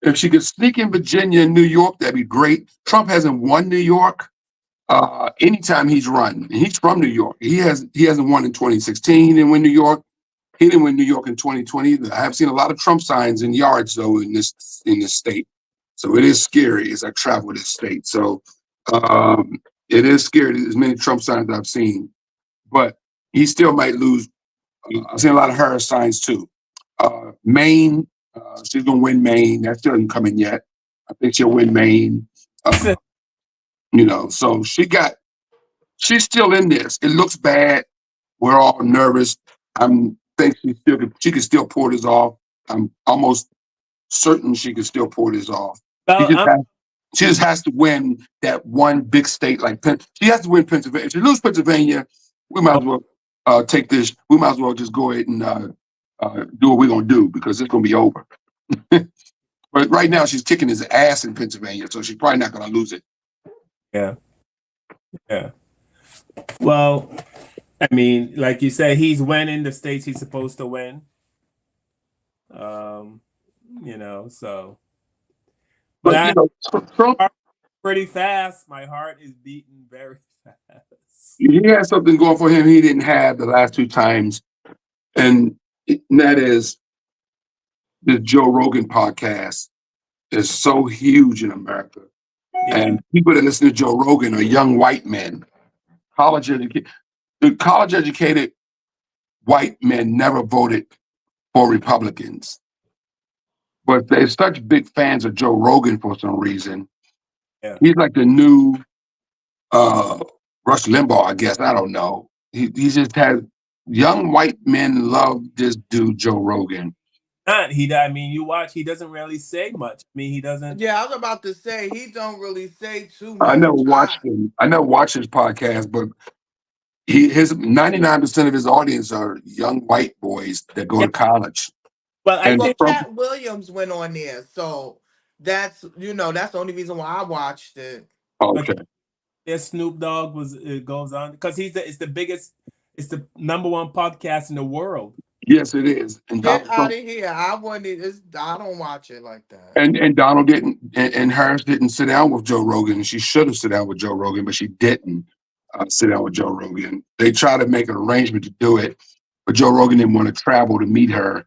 If she could sneak in Virginia and New York, that'd be great. Trump hasn't won New York anytime he's run. And he's from New York. He hasn't won in 2016. He didn't win New York. He didn't win New York in 2020 either. I have seen a lot of Trump signs in yards though in this state. So it is scary as I travel this state. So it is scary. As many Trump signs I've seen, but he still might lose. I've seen a lot of Harris signs too. Maine, she's gonna win Maine. That still hasn't come in yet. I think she'll win Maine. Uh, so she's still in this. It looks bad. We're all nervous. I'm think she can still pull this off. I'm almost certain she can still pull this off. She Well, just has, she just has to win that one big state like Penn. She has to win Pennsylvania. If she loses Pennsylvania, we might as well take this. We might as well just go ahead and do what we're gonna do because it's gonna be over. But right now she's kicking his ass in Pennsylvania, so she's probably not gonna lose it. yeah, yeah. Well, I mean, like you said, he's winning the states he's supposed to win. Um, so. But Trump, pretty fast. My heart is beating very fast. he has something going for him he didn't have the last two times, and that is the Joe Rogan podcast is so huge in America. Yeah. And people that listen to Joe Rogan are young white men, college educated. The college educated white men never voted for Republicans, but they're such big fans of Joe Rogan for some reason. Yeah. He's like the new Rush Limbaugh, I guess. I don't know. He just has young white men love this dude Joe Rogan. I mean, you watch. He doesn't really say much. I mean, he doesn't. Yeah, I was about to say he don't really say too much. I never watched him. I never watched his podcast, but his 99% of his audience are young white boys that go to college. Well, I think Cat Williams went on there, so that's that's the only reason why I watched it. Okay. There's Snoop Dogg goes on because it's the number one podcast in the world. Yes, it is. And Get out of here! I don't watch it like that. And Donald didn't, and Harris didn't sit down with Joe Rogan. She should have sit down with Joe Rogan, but she didn't sit down with Joe Rogan. They tried to make an arrangement to do it, but Joe Rogan didn't want to travel to meet her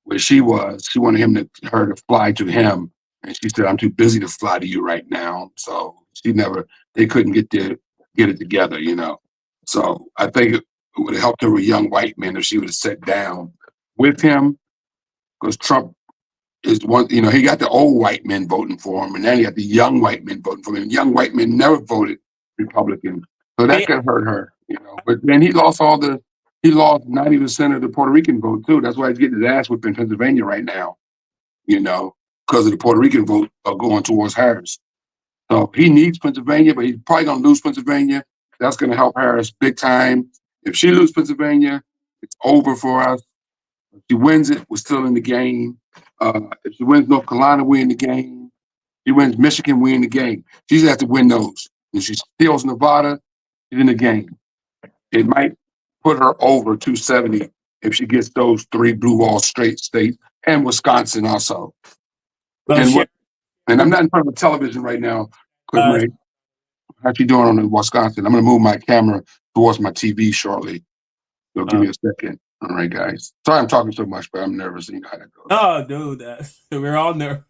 where she was. She wanted her to fly to him, and she said, "I'm too busy to fly to you right now." So they couldn't get it together, So I think it would have helped her with young white men if she would have sat down with him, because Trump is one, he got the old white men voting for him, and then he got the young white men voting for him. And young white men never voted Republican, so that could hurt her, But then he lost 90% of the Puerto Rican vote too. That's why he's getting his ass whipped in Pennsylvania right now, because of the Puerto Rican vote going towards Harris. So he needs Pennsylvania, but he's probably going to lose Pennsylvania. That's going to help Harris big time. If she loses Pennsylvania, it's over for us. If she wins it, we're still in the game. If she wins North Carolina, we're in the game. If she wins Michigan, we're in the game. She just has to win those. If she steals Nevada, she's in the game. It might put her over 270 if she gets those three blue wall straight states and Wisconsin also. And I'm not in front of the television right now, Cliff. How you doing on the Wisconsin? I'm going to move my camera towards my TV shortly. So give me a second. All right, guys. Sorry I'm talking so much, but I'm nervous. You know how that goes. Oh, dude. We're all nervous.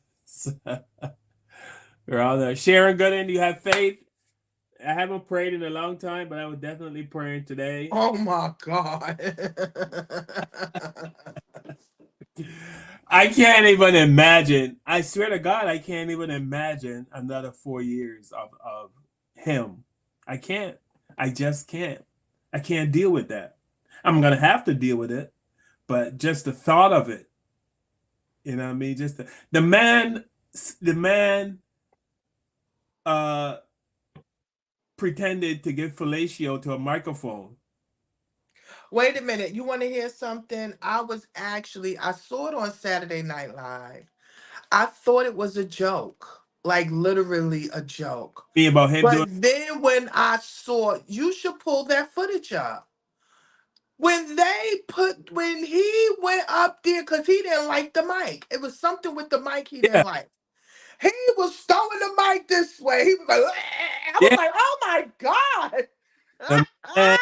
We're all there. Sharon Gooden, do you have faith? I haven't prayed in a long time, but I would definitely pray today. Oh, my God. I can't even imagine. I swear to God, I can't even imagine another 4 years of him. I can't. I just can't. I can't deal with that. I'm going to have to deal with it, but just the thought of it, you know what I mean? Just the man pretended to give fellatio to a microphone. Wait a minute. You want to hear something? I saw it on Saturday Night Live. I thought it was a joke. Like literally a joke. Be about him then when I saw, you should pull that footage up. When he went up there, because he didn't like the mic. It was something with the mic he didn't like. He was throwing the mic this way. He was like, I was Yeah, like, oh my God. the man.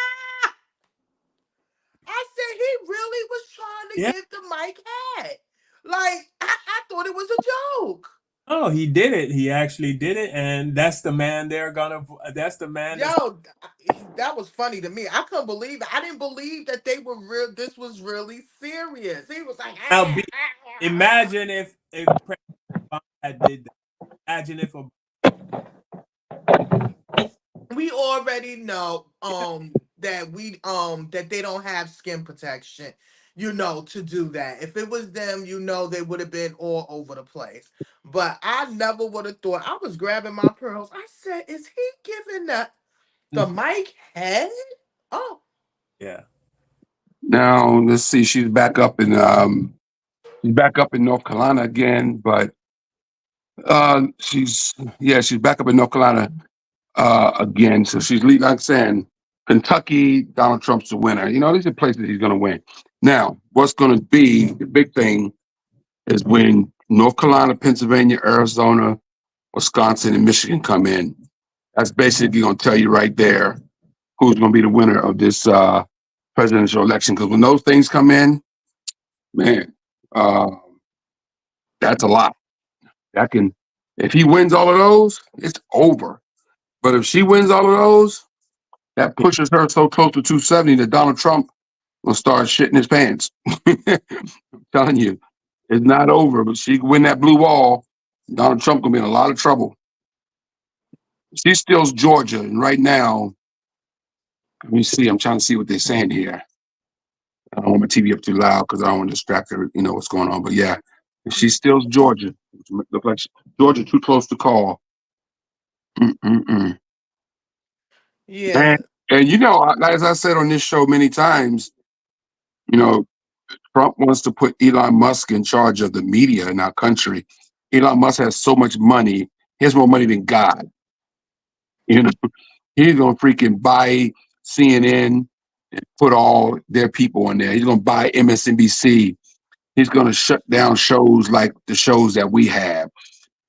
I said he really was trying to Yeah. give the mic head. Like, I thought it was a joke. Oh, he did it. He actually did it, and that's the man they're gonna. That's the man that's Yo, that was funny to me. I couldn't believe it. I didn't believe that they were real. This was really serious. He was like, now. Imagine if President Obama had did that. Imagine if Obama. we already know that they don't have skin protection, to do that. If it was them, they would have been all over the place. But I never would have thought. I was grabbing my pearls. I said, is he giving the mic head? Oh, Yeah. Now let's see. She's back up in North Carolina again, but she's back up in North Carolina again. So she's leading, like I'm saying, Kentucky, Donald Trump's the winner. These are places he's gonna win. Now, what's gonna be the big thing is when North Carolina, Pennsylvania, Arizona, Wisconsin, and Michigan come in. That's basically gonna tell you right there who's gonna be the winner of this presidential election. Because when those things come in, man, uh, that's a lot. That can, if he wins all of those, it's over. But if she wins all of those, that pushes her so close to 270 that Donald Trump will start shitting his pants. I'm telling you, it's not over. But she can win that blue wall. Donald Trump gonna be in a lot of trouble. She steals Georgia, and right now, let me see. I'm trying to see what they're saying here. I don't want my TV up too loud because I don't want to distract her. You know what's going on. But yeah, if she steals Georgia, look like Georgia too close to call. Mm-mm-mm. yeah. And as I said on this show many times, you know, Trump wants to put Elon Musk in charge of the media in our country. Elon Musk has so much money; he has more money than God. You know, he's gonna freaking buy CNN and put all their people on there. He's gonna buy MSNBC. He's gonna shut down shows like the shows that we have.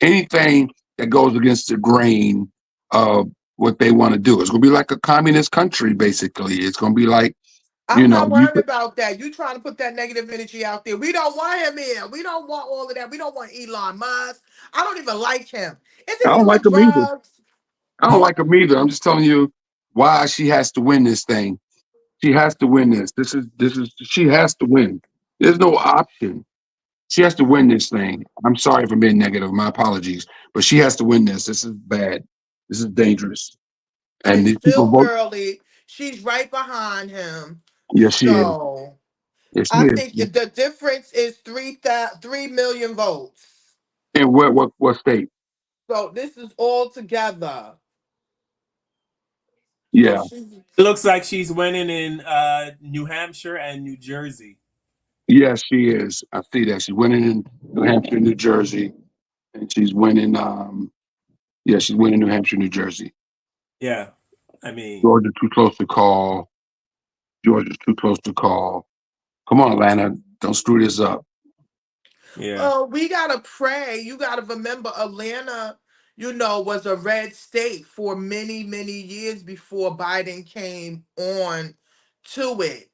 Anything that goes against the grain of what they want to do. It's gonna be like a communist country, basically. It's gonna be like, I'm not you worried about that. You trying to put that negative energy out there. We don't want him here. We don't want all of that. We don't want Elon Musk. I don't even like him. I Isn't he don't like on them either. drugs? I don't like them either. I'm just telling you why she has to win this thing. She has to win this. This is she has to win. There's no option. She has to win this thing. I'm sorry for being negative. My apologies, but she has to win this. This is bad. This is dangerous. And And these people Phil vote. Gurley, she's right behind him. Yes, she is. So Yes, she I is. think the difference is 3 million votes. And what state? So this is all together. So Yeah. she's It looks like she's winning in New Hampshire and New Jersey. Yes, she is. I see that. She's winning in New Hampshire, New Jersey, and she's winning. Yeah, she's winning New Hampshire, New Jersey. Yeah, I mean, Georgia too close to call. Georgia's too close to call. Come on, Atlanta, don't screw this up. yeah, we gotta pray. You gotta remember Atlanta, was a red state for many, many years before Biden came on to it,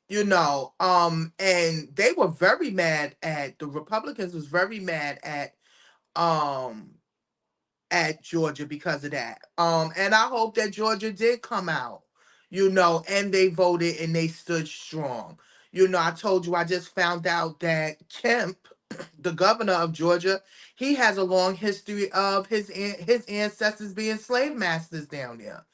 and they were very mad at the Republicans was very mad um at Georgia because of that. And I hope that Georgia did come out, and they voted and they stood strong. I told you I just found out that Kemp, the governor of Georgia, he has a long history of his ancestors being slave masters down there.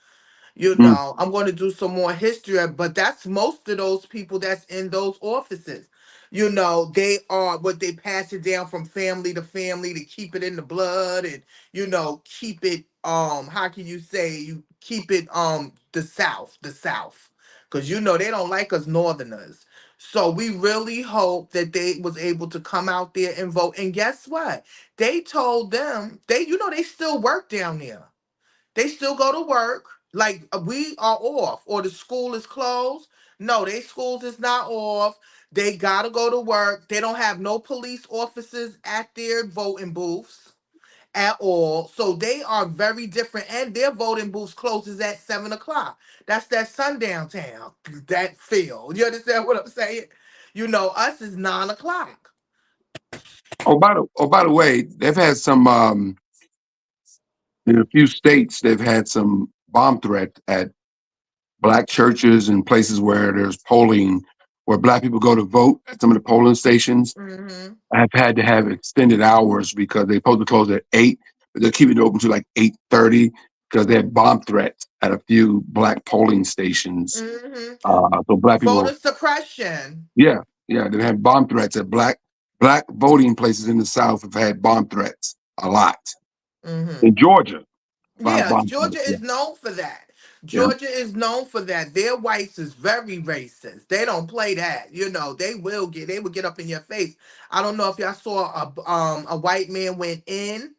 Mm, I'm going to do some more history, but that's most of those people that's in those offices. They are what they pass it down from family to family to keep it in the blood and keep it how can you say you keep it the South. Because they don't like us northerners. So we really hope that they was able to come out there and vote. And guess what? They told them they still work down there. They still go to work. Like we are off or the school is closed. No, they schools is not off. They gotta go to work. They don't have no police officers at their voting booths at all. So they are very different, and their voting booths closes at 7 o'clock. That's that sundown town, that field. You understand what I'm saying? You know, us is 9 o'clock. By the way, they've had some in a few states they've had some bomb threats at black churches and places where there's polling, where black people go to vote at some of the polling stations. Mm-hmm. I've had to have extended hours because they're supposed to close at 8, but they're keeping it open to like 8:30 because they had bomb threats at a few black polling stations. Mm-hmm. So black people, Voter suppression. yeah, they had bomb threats at black voting places in the South have had bomb threats a lot. Mm-hmm. In Georgia, Yeah, bomb Georgia threats, is known for that. yeah. Georgia is known for that. Their whites is very racist. They don't play that. You know, they will get up in your face. I don't know if y'all saw a white man went in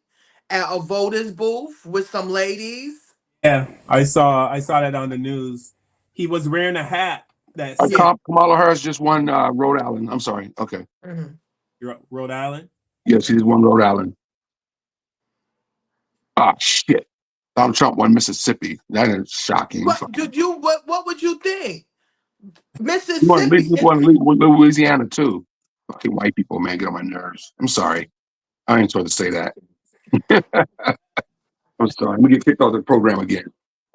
at a voter's booth with some ladies. Yeah, I saw that on the news. He was wearing a hat that said Yeah. Kamala Harris just won Rhode Island. I'm sorry. Okay. Rhode Island. Yeah, she just won Rhode Island. Ah, shit. Donald Trump won Mississippi. That is shocking. What would you think? He Mississippi. won Louisiana too. Fucking white people, man, get on my nerves. I'm sorry. I ain't supposed to say that. I'm sorry. I'm gonna get kicked off the program again.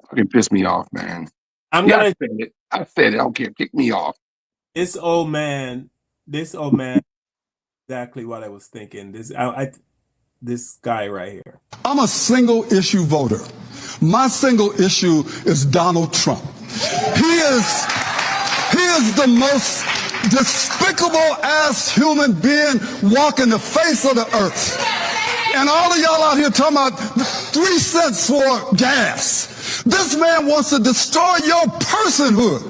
Fucking piss me off, man. I said it. I don't care. Kick me off. This old man, exactly what I was thinking. This guy right here. I'm a single issue voter. My single issue is Donald Trump. He is the most despicable ass human being walking the face of the earth. And all of y'all out here talking about 3 cents for gas. This man wants to destroy your personhood.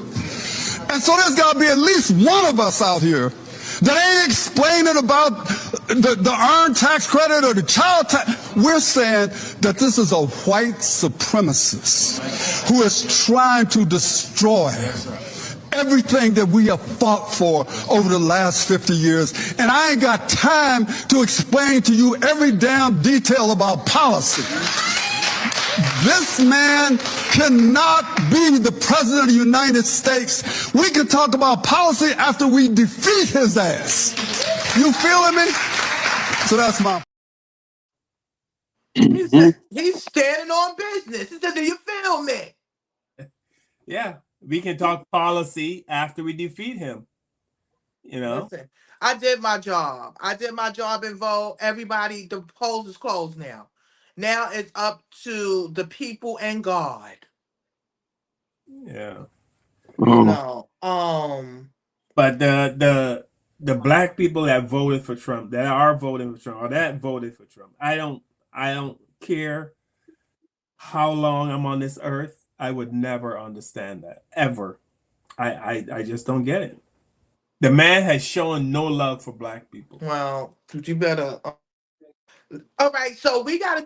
And so there's got to be at least one of us out here that ain't explaining about the earned tax credit or the child tax. We're saying that this is a white supremacist who is trying to destroy everything that we have fought for over the last 50 years. And I ain't got time to explain to you every damn detail about policy. This man cannot be the president of the United States. We can talk about policy after we defeat his ass. You feeling me? So that's my... He's standing on business. He said, do you feel me? Yeah, we can talk policy after we defeat him. You know? Listen, I did my job. I did my job and vote. Everybody, the polls is closed now. Now it's up to the people and God. Yeah. No. But the black people that voted for Trump, that are voting for Trump, or that voted for Trump, I don't care how long I'm on this earth. I would never understand that ever. I just don't get it. The man has shown no love for black people. Well, you better. All right, so we gotta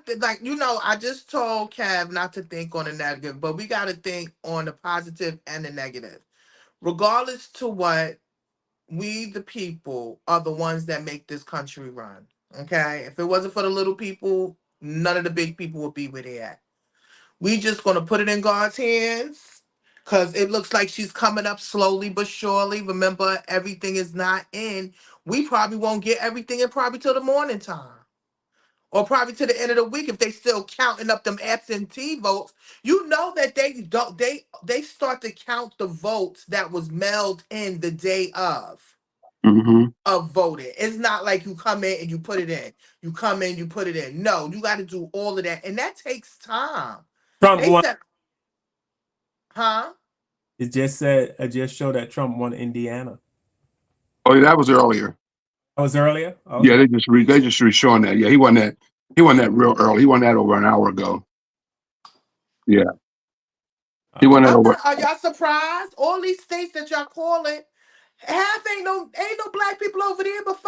I just told Kev not to think on the negative, but we gotta think on the positive and the negative. Regardless to what, we the people are the ones that make this country run. Okay? If it wasn't for the little people, none of the big people would be where they at. We just gonna put it in God's hands, because it looks like she's coming up slowly but surely. Remember, everything is not in. We probably won't get everything in probably till the morning time. Or probably to the end of the week if they still counting up them absentee votes. You know that they start to count the votes that was mailed in the day of voting. It's not like you come in and you put it in. You come in, you put it in. No, you got to do all of that, and that takes time. Trump They won. said, huh? It just showed that Trump won Indiana. Oh, yeah, that was earlier. That was earlier? Okay. Yeah, they just re-showing that. Yeah, he won that real early. He won that over an hour ago. Yeah. He won that over. Are y'all surprised? All these states that y'all calling, half ain't no black people over there but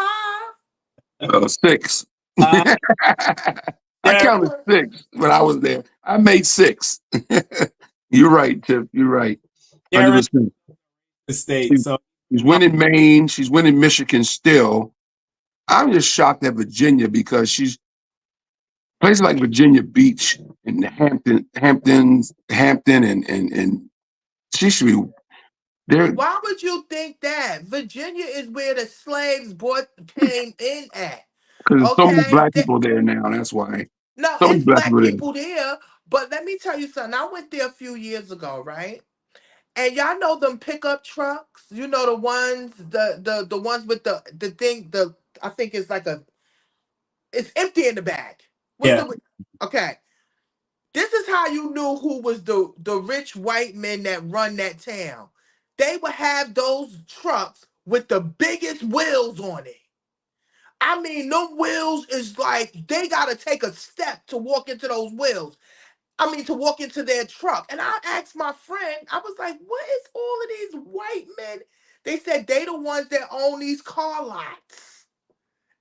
5. 6. I counted 6 when I was there. I made 6. You're right, Tiff. You're right. 100%. The state. So she's winning Maine. She's winning Michigan still. I'm just shocked at Virginia because she's Places like Virginia Beach and Hampton, and she should be there Why would you think that? Virginia is where the slaves came in at. because there's so many Okay? black people there now. That's why. No, So many it's black black people there. people there. But let me tell you something. I went there a few years ago, right? And y'all know them pickup trucks. You know the ones, the ones with the thing. I think it's like it's empty in the back. With Yeah. the okay. This is how you knew who was the rich white men that run that town. They would have those trucks with the biggest wheels on it. I mean, them wheels is like they gotta take a step to walk into those wheels. I mean, to walk into their truck. And I asked my friend, I was like, what is all of these white men? They said they the ones that own these car lots.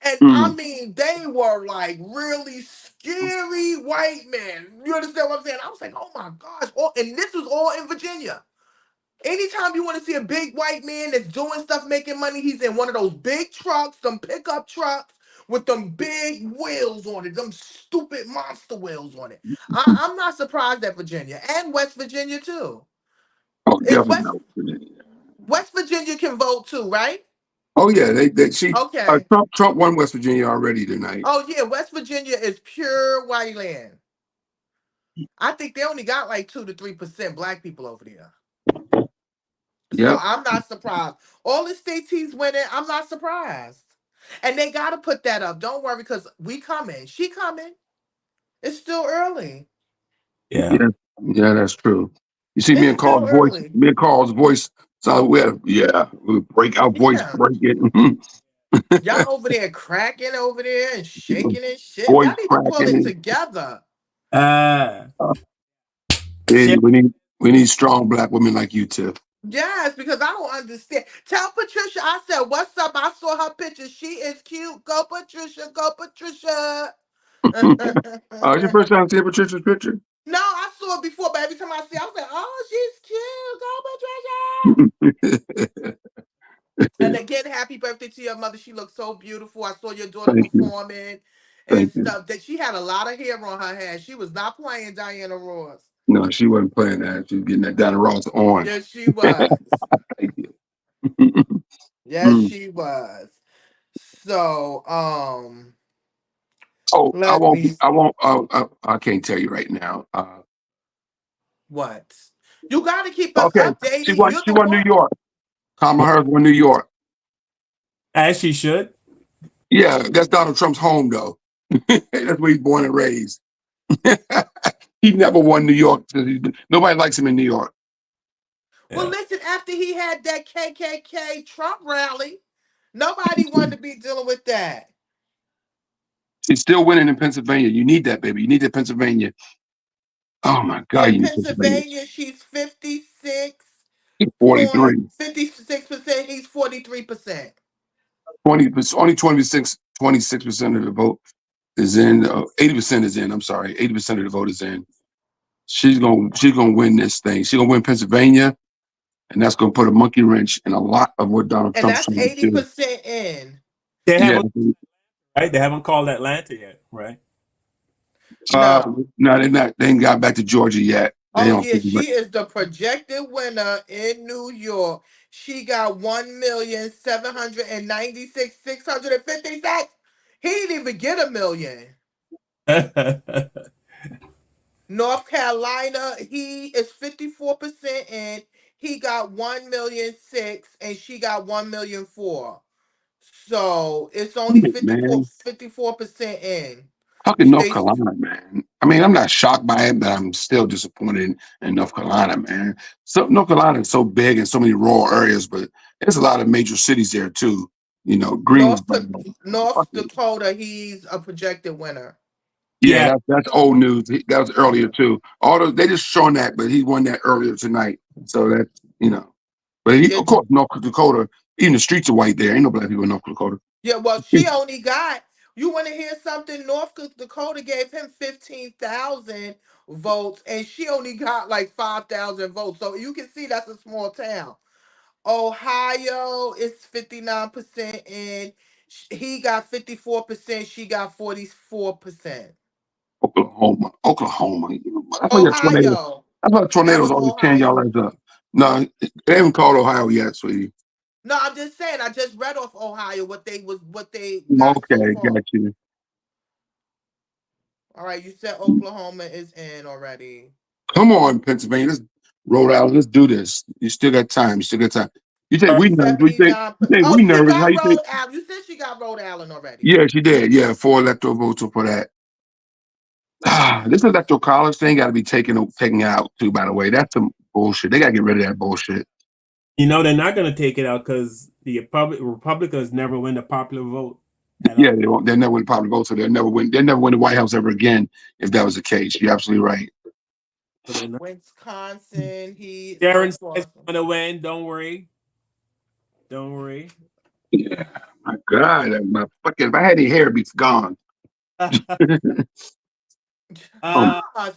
And I Mm. mean, they were like really scary white men. You understand what I'm saying? I was like, oh my gosh. And this was all in Virginia. Anytime you want to see a big white man that's doing stuff, making money, he's in one of those big trucks, them pickup trucks with them big wheels on it, them stupid monster wheels on it. I'm not surprised at Virginia and West Virginia too. Oh, Is definitely not. West Virginia can vote too, right? Oh yeah, she Okay. Trump won West Virginia already tonight. Oh yeah, West Virginia is pure white land. I think they only got like 2 to 3% black people over there. So Yep. I'm not surprised. All the states he's winning, I'm not surprised. And they gotta put that up. Don't worry, because we coming. She coming. It's still early. Yeah. Yeah. Yeah, that's true. You see It's still early. Me and Carl's voice. So we break our voice, Yeah. break it. Y'all over there cracking over there and shaking and shit. Voice Y'all need to pull it cracking. together. Uh, Hey, shit. we need strong black women like you, Tiff. Yes, because I don't understand. Tell Patricia I said, what's up? I saw her picture. She is cute. Go, Patricia. Go, Patricia. It's your first time seeing Patricia's picture? No, I saw it before, but every time I see it, I was like, oh, she's cute. Go, Patricia. And again, happy birthday to your mother. She looks so beautiful. I saw your daughter Thank you. performing and Thank you. stuff. That she had a lot of hair on her head. She was not playing Diana Ross. No, she wasn't playing that. She was getting that Donna Ross on. Yes, she was. Thank you. Yes, Mm. she was. So, Oh, let me I can't tell you right now. what? You got to keep us Okay. updated. You're She the won New one. York. Kamala Harris won New York. As she should. Yeah, that's Donald Trump's home though. That's where he's born and raised. He never won New York. Nobody likes him in New York. Well, Yeah. listen, after he had that KKK Trump rally, nobody wanted to be dealing with that. She's still winning in Pennsylvania. You need that, baby. You need that Pennsylvania. Oh my God, In you need Pennsylvania. Pennsylvania, she's 56 point 43. 56%. He's 43%. 20, only 26% of the vote is in. 80% is in. I'm sorry. 80% of the vote is in. She's gonna win this thing. She's gonna win Pennsylvania, and that's gonna put a monkey wrench in a lot of what Donald And Trump's that's trying to do. 80% in. They Yeah. haven't right. They haven't called Atlanta yet, right? Uh, No. no, they're not. They ain't got back to Georgia yet. They Oh don't yeah, think. she is the projected winner in New York. She got 1,796,656. He didn't even get a million. North Carolina, he is 54% in. He got 1,000,006 and she got 1,000,004. So it's only Man, 54% in. fucking North They Carolina, man. I mean, I'm not shocked by it, but I'm still disappointed in North Carolina, man. So North Carolina is so big in so many rural areas, but there's a lot of major cities there too. You know, Greensboro. North Fucking, Dakota, he's a projected winner. yeah, Yeah. that's old news. That was earlier too. All those they just showing that, but he won that earlier tonight. So that's but Yeah, of course North Dakota, even the streets are white there. Ain't no black people in North Dakota. yeah. Well, she only got. You want to hear something? North Dakota gave him 15,000 votes, and she only got like 5,000 votes. So you can see that's a small town. Ohio is 59% in. He got 54%. She got 44%. Oklahoma. That's why your tornadoes. Ohio. That's why the That tornadoes was always tearing y'all Ohio. ass up. No, they haven't called Ohio yet, sweetie. No, I'm just saying. I just read off Ohio what they got so Okay, far. got you. All right, you said Oklahoma is in already. Come on, Pennsylvania. Let's Rhode Island. Let's do this. You still got time. You still got time. You think we nervous? You think Oh, we she nervous? How got you think? Rhode Island. You said she got Rhode Island already. Yeah, she did. Yeah, 4 electoral votes for that. This electoral college thing got to be taken out too. By the way, that's some bullshit. They got to get rid of that bullshit. You know, they're not going to take it out because the Republicans never win the popular vote. Yeah, they won't. They'll never win popular vote, so they'll never win. They'll never win the White House ever again if that was the case. You're absolutely right. Wisconsin, Darren says going to win. Don't worry. Yeah, my God, if I had any hair, it'd be gone.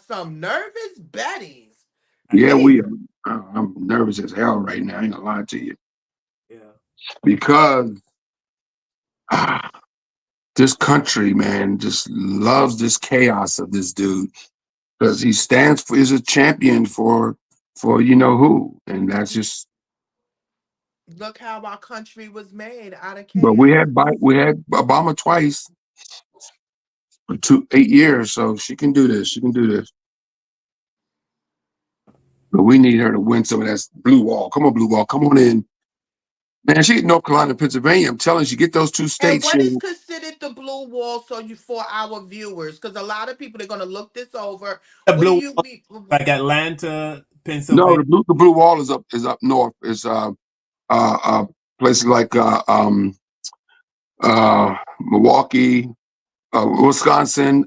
Some nervous Betties. Yeah, we are. I'm nervous as hell right now. I ain't gonna lie to you. Yeah. Because this country, man, just loves this chaos of this dude. Because he is a champion for you know who. And that's just. Look how our country was made out of chaos. But we had Obama twice for 8 years, so she can do this. She can do this. But we need her to win some of that blue wall. Come on, blue wall. Come on in. Man, she in North Carolina, Pennsylvania. I'm telling you, get those 2 states. And what is considered the blue wall for our viewers? Because a lot of people are going to look this over. The blue wall, like Atlanta, Pennsylvania. No, the blue wall is up north. It's places like Milwaukee, Wisconsin,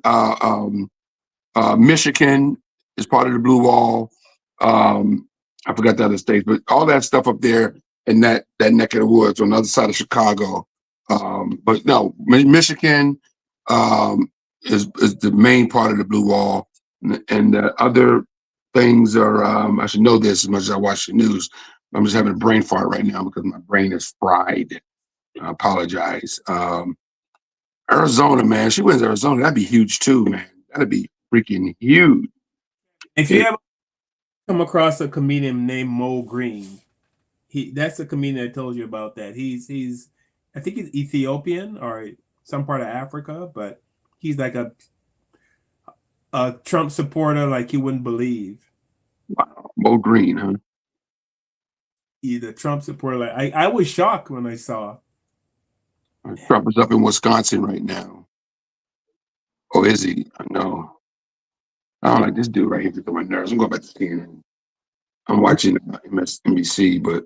Michigan is part of the blue wall. I forgot the other states, but all that stuff up there in that neck of the woods on the other side of Chicago. But no, Michigan is the main part of the blue wall, and the other things are. I should know this as much as I watch the news. I'm just having a brain fart right now because my brain is fried. I apologize. Arizona, man, she wins Arizona. That'd be huge too, man. That'd be freaking huge. If you ever come across a comedian named Mo Green, that's the comedian I told you about. That he's I think he's Ethiopian or some part of Africa, but he's like a Trump supporter like you wouldn't believe. Wow, Mo Green, huh? He's a Trump supporter. Like I was shocked when I saw. Trump is up in Wisconsin right now. Oh, is he? I know. I don't like this dude right here to my nerves. I'm going back to CNN. I'm watching MSNBC, but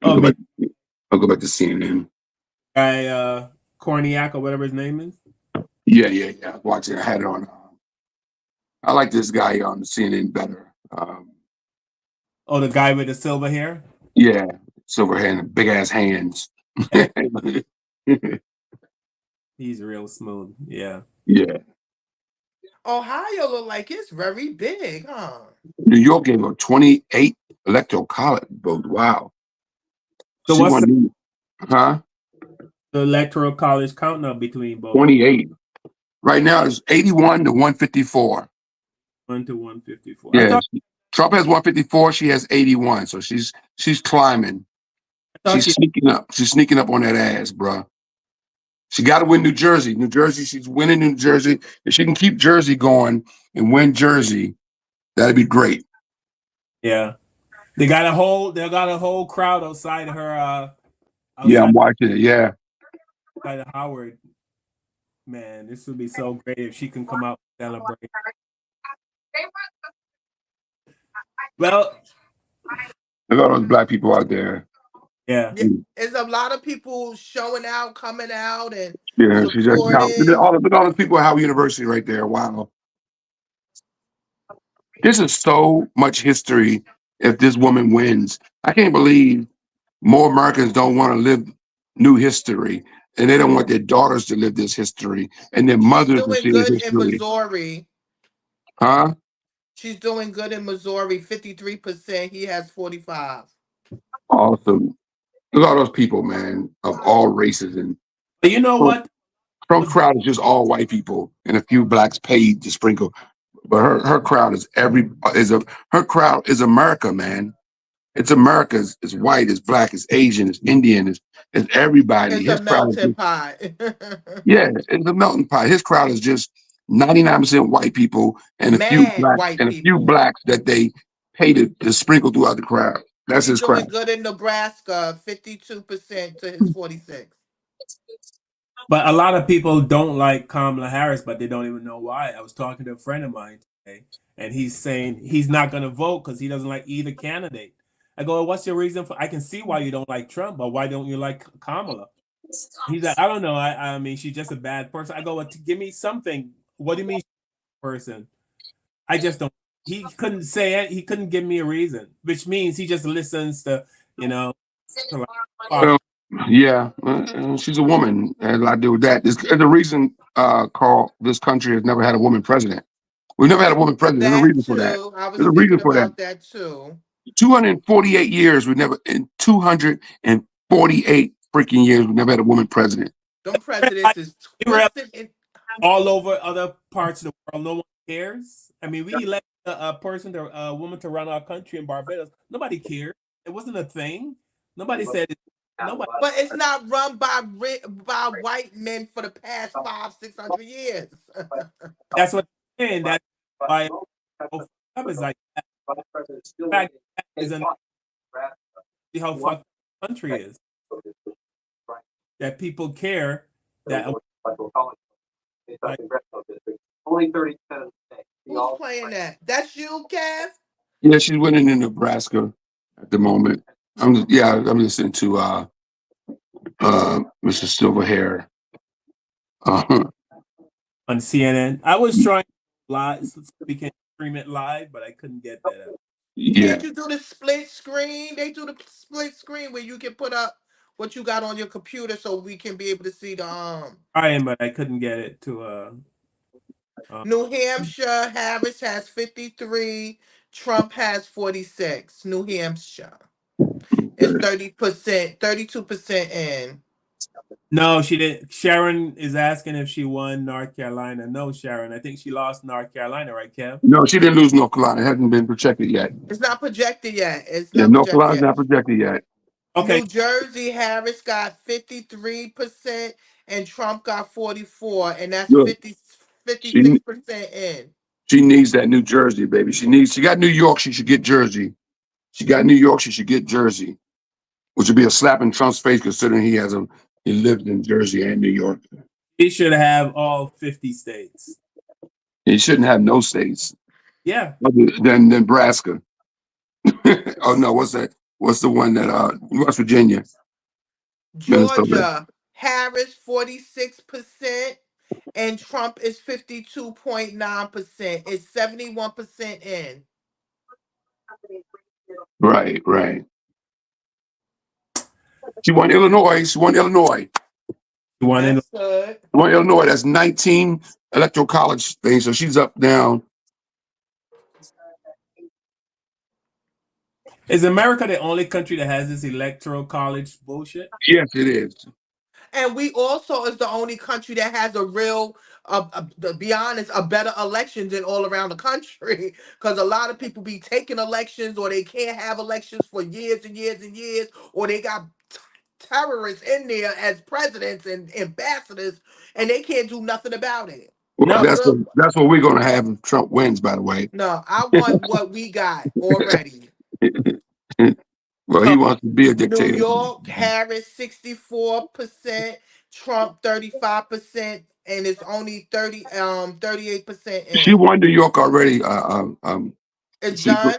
I'll go back to CNN. Guy Korniak or whatever his name is. Yeah. I was watching. I had it on. I like this guy on CNN better. The guy with the silver hair. Yeah, silver hair and big ass hands. He's real smooth. Yeah. Ohio look like it's very big, huh? New York gave her 28 electoral college votes. Wow. So what's the the electoral college count now between both? 28. Right now it's 81 to 154. 1 to 154. Yeah. Trump has 154. She has 81. So she's climbing. She's sneaking up. She's sneaking up on that ass, bro. She got to win New Jersey. She's winning New Jersey. If she can keep Jersey going and win Jersey, that'd be great. Yeah. They got a whole crowd outside her. Yeah, I'm watching it. Yeah. Outside of Howard. Man, this would be so great if she can come out and celebrate. Well, look at all those black people out there. Yeah. There's a lot of people showing out, coming out, and she's just look at all those people at Howard University right there. Wow. This is so much history if this woman wins. I can't believe more Americans don't want to live new history, and they don't want their daughters to live this history, and their mothers to see this history. In Missouri. Huh? She's doing good in Missouri, 53%. He has 45. Awesome. Look at all those people, man, of all races. And you know what? Trump's crowd is just all white people and a few blacks paid to sprinkle. But her crowd is her crowd is America, man. It's America. It's white, it's black, it's Asian, it's Indian, it's everybody. It's a His crowd is melting pot. yeah, it's a melting pot. His crowd is just 99% white people and Mad white a few people. blacks that they pay to sprinkle throughout the crowd. That's He's his crowd. doing good in Nebraska, 52% to his 46. But a lot of people don't like Kamala Harris, but they don't even know why. I was talking to a friend of mine today, and he's saying he's not going to vote because he doesn't like either candidate. I go, what's your reason for? I can see why you don't like Trump, but why don't you like Kamala? He's like, I don't know. I mean, she's just a bad person. I go, well, give me something. What do you mean, person? I just don't. He couldn't say it. He couldn't give me a reason, which means he just listens to, to Well, yeah, she's a woman, and a lot to do with that. There's a reason, Carl, this country has never had a woman president. We've never had a woman president. There's a That reason for that. too. I was There's a reason thinking for that. about that too. 248 years, in 248 freaking years, we never had a woman president. Them presidents is twisted in all over other parts of the world. No one cares. I mean, we elect a woman to run our country in Barbados. Nobody cared. It wasn't a thing. Nobody said it. Nobody. But it's not run by white men for the past 500-600 years. That's what I'm saying. That's why it's like that. In fact, see how fucked the country is. That people care that only 30% of the state. Who's playing that? That's you, Kev? Yeah, she's winning in Nebraska at the moment. I'm listening to Mr. Silverhair on CNN. I was trying live so we can stream it live, but I couldn't get that up. Yeah. Can't you do the split screen? They do the split screen where you can put up what you got on your computer so we can be able to see the But I couldn't get it to New Hampshire, Harris has 53, Trump has 46. New Hampshire is 30%, 32% in. No, she didn't. Sharon is asking if she won North Carolina. No, Sharon. I think she lost North Carolina, right, Kev? No, she didn't lose North Carolina. It hasn't been projected yet. It's not projected yet. North Carolina's not projected yet. Okay. New Jersey, Harris got 53% and Trump got 44%, and that's 56% in. She needs that New Jersey, baby. She got New York, she should get Jersey. She got New York, she should get Jersey. Which would be a slap in Trump's face considering he lived in Jersey and New York. He should have all 50 states. He shouldn't have no states. Yeah. Other than Nebraska. Oh no, what's that? What's the one that West Virginia? Georgia, Harris 46% and Trump is 52.9%. It's 71% in. Right. She won Illinois. That's good. Illinois. That's 19 electoral college things. So she's up, down. Is America the only country that has this electoral college bullshit? Yes, it is. And we also is the only country that has a real, to be honest, a better election than all around the country. Because a lot of people be taking elections or they can't have elections for years and years and years, or they got terrorists in there as presidents and ambassadors, and they can't do nothing about it. Well, that's what we're going to have if Trump wins, by the way. No, I want what we got already. Well, he wants to be a dictator. New York, Harris 64%, Trump 35%, and it's only 38% in. She won New York already. It's done?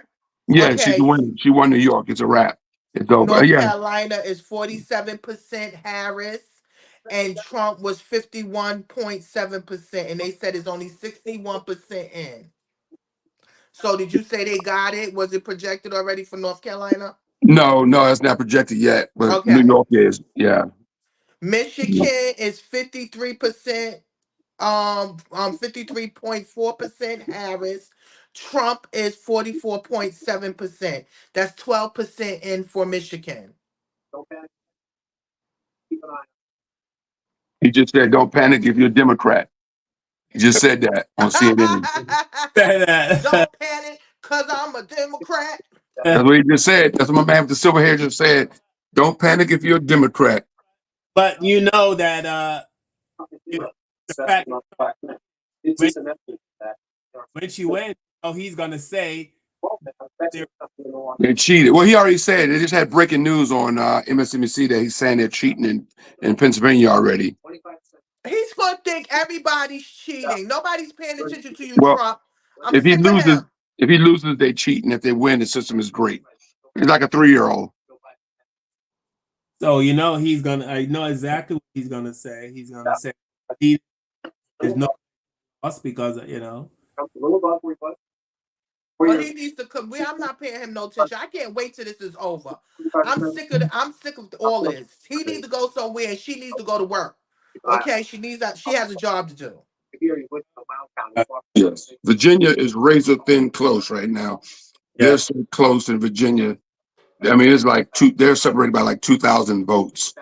Yeah, Okay. She won New York. It's a wrap. It's over. North Carolina is 47% Harris, and Trump was 51.7%, and they said it's only 61% in. So did you say they got it? Was it projected already for North Carolina? No, it's not projected yet, but Okay. New York is. Yeah. Michigan is 53%, 53.4% Harris. Trump is 44.7%. That's 12% in for Michigan. Okay. Keep an eye He just said, "Don't panic if you're a Democrat." He just said that on CNN. Don't panic, cause I'm a Democrat. That's what he just said. That's what my man with the silver hair just said. Don't panic if you're a Democrat. But you know that if the fact when she wins, oh, he's gonna say They cheated. Well, he already said they just had breaking news on MSNBC that he's saying they're cheating in Pennsylvania already. He's gonna think everybody's cheating. Nobody's paying attention to you, Well, Trump. I'm if he sick of loses, him. they cheat, and if they win, the system is great. He's like a 3-year-old. so. You know he's gonna. I know exactly what he's gonna say. He's gonna say he there's no us because you know. But he needs to come. I'm not paying him no attention. I can't wait till this is over. I'm sick of all this. He needs to go somewhere and she needs to go to work. Okay, she has a job to do. Yes, Virginia is razor thin close right now. Yeah. They're so close in Virginia. I mean, it's like they're separated by like 2,000 votes.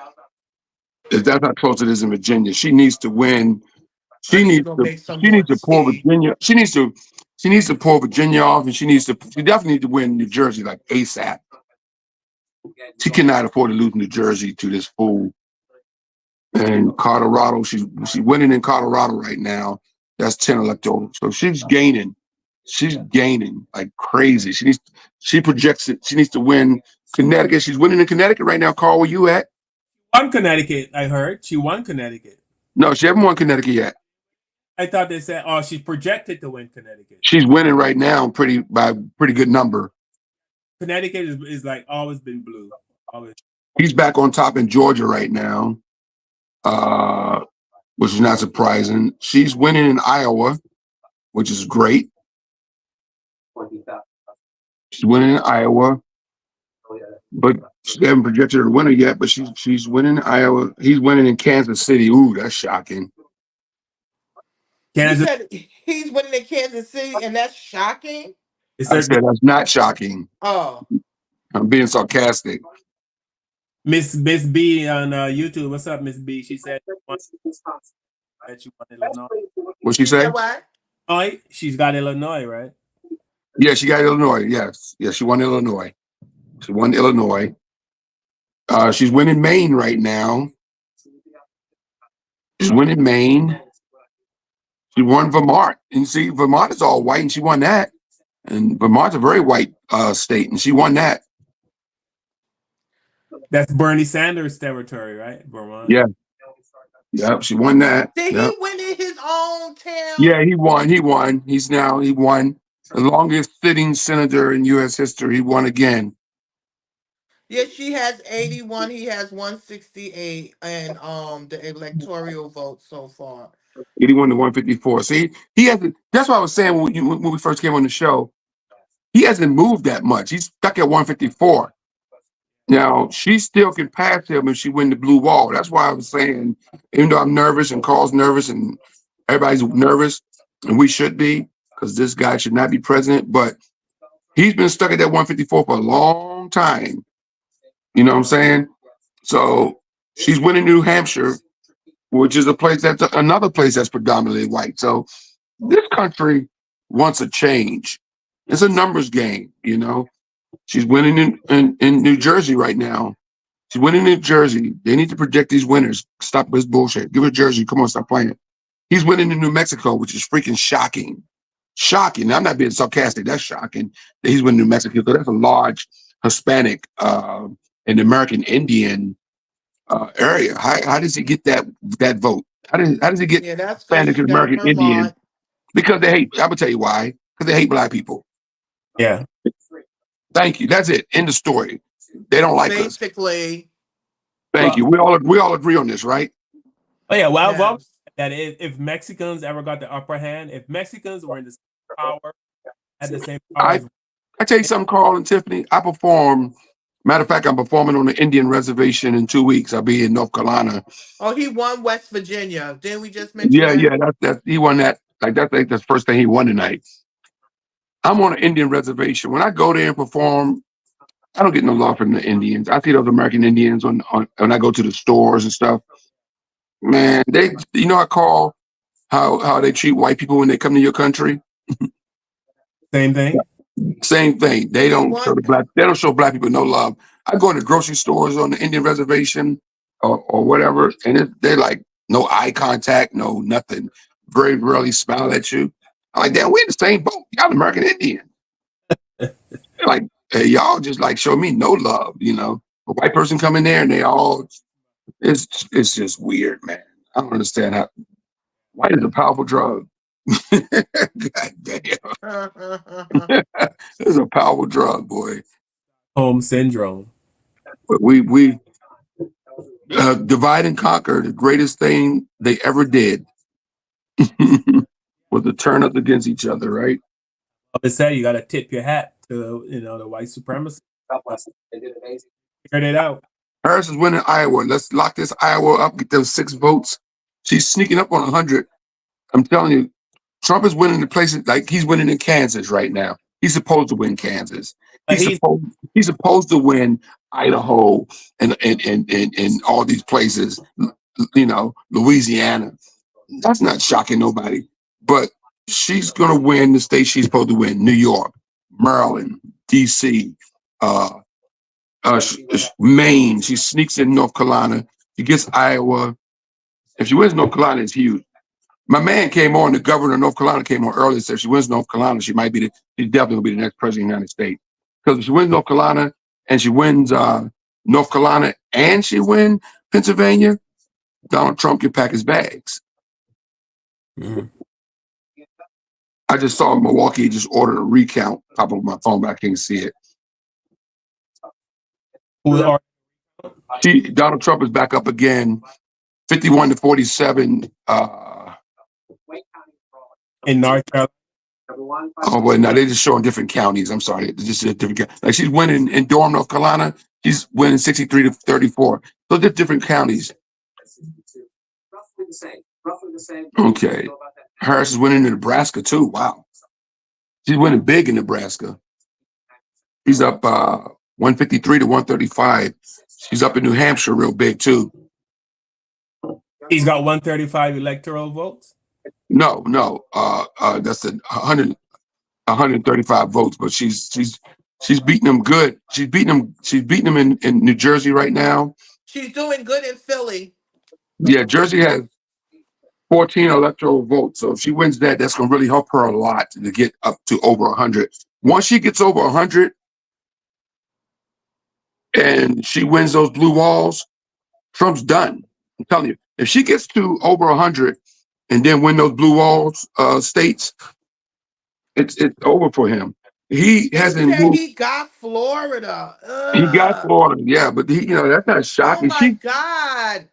That's how close it is in Virginia. She needs to win. She needs to pull Virginia. She needs to pull Virginia off, and she definitely needs to win New Jersey like ASAP. She cannot afford to lose New Jersey to this fool. And Colorado, she's winning in Colorado right now. That's 10 electoral. So she's gaining. She's gaining like crazy. She projects it. She needs to win Connecticut. She's winning in Connecticut right now. Carl, where you at? Won Connecticut, I heard. She won Connecticut. No, she hasn't won Connecticut yet. I thought they said, oh, she's projected to win Connecticut. She's winning right now by a pretty good number. Connecticut is like always been blue. Always. He's back on top in Georgia right now, which is not surprising. She's winning in Iowa, which is great. She's winning in Iowa, but she haven't projected her winner yet. But she's winning in Iowa. He's winning in Kansas City. Ooh, that's shocking. You said he's winning in Kansas City, and that's shocking. I said that's not shocking. Oh, I'm being sarcastic. Miss B on YouTube. What's up, Miss B? She said that she won Illinois. What'd she say? What? Oh, she's got Illinois, right? Yeah, she got Illinois. Yes, she won Illinois. She won Illinois. She's winning Maine right now. She's winning Maine. She won Vermont. And see, Vermont is all white, and she won that. And Vermont's a very white state, and she won that. That's Bernie Sanders' territory, right? Vermont. Yeah. Yep, she won that. Did he win in his own town? Yeah, he won. He won. He won. The longest sitting senator in U.S. history. He won again. Yeah, she has 81. He has 168, and the electoral vote so far. 81 to 154. See, he hasn't. That's what I was saying when we first came on the show. He hasn't moved that much. He's stuck at 154. Now she still can pass him if she win the blue wall. That's why I was saying, even though I'm nervous and Carl's nervous and everybody's nervous, and we should be, because this guy should not be president. But he's been stuck at that 154 for a long time. You know what I'm saying? So she's winning New Hampshire, which is another place that's predominantly white. So this country wants a change. It's a numbers game, you know. She's winning in New Jersey right now. She's winning in New Jersey. They need to project these winners. Stop this bullshit. Give her Jersey. Come on, stop playing. He's winning in New Mexico, which is freaking shocking. Shocking. Now, I'm not being sarcastic. That's shocking that he's winning New Mexico, because that's a large Hispanic and American Indian area. How does he get that vote? How does he get Hispanic and American Indian? Because they hate. I'm gonna tell you why. Because they hate black people. Yeah. Thank you. That's it. End of story. They don't like us. Basically. Thank you. We all agree on this, right? Oh yeah. Well, Yes. that if Mexicans ever got the upper hand, if Mexicans were in the same power, at the same power. I tell you something, Carl and Tiffany. Matter of fact, I'm performing on the Indian reservation in 2 weeks. I'll be in North Carolina. Oh, he won West Virginia. Didn't we just mention Yeah, that? yeah. That's he won that. Like that's the first thing he won tonight. I'm on an Indian reservation. When I go there and perform, I don't get no love from the Indians. I see those American Indians when I go to the stores and stuff. Man, I call how they treat white people when they come to your country. Same thing. Same thing. They don't show black people no love. I go into grocery stores on the Indian reservation or whatever, and they're like no eye contact, no nothing. Very rarely smile at you. I'm like, damn, we're in the same boat. Y'all American Indian. They're like, hey, y'all just like show me no love, A white person come in there and they all it's just weird, man. I don't understand how white is a powerful drug. God damn. It's a powerful drug, boy. Home syndrome. But we divide and conquer. The greatest thing they ever did was to turn us against each other, right? I said you got to tip your hat to the white supremacists. They did amazing. Figured it out. Harris is winning Iowa. Let's lock this Iowa up. Get those 6 votes. She's sneaking up on 100. I'm telling you, Trump is winning the places like he's winning in Kansas right now. He's supposed to win Kansas. He's supposed to win Idaho and all these places, Louisiana. That's not shocking nobody. But she's going to win the state she's supposed to win: New York, Maryland, D.C., Maine. She sneaks in North Carolina. She gets Iowa. If she wins North Carolina, it's huge. My man came on, the governor of North Carolina came on earlier and said if she wins North Carolina, she's definitely going to be the next president of the United States. Because if she wins North Carolina and she wins North Carolina and she wins Pennsylvania, Donald Trump can pack his bags. Mm-hmm. I just saw Milwaukee just ordered a recount. Top of my phone, but I can't see it. Donald Trump is back up again, 51-47. In North Carolina. Oh, but now they're just showing different counties. I'm sorry, just a different. Like she's winning in Durham, North Carolina. She's winning 63-34. So they're different counties. Roughly the same. Okay. Harris is winning in Nebraska too. Wow. She's winning big in Nebraska. She's up 153-135. She's up in New Hampshire real big too. He's got 135 electoral votes. No. That's 135 votes, but she's beating them good. She's beating them in New Jersey right now. She's doing good in Philly. Yeah, Jersey has 14 electoral votes. So if she wins that, that's going to really help her a lot to get up to over 100. Once she gets over 100 and she wins those blue walls, Trump's done. I'm telling you, if she gets to over 100 and then win those blue walls states, it's over for him. He hasn't moved. He got Florida. He got Florida, yeah, but that's not shocking. Oh my God.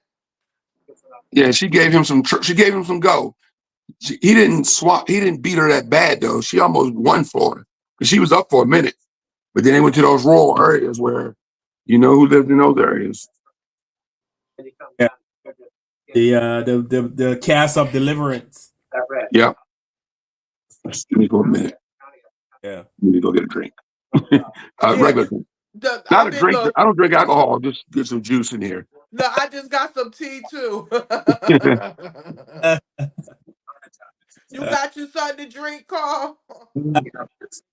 Yeah, she gave him some go. He didn't beat her that bad though. She almost won Florida because she was up for a minute, but then they went to those rural areas where who lived in those areas. Yeah. The cast of deliverance. Yeah. Let me go a minute. Yeah. Let me go get a drink. Regular drink. Not a drink. I don't drink alcohol. Just get some juice in here. No, I just got some tea too. You got you something to drink, Carl?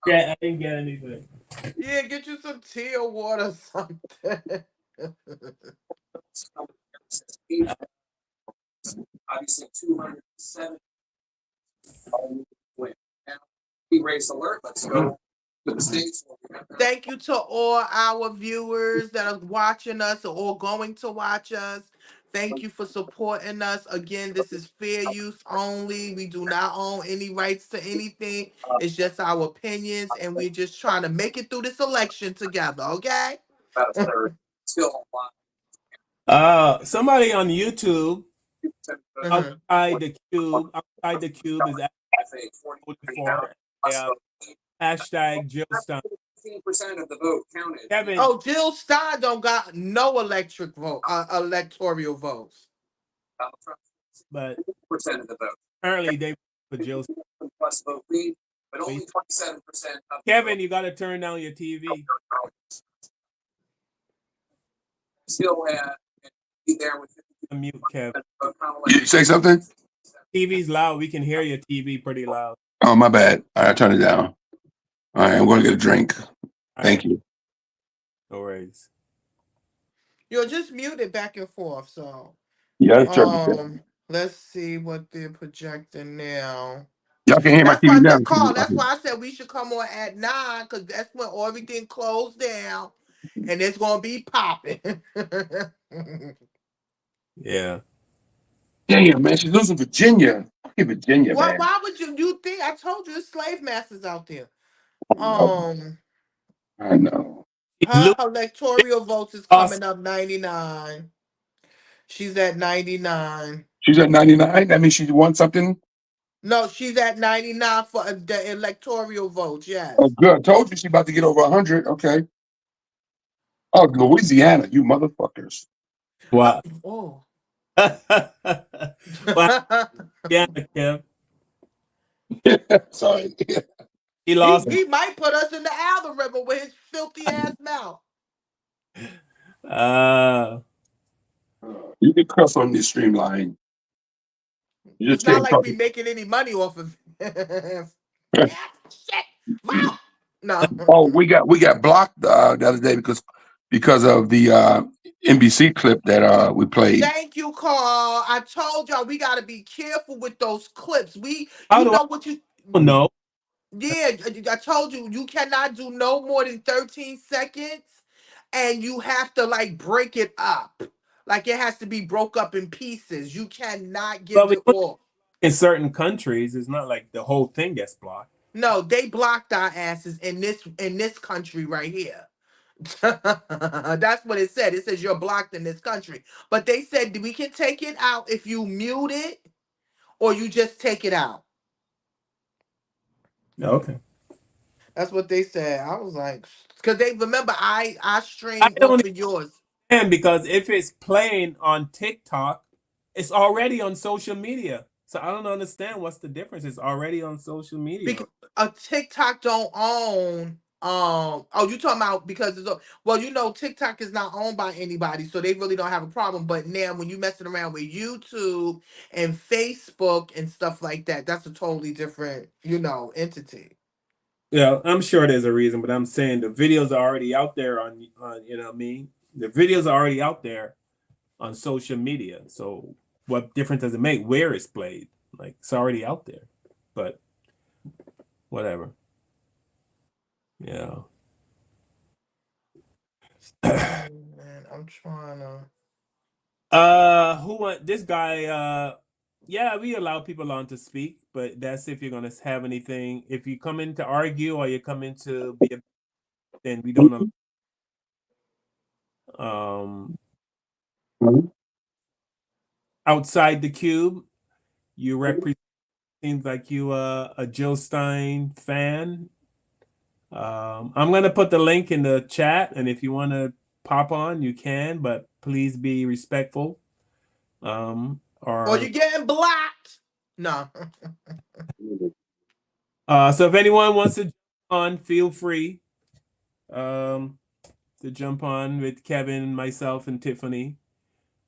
Yeah, I didn't get anything. Yeah, get you some tea or water or something. Obviously, 207. Race alert. Let's go to the States. Thank you to all our viewers that are watching us or going to watch us. Thank you for supporting us. Again, this is fair use only. We do not own any rights to anything. It's just our opinions, and we're just trying to make it through this election together, okay? About a third. Still online. Somebody on YouTube, outside the cube is actually 44. Hashtag Jill Stein. 15% of the vote counted. Kevin. Oh, Jill Stein don't got no electoral votes. But 50% of the vote. Apparently they put Jill Stein. Plus vote lead, but only 27% of Kevin, you got to turn down your TV. Still be there with mute, Kev. You say something? TV's loud. We can hear your TV pretty loud. Oh, my bad. All right, turn it down. All right, I'm going to get a drink. Thank you. No worries. You're just muted back and forth. So, Yeah, turn it down. let's see what they're projecting now. Y'all can hear my That's why TV this now. call. That's why I said we should come on at 9, because that's when everything closed down, and it's gonna be popping. Yeah. Damn, man, she's losing Virginia. Fucking Virginia, Well, man. why would you think? I told you, it's slave masters out there. I know. Her electoral votes is Lost. coming up 99. She's at 99. She's at 99. That means she won something. No, she's at 99 for the electoral votes. Yes. Oh, good. I told you she's about to get over 100. Okay. Oh, Louisiana, you motherfuckers. What? Oh. Well, yeah, Kev. Sorry. He lost. He might put us in the algorithm with his filthy ass mouth. You can cuss on this streamline. You It's just not can't like talk. we making any money off of it. Shit. Vote. No. Oh, we got blocked the other day because of the NBC clip that we played. Thank you, Carl. I told y'all we gotta be careful with those clips. How do I What you know? Yeah, I told you you cannot do no more than 13 seconds, and you have to like break it up. Like it has to be broke up in pieces. You cannot But give it all. in certain countries, it's not like the whole thing gets blocked. No, they blocked our asses in this country right here. That's what it said. It says you're blocked in this country. But they said we can take it out if you mute it or you just take it out. Okay. That's what they said. I was like, because they remember I stream off of yours. And because if it's playing on TikTok, it's already on social media. So I don't understand what's the difference. It's already on social media. Because a TikTok don't own you talking about because TikTok is not owned by anybody, so they really don't have a problem. But now when you messing around with YouTube and Facebook and stuff like that, that's a totally different, entity. Yeah, I'm sure there's a reason, but I'm saying the videos are already out there on you know what I mean? The videos are already out there on social media. So what difference does it make where it's played? Like it's already out there. But whatever. Yeah. Man, I'm trying to this guy yeah, we allow people on to speak, but that's if you're gonna have anything. If you come in to argue or you come in to be then we don't outside the cube, you represent seems like you a Jill Stein fan. I'm gonna put the link in the chat, and if you want to pop on, you can, but please be respectful. or you're getting blocked. No. So if anyone wants to jump on, feel free to jump on with Kevin, myself, and Tiffany.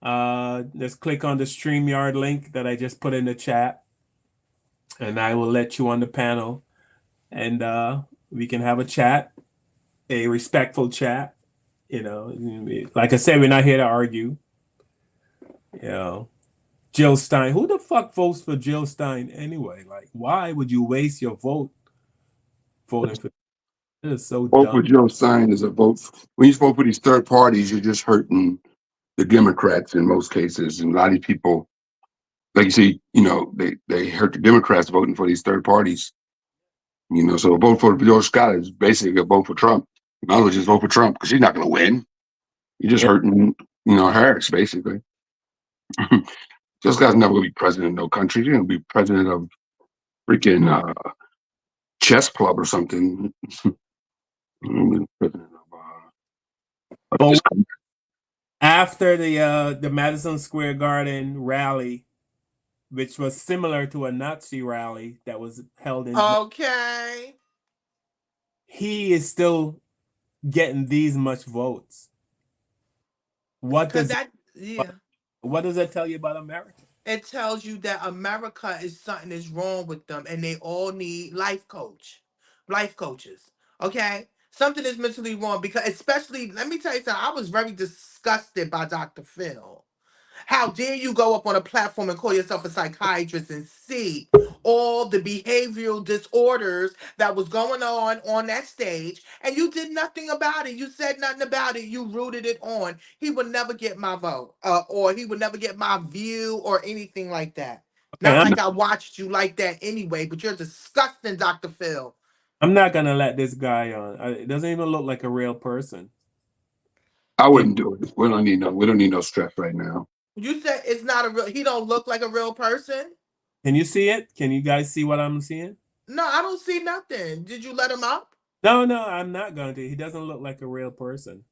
Just click on the StreamYard link that I just put in the chat, and I will let you on the panel, and we can have a chat, a respectful chat. Like I said, we're not here to argue. Jill Stein. Who the fuck votes for Jill Stein anyway? Like, why would you waste your vote voting for? It is so Vote dumb. for Jill Stein is a vote. When you vote for these third parties, you're just hurting the Democrats in most cases. And a lot of these people, like you see, they hurt the Democrats voting for these third parties. So a vote for George Scott is basically a vote for Trump. You might as well just vote for Trump because she's not going to win. You're just hurting, Harris, basically. This guy's never going to be president of no country. He's going to be president of freaking chess club or something. After the Madison Square Garden rally, which was similar to a Nazi rally that was held in. Okay. He is still getting these much votes. What does that? Yeah. What does that tell you about America? It tells you that America is something is wrong with them and they all need life coaches. Okay? Something is mentally wrong because especially let me tell you something, I was very disgusted by Dr. Phil. How dare you go up on a platform and call yourself a psychiatrist and see all the behavioral disorders that was going on that stage, and you did nothing about it. You said nothing about it. You rooted it on. He would never get my vote, or he would never get my view, or anything like that. Okay, Not like I watched you like that anyway, but you're disgusting, Dr. Phil. I'm not gonna let this guy on. It doesn't even look like a real person. I wouldn't do it. We don't need no stress right now. You said it's not a real. He don't look like a real person. Can you see it? Can you guys see what I'm seeing? No, I don't see nothing. Did you let him up? No, I'm not going to. He doesn't look like a real person.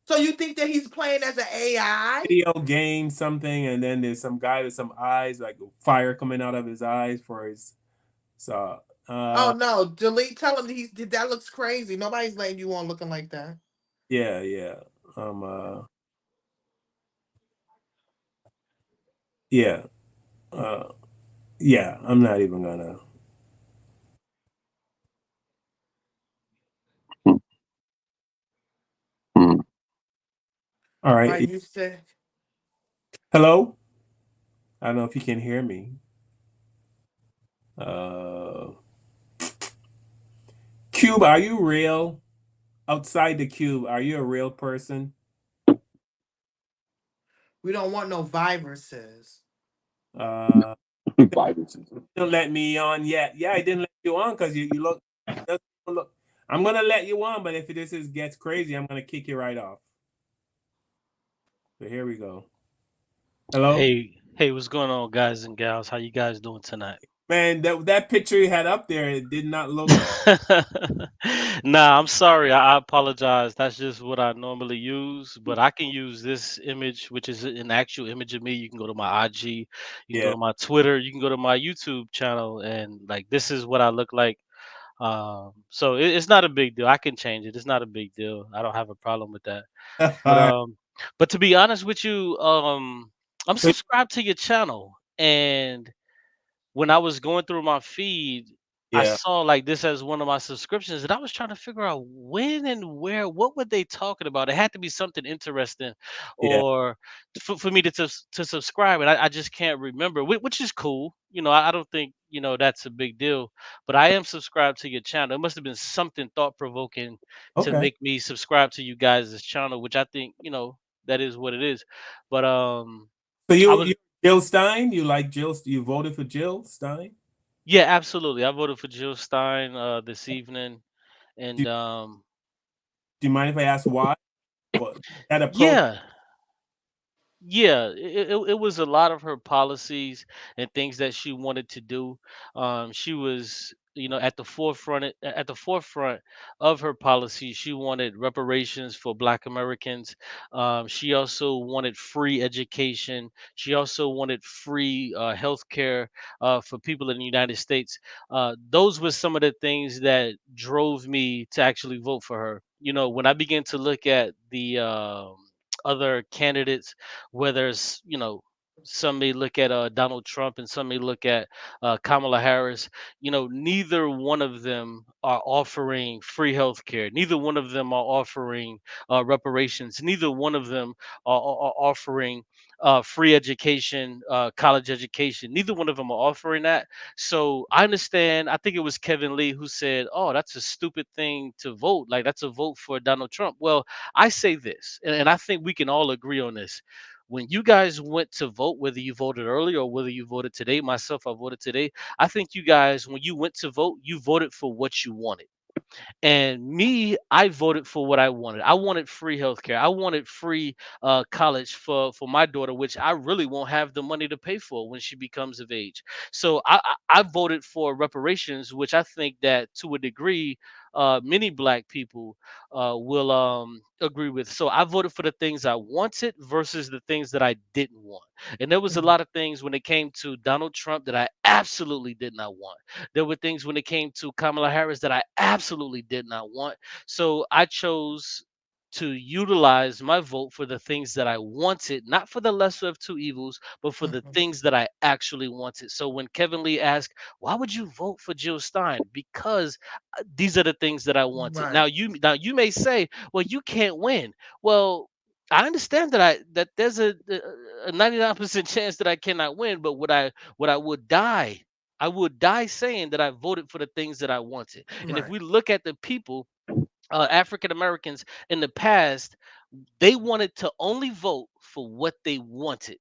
So you think that he's playing as an AI? Video game something, and then there's some guy with some eyes, like fire coming out of his eyes for his. So, Oh no, delete. Tell him that looks crazy. Nobody's letting you on looking like that. yeah. Yeah. Yeah. I'm not even gonna. Hmm. All right. Like you said, Hello. I don't know if you can hear me. Cube, are you real? Outside the cube, are you a real person? we don't want no viruses. Viruses. Don't let me on yet. Yeah, I didn't let you on because you look. I'm gonna let you on, but if this gets crazy, I'm gonna kick you right off. So here we go. Hello, Hey, what's going on, guys and gals? How you guys doing tonight? man. That picture you had up there, it did not look. Nah, I'm sorry. I apologize. That's just what I normally use, but I can use this image, which is an actual image of me. You can go to my IG, you can go Yeah. to my Twitter, you can go to my YouTube channel, and like this is what I look like. So it's not a big deal. I can change it. It's not a big deal. I don't have a problem with that. But but to be honest with you, I'm subscribed to your channel, and when I was going through my feed, I Yeah. saw like this as one of my subscriptions, and I was trying to figure out when and where, what were they talking about? It had to be something interesting, Yeah. or for me to subscribe, and I just can't remember, which is cool. I don't think that's a big deal, but I am subscribed to your channel. It must have been something thought provoking to Okay. make me subscribe to you guys' channel, which I think that is what it is. But So I you was Jill Stein? You like Jill? You voted for Jill Stein? Yeah, absolutely. I voted for Jill Stein this evening, Do, and do you mind if I ask why? What that approach? yeah, yeah, it was a lot of her policies and things that she wanted to do. She was, at the forefront of her policies. She wanted reparations for Black Americans. She also wanted free education. She also wanted free health care for people in the United States. Those were some of the things that drove me to actually vote for her. When I began to look at the other candidates, whether it's some may look at Donald Trump and some may look at Kamala Harris. Neither one of them are offering free health care. Neither one of them are offering reparations. Neither one of them are offering free education, college education. Neither one of them are offering that. So I understand. I think it was Kevin Lee who said, "Oh, that's a stupid thing to vote. Like that's a vote for Donald Trump." Well, I say this, and I think we can all agree on this. When you guys went to vote, whether you voted early or whether you voted today, myself, I voted today. I think you guys, when you went to vote, you voted for what you wanted. And me, I voted for what I wanted. I wanted free healthcare. I wanted free college for my daughter, which I really won't have the money to pay for when she becomes of age. So I voted for reparations, which I think that to a degree, many Black people will agree with. So I voted for the things I wanted versus the things that I didn't want. And there was a lot of things when it came to Donald Trump that I absolutely did not want. There were things when it came to Kamala Harris that I absolutely did not want. So I chose to utilize my vote for the things that I wanted, not for the lesser of two evils, but for the Mhm. things that I actually wanted. So when Kevin Lee asked, "Why would you vote for Jill Stein?" Because these are the things that I wanted. Right. Now you may say, "Well, you can't win." Well, I understand that there's a 99% chance that I cannot win, but what I would die. I would die saying that I voted for the things that I wanted. And if Right. we look at the people, African Americans in the past, they wanted to only vote for what they wanted.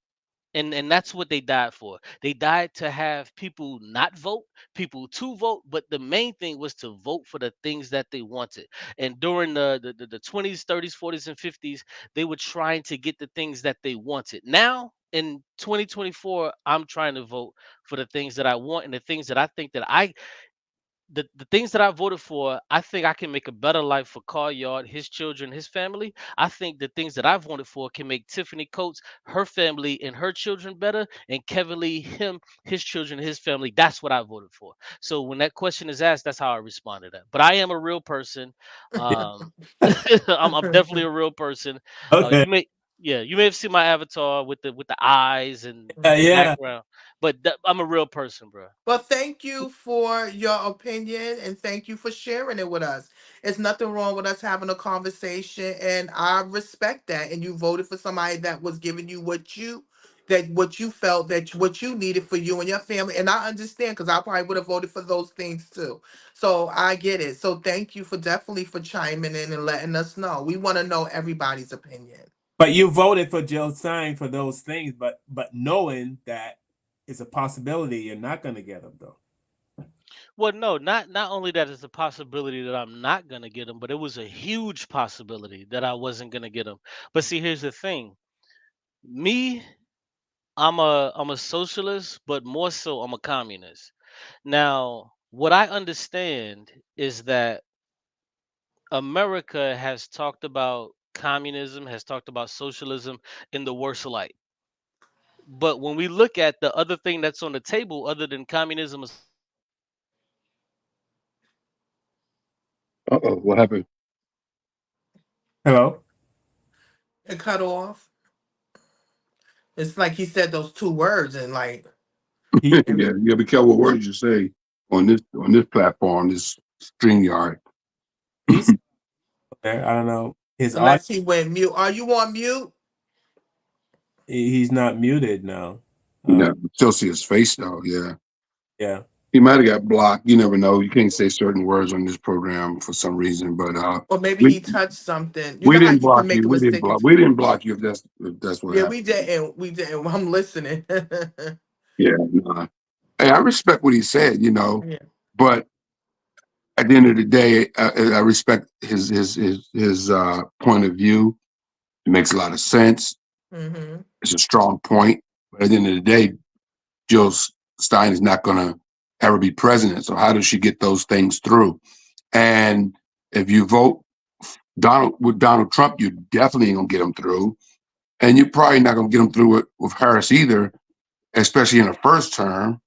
And that's what they died for. They died to have people not vote, people to vote, but the main thing was to vote for the things that they wanted. And during the 20s, 30s, 40s, and 50s, they were trying to get the things that they wanted. Now in 2024, I'm trying to vote for the things that I want and the things that I think that the things that I voted for, I think I can make a better life for Carl Yard, his children, his family. I think the things that I voted for can make Tiffany Coates, her family, and her children better, and Kevin Lee, his children, his family. That's what I voted for. So when that question is asked, that's how I responded to that. But I am a real person. Um, I'm definitely a real person. Okay. You may have seen my avatar with the eyes and the Yeah. background, but I'm a real person, bro. Well, thank you for your opinion and thank you for sharing it with us. It's nothing wrong with us having a conversation, and I respect that. And you voted for somebody that was giving you what you felt that what you needed for you and your family. And I understand because I probably would have voted for those things too. So I get it. So thank you for definitely for chiming in and letting us know. We want to know everybody's opinion. But you voted for Jill Stein for those things, but knowing that it's a possibility you're not going to get them though. Well, no, not only that is a possibility that I'm not gonna get him, but it was a huge possibility that I wasn't gonna get him. But see, here's the thing: me, I'm a socialist, but more so I'm a communist. Now, what I understand is that America has talked about communism, has talked about socialism in the worst light. But when we look at the other thing that's on the table, other than communism, Uh-oh, what happened? Hello? It cut off. It's like he said those two words and like He, Yeah, you gotta be careful what words you say on this platform, this StreamYard. he's there. I don't know. His audio, unless he went mute. Are you on mute? he's not muted now. Yeah, still see his face though. Yeah, Yeah. he might have got blocked. You never know. You can't say certain words on this program for some reason. But Or maybe we he touched something. You we know how didn't you can block make you. a mistake. We didn't block you. If that's what Yeah, happened. we didn't. We didn't. I'm listening. Yeah. Nah. Hey, I respect what he said. Yeah. But at the end of the day, I respect his point of view. It makes a lot of sense. Mm-hmm. It's a strong point. But at the end of the day, Jill Stein is not going to ever be president. So how does she get those things through? And if you vote with Donald Trump, you definitely ain't gonna get him through, and you're probably not gonna get him through it with Harris either, especially in a first term.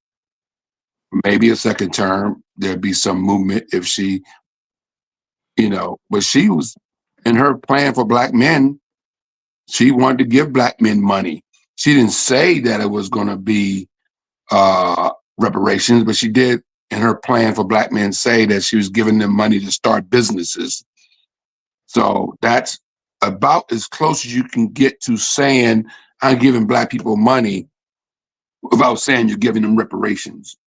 Maybe a second term, there'd be some movement if she, But she was in her plan for black men. She wanted to give black men money. She didn't say that it was going to be reparations, but she did in her plan for black men say that she was giving them money to start businesses. So that's about as close as you can get to saying I'm giving black people money without saying you're giving them reparations.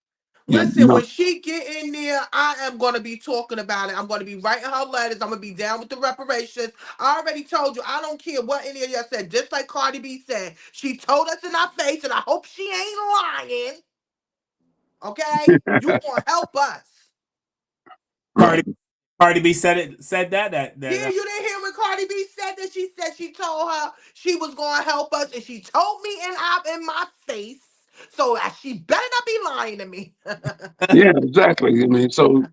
Yeah, Listen, when she get in there, I am gonna be talking about it. I'm gonna be writing her letters. I'm gonna be down with the reparations. I already told you, I don't care what any of y'all said. Just like Cardi B said, she told us in our face, and I hope she ain't lying. Okay, you gonna help us? right. Cardi B said that Yeah, you didn't hear when Cardi B said that. She said she told her she was gonna help us, and she told me in my face. So she better not be lying to me. Yeah, exactly. I mean, so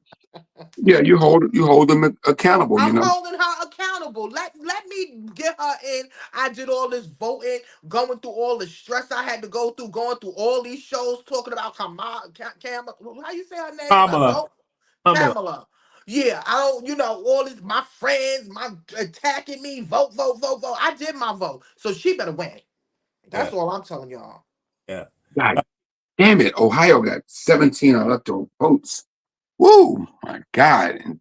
yeah, you hold them accountable. I'm holding her accountable. Let me get her in. I did all this voting, going through all the stress I had to go through, going through all these shows, talking about Kamala. How you say her name? Kamala. Kamala. Kamala. yeah, I don't, all this, my friends, my attacking me, vote, vote, vote, vote. I did my vote. So she better win. Yeah, That's all I'm telling y'all. yeah. God damn it. Ohio got 17 electoral votes. Woo, my God. And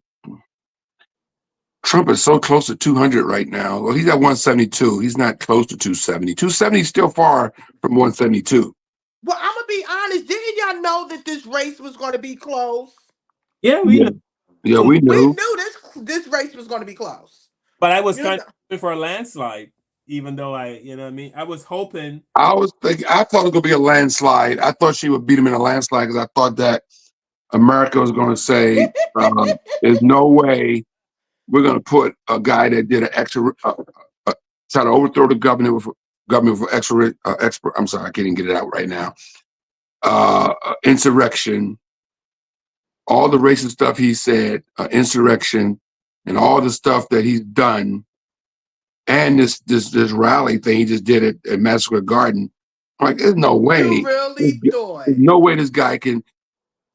Trump is so close to 200 right now. Well, he's at 172. He's not close to 270. 270 is still far from 172. Well, I'm gonna be honest. Didn't y'all know that this race was going to be close? Yeah, we Yeah, know. yeah, we We knew. knew this race was going to be close. But I was You kind know, of hoping for a landslide, even though you know what I mean? I was hoping. I thought it was gonna be a landslide. I thought she would beat him in a landslide because I thought that America was gonna say, there's no way we're gonna put a guy that did an extra try to overthrow the government for expert. I'm sorry, I can't even get it out right now. Insurrection, all the racist stuff he said, insurrection, and all the stuff that he's done, and this rally thing he just did at Madison Square Garden. I'm like, there's no you way. really thought. There's no way this guy can.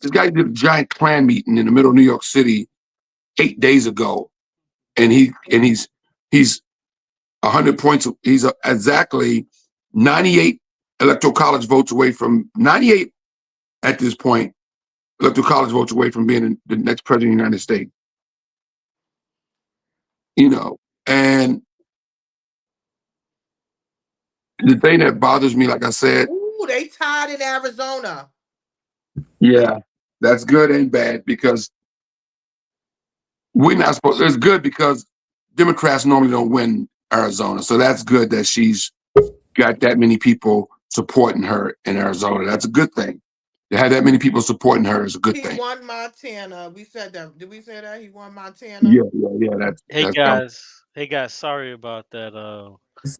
This guy did a giant Klan meeting in the middle of New York City 8 days ago, and he's 100 points. He's exactly 98 electoral college votes away from 98 at this point. Electoral college votes away from being the next president of the United States. And the thing that bothers me, like I said, Ooh, they tied in Arizona. yeah, that's good and bad because we're not supposed. It's good because Democrats normally don't win Arizona, so that's good that she's got that many people supporting her in Arizona. That's a good thing. To have that many people supporting her is a good He thing. won Montana. We said that. Did we say that he won Montana? Yeah. Hey That's guys, sorry about that.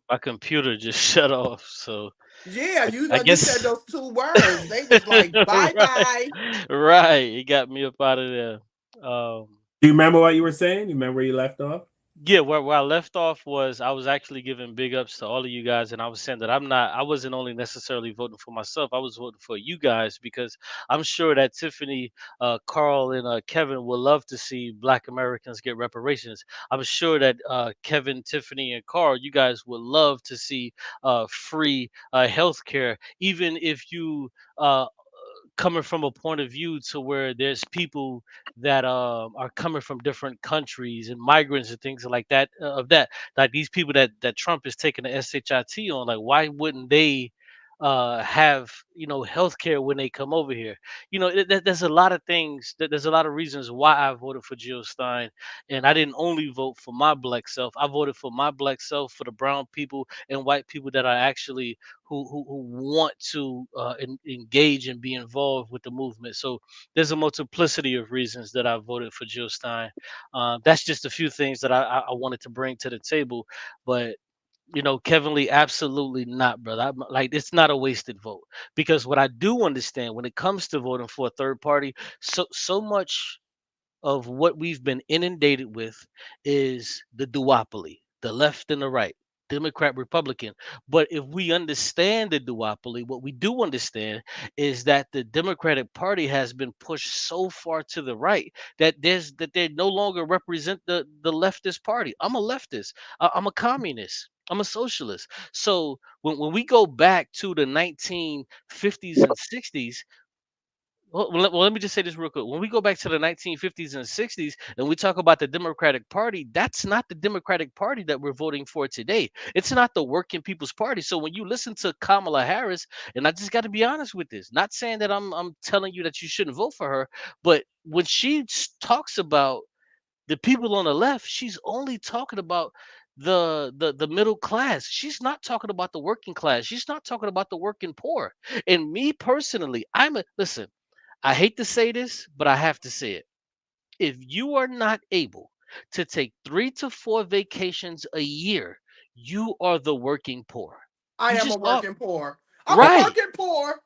My computer just shut off, so Yeah, you I know, you said guess those two words. They was like, bye right, bye. right. It got me up out of there. Um, Do you remember what you were saying? You remember where you left off? Yeah, where I left off was I was actually giving big ups to all of you guys, and I was saying that I wasn't only necessarily voting for myself, I was voting for you guys because I'm sure that Tiffany, Carl, and Kevin would love to see Black Americans get reparations. I'm sure that Kevin, Tiffany, and Carl, you guys would love to see free health care, even if you coming from a point of view to where there's people that are coming from different countries and migrants and things like that of that like these people that Trump is taking the shit on, like why wouldn't they have healthcare when they come over here? There's a lot of things there's a lot of reasons why I voted for Jill Stein, and I didn't only vote for my black self. I voted for my black self, for the brown people and white people that are actually who want to engage and be involved with the movement. So there's a multiplicity of reasons that I voted for Jill Stein. That's just a few things that I wanted to bring to the table. But Kevin Lee, absolutely not, brother. Like, it's not a wasted vote, because what I do understand when it comes to voting for a third party, so much of what we've been inundated with is the duopoly, the left and the right, Democrat, Republican. But if we understand the duopoly, what we do understand is that the Democratic Party has been pushed so far to the right that they no longer represent the leftist party. I'm a leftist. I'm a communist. I'm a socialist. So when we go back to the 1950s and 60s, let me just say this real quick. When we go back to the 1950s and 60s and we talk about the Democratic Party, that's not the Democratic Party that we're voting for today. It's not the working people's party. So when you listen to Kamala Harris, and I just got to be honest with this, not saying that I'm telling you that you shouldn't vote for her, but when she talks about the people on the left, she's only talking about the middle class. She's not talking about the working class. She's not talking about the working poor. And me personally, listen, I hate to say this, but I have to say it. If you are not able to take 3 to 4 vacations a year, you are the working poor. I You am a just are. working poor. I'm a Right. working poor.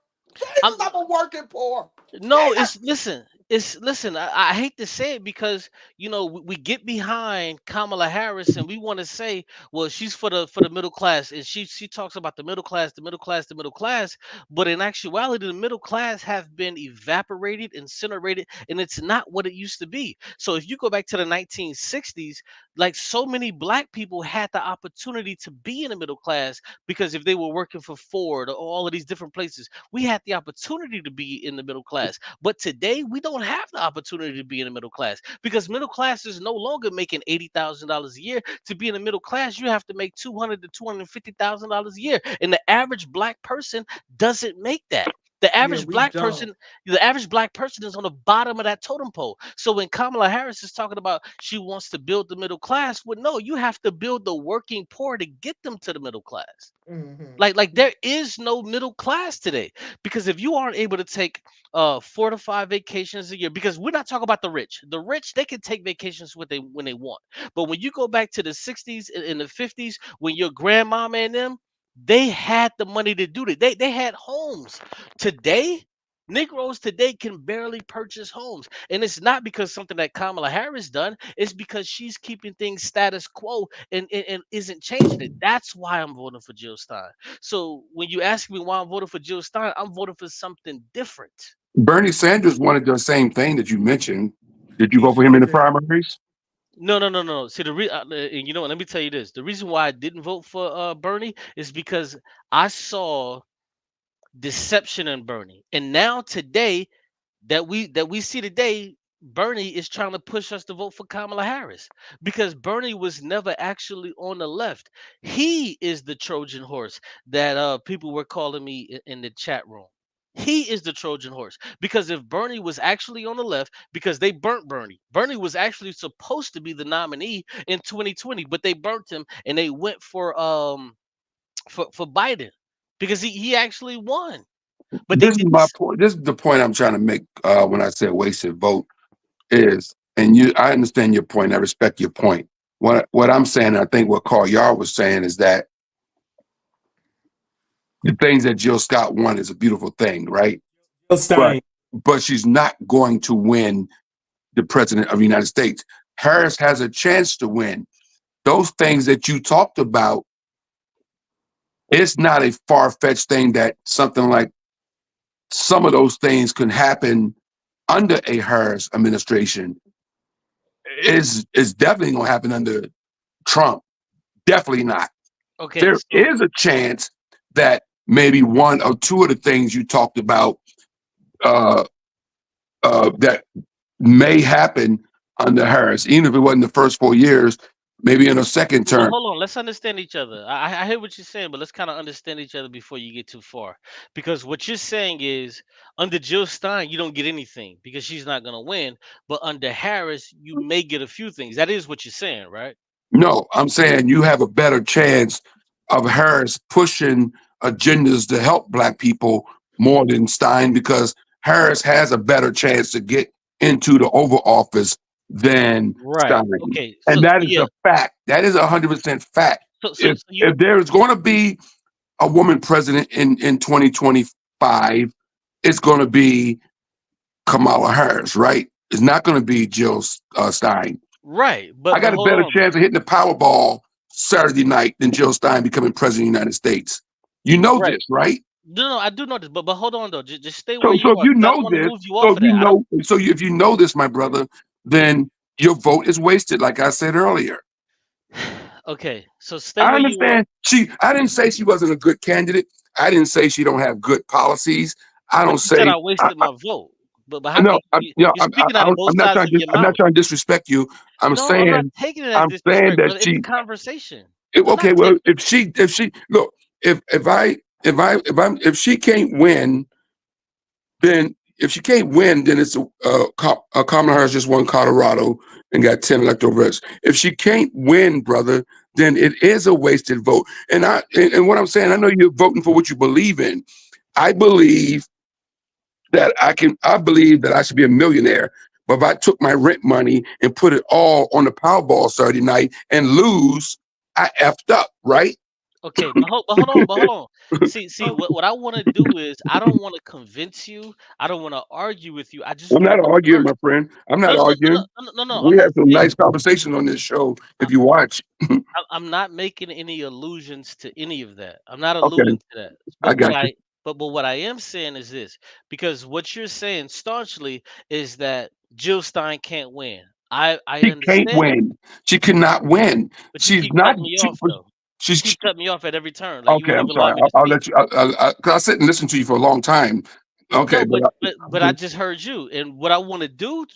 I'm I'm a working poor. no, Say it's listen. listen, I hate to say it because we get behind Kamala Harris and we want to say, well, she's for the middle class, and she talks about the middle class, the middle class, the middle class, but in actuality, the middle class have been evaporated, incinerated, and it's not what it used to be. So if you go back to the 1960s, like so many black people had the opportunity to be in the middle class because if they were working for Ford or all of these different places, we had the opportunity to be in the middle class. But today, we don't have the opportunity to be in the middle class because middle class is no longer making $80,000 a year. To be in the middle class, you have to make $200,000 to $250,000 a year, and the average black person doesn't make that. The Yeah, average we black don't. person, the average black person is on the bottom of that totem pole. So when Kamala Harris is talking about she wants to build the middle class, well, no, you have to build the working poor to get them to the middle class. Hmm. Like there is no middle class today because if you aren't able to take 4 to 5 vacations a year, because we're not talking about the rich they can take vacations when they want. But when you go back to the 60s and the 50s, when your grandmama and them, they had the money to do that. They had homes. Today, Negroes today can barely purchase homes. And it's not because something that Kamala Harris done, it's because she's keeping things status quo and isn't changing it. That's why I'm voting for Jill Stein. So when you ask me why I'm voting for Jill Stein, I'm voting for something different. Bernie Sanders wanted the same thing that you mentioned. Did you He vote for him sure in the did. primaries? No, no, no, no. See, and you know what? Let me tell you this. The reason why I didn't vote for Bernie is because I saw deception in Bernie, and now today that we see today, Bernie is trying to push us to vote for Kamala Harris because Bernie was never actually on the left. He is the Trojan horse that people were calling me in the chat room. He is the Trojan horse because if Bernie was actually on the left, because they burnt Bernie. Bernie was actually supposed to be the nominee in 2020, but they burnt him and they went for Biden because he actually won. But they This is didn't. my point. This is the point I'm trying to make when I say wasted vote is, and I understand your point. I respect your point. What I'm saying, I think what Carl Yard was saying is that the things that Jill Scott won is a beautiful thing, right? Jill But Stein. but she's not going to win the president of the United States. Harris has a chance to win. Those things that you talked about, it's not a far-fetched thing that something like some of those things can happen under a Harris administration. Is definitely going to happen under Trump. Definitely not. Okay, There so is a chance that maybe one or two of the things you talked about uh, that may happen under Harris, even if it wasn't the first 4 years, maybe in a second well, term. hold on. Let's understand each other. I hear what you're saying, but let's kind of understand each other before you get too far. Because what you're saying is under Jill Stein, you don't get anything because she's not going to win. But under Harris, you may get a few things. That is what you're saying, right? No, I'm saying you have a better chance of Harris pushing agendas to help Black people more than Stein because Harris has a better chance to get into the Oval Office than Right. Stein. Okay. And So that is yeah. a fact. That is 100% fact. So you If there is going to be a woman president in 2025, it's going to be Kamala Harris, right? It's not going to be Jill Stein. right, I but got a hold better on. chance of hitting the Powerball Saturday night than Jill Stein becoming president of the United States. You know Right. this, right? No, I do know this, but hold on though. Just stay where So, you if are you because I don't know want to this, move you off of that. if you know this, my brother, then your vote is wasted. Like I said earlier, Okay. So stay I where you are. understand. I didn't say she wasn't a good candidate. I didn't say she don't have good policies. I But don't you said say. I wasted my vote. But how No, can you're speaking out of both I'm not sides trying of to. your I'm not mouth? trying to disrespect you. No, I'm not taking it as I'm saying disrespect, that brother. It's a she. conversation. I'm not Okay, well, taking. if she look, if she can't win, then if she can't win, then it's Kamala Harris just won Colorado and got 10 electoral votes. If she can't win, brother, then it is a wasted vote. And what I'm saying, I know you're voting for what you believe in. I believe I believe that I should be a millionaire. But if I took my rent money and put it all on the Powerball Saturday night and lose, I effed up, right? Okay, but hold on. See, what I want to do is I don't want to convince you. I don't want to argue with you. I just I'm want not to arguing, learn. my friend. I'm No, not no, no, no, arguing. no, no, no. I'm We not have some saying nice conversations on this show I- if you watch. I'm not making any allusions to any of that. I'm not Okay, alluding to that. I But what got you. I but what I am saying is this, because what you're saying staunchly is that Jill Stein can't win. I She can't understand that, win. She cannot win. but you She's keep not. cutting me off though. You She's keep cutting me off at every turn. Like you okay. won't I'm even allow sorry. me to I'll speak. let you. 'Cause I sit and listen to you for a long time. Okay, No, but but I just heard you, and what I want to do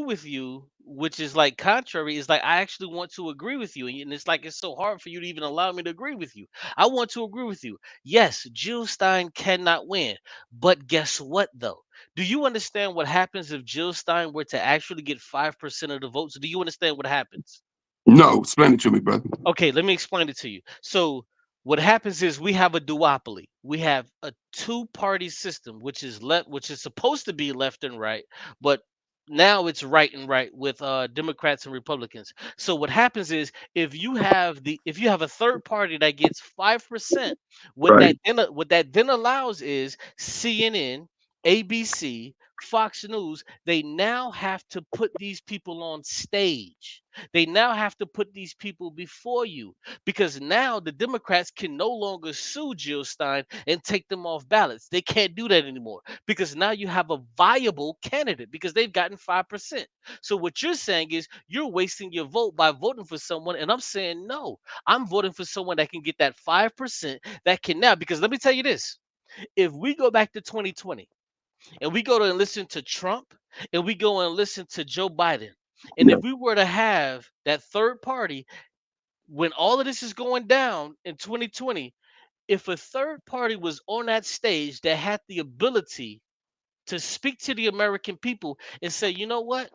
with you, which is like contrary, is like I actually want to agree with you, and it's like it's so hard for you to even allow me to agree with you. I want to agree with you. Yes, Jill Stein cannot win, but guess what though? Do you understand what happens if Jill Stein were to actually get 5% of the votes? Do you understand what happens? no, explain it to me, brother. Okay, let me explain it to you. So what happens is we have a duopoly. We have a two-party system, which is which is supposed to be left and right, but now it's right and right with Democrats and Republicans. So what happens is if you have a third party that gets 5%, Right. what that then allows is CNN, ABC, Fox News, they now have to put these people on stage. They now have to put these people before you because now the Democrats can no longer sue Jill Stein and take them off ballots. They can't do that anymore because now you have a viable candidate because they've gotten 5%. So what you're saying is you're wasting your vote by voting for someone. And I'm saying, no, I'm voting for someone that can get that 5% that can now, because let me tell you this. If we go back to 2020, and we go to and listen to Trump and we go and listen to Joe Biden, and Yeah. if we were to have that third party when all of this is going down in 2020, if a third party was on that stage that had the ability to speak to the American people and say, you know what?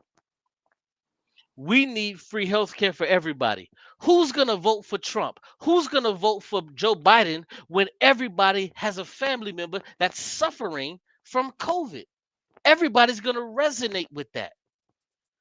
We need free healthcare for everybody. Who's going to vote for Trump? Who's going to vote for Joe Biden when everybody has a family member that's suffering from COVID? Everybody's going to resonate with that.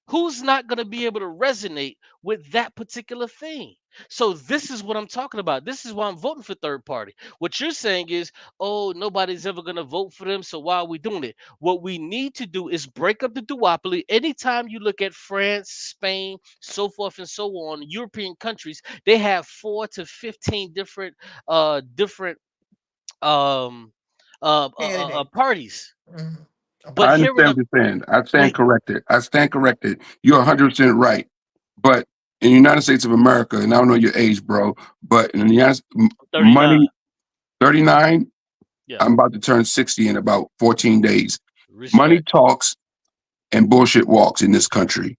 Who's not going to be able to resonate with that particular thing? So this is what I'm talking about. This is why I'm voting for third party. What you're saying is, oh, nobody's ever going to vote for them, so why are we doing it? What we need to do is break up the duopoly. Anytime you look at France, Spain, so forth and so on, European countries, they have 4 to 15 different um Candidate. parties. Mhm. But I Okay. here in understand the what you're saying. I but stand corrected. I stand corrected. You're 100% right. But in the United States of America, and I don't know your age, bro, but in the United money, 39. 39, Yeah. I'm about to turn 60 in about 14 days. Money Respect. talks and bullshit walks in this country.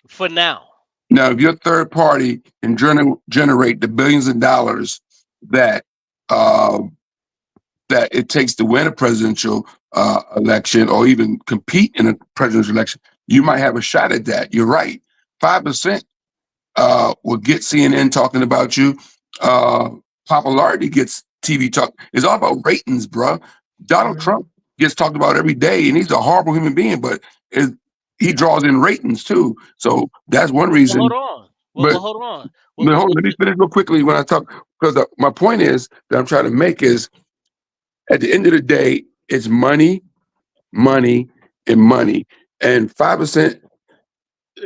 For now. Now, if your third party can generate the billions of dollars that uh, that it takes to win a presidential election or even compete in a presidential election, you might have a shot at that. You're right. 5% will get CNN talking about you. Uh, Popularity gets TV talk. It's all about ratings, bro. Donald Mhm. Trump gets talked about every day, and he's a horrible human being, but he draws in ratings too. So that's one Well, hold reason. on. Well, But hold on. but hold on, let me You finish real quickly when I talk, because my point is that I'm trying to make is at the end of the day, it's money, money, and money. And 5%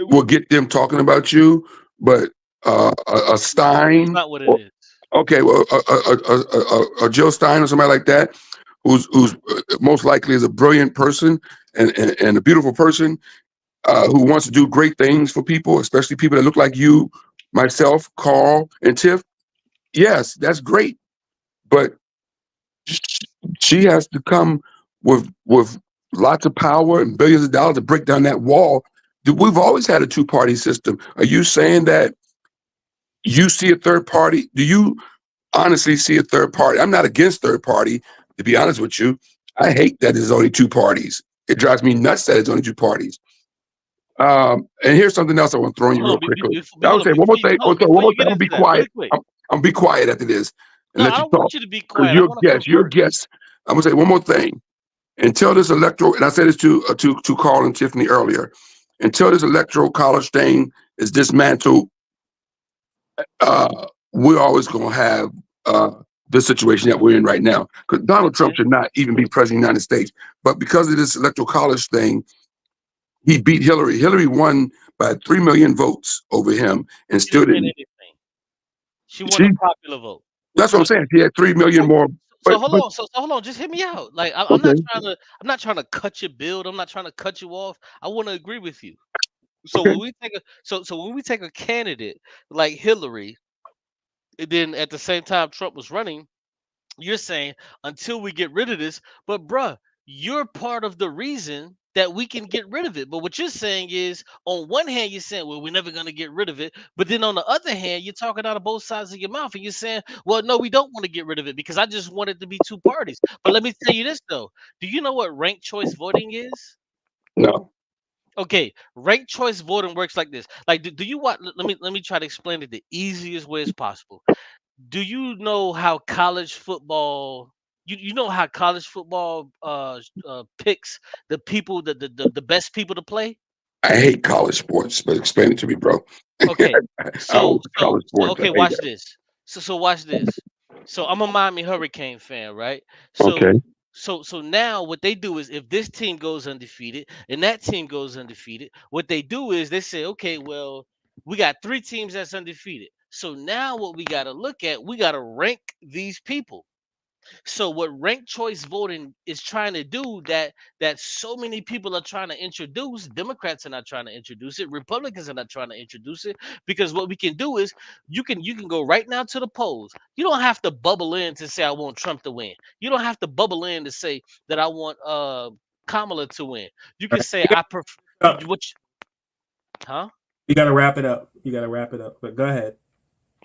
will get them talking about you, but a that's Stein, not what it or is. okay, well, a Joe Stein or somebody like that, who's most likely is a brilliant person and a beautiful person who wants to do great things for people, especially people that look like you, myself, Carl, and Tiff. Yes, that's great, but she has to come with lots of power and billions of dollars to break down that wall. We've always had a two-party system. Are you saying that you see a third party? Do you honestly see a third party? I'm not against third party, to be honest with you. I hate that there's only two parties. It drives me nuts that it's only two parties. And here's something else I want to throw in you Hold real on. quickly. I Hold would on. say one more thing. Oh, so one Before more you thing. get I'm gonna into be that, really quiet. quick. I'm gonna be quiet after this and No, let I you don't talk want you to be because quiet. I want to go you're a first. guest. I'm gonna say one more thing. Until this electoral, and I said this to Carl and Tiffany earlier, until this electoral college thing is dismantled, we're always gonna have this situation that we're in right now. Because Donald Trump Okay. should not even be president of the United States. But because of this electoral college thing, he beat Hillary. Hillary won by 3 million votes over him and She still didn't win didn't. anything. She won She, the popular vote. that's what I'm So saying. He had 3 million so more. so But, hold but on. So hold on. Just hear me out. Like okay. I'm not trying to cut your build. I'm not trying to cut you off. I want to agree with you. So Okay. when we take a so when we take a candidate like Hillary, and then at the same time Trump was running, you're saying until we get rid of this, but bruh, you're part of the reason that we can get rid of it. But what you're saying is, on one hand, you're saying, well, we're never going to get rid of it. But then on the other hand, you're talking out of both sides of your mouth and you're saying, well, no, we don't want to get rid of it because I just want it to be two parties. But let me tell you this, though. Do you know what ranked choice voting is? No. Okay, ranked choice voting works like this. Like, do you want? Let me try to explain it the easiest way as possible. Do you know how college football you know how college football picks the people the best people to play? I hate college sports, but explain it to me, bro. Okay. I don't So like so college so sports. I okay, hate watch this. So watch this. So I'm a Miami Hurricane fan, right? that. Okay. So now what they do is if this team goes undefeated and that team goes undefeated, what they do is they say, okay, well, we got three teams that's undefeated. So now what we got to look at, we got to rank these people. So what ranked choice voting is trying to do that so many people are trying to introduce, Democrats are not trying to introduce it, Republicans are not trying to introduce it, because what we can do is you can go right now to the polls. You don't have to bubble in to say I want Trump to win. You don't have to bubble in to say that I want Kamala to win. You can say You got I prefer up. huh? You got to wrap it up. You got to wrap it up. But go ahead.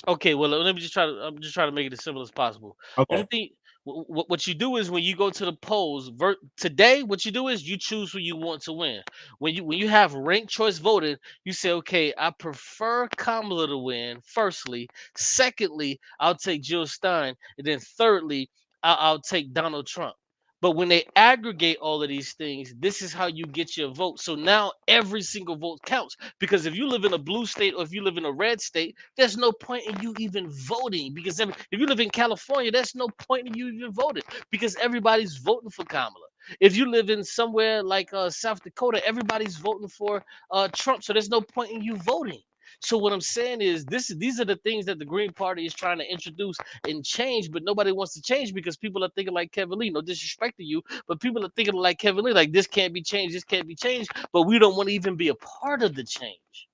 Okay, well, let me just try to. I'm just trying to make it as simple as possible. Only Okay. thing, what you do is when you go to the polls today, what you do is you choose who you want to win. When you have ranked choice voting, you say, okay, I prefer Kamala to win. Firstly, secondly, I'll take Jill Stein, and then thirdly, I'll take Donald Trump. But when they aggregate all of these things, this is how you get your vote. So now every single vote counts. Because if you live in a blue state or if you live in a red state, there's no point in you even voting. Because if you live in California, there's no point in you even voting because everybody's voting for Kamala. If you live in somewhere like South Dakota, everybody's voting for Trump. So there's no point in you voting. So what I'm saying is these are the things that the Green Party is trying to introduce and change, but nobody wants to change because people are thinking like Kevin Lee. No disrespect to you, but people are thinking like Kevin Lee, like this can't be changed, this can't be changed, but we don't want to even be a part of the change.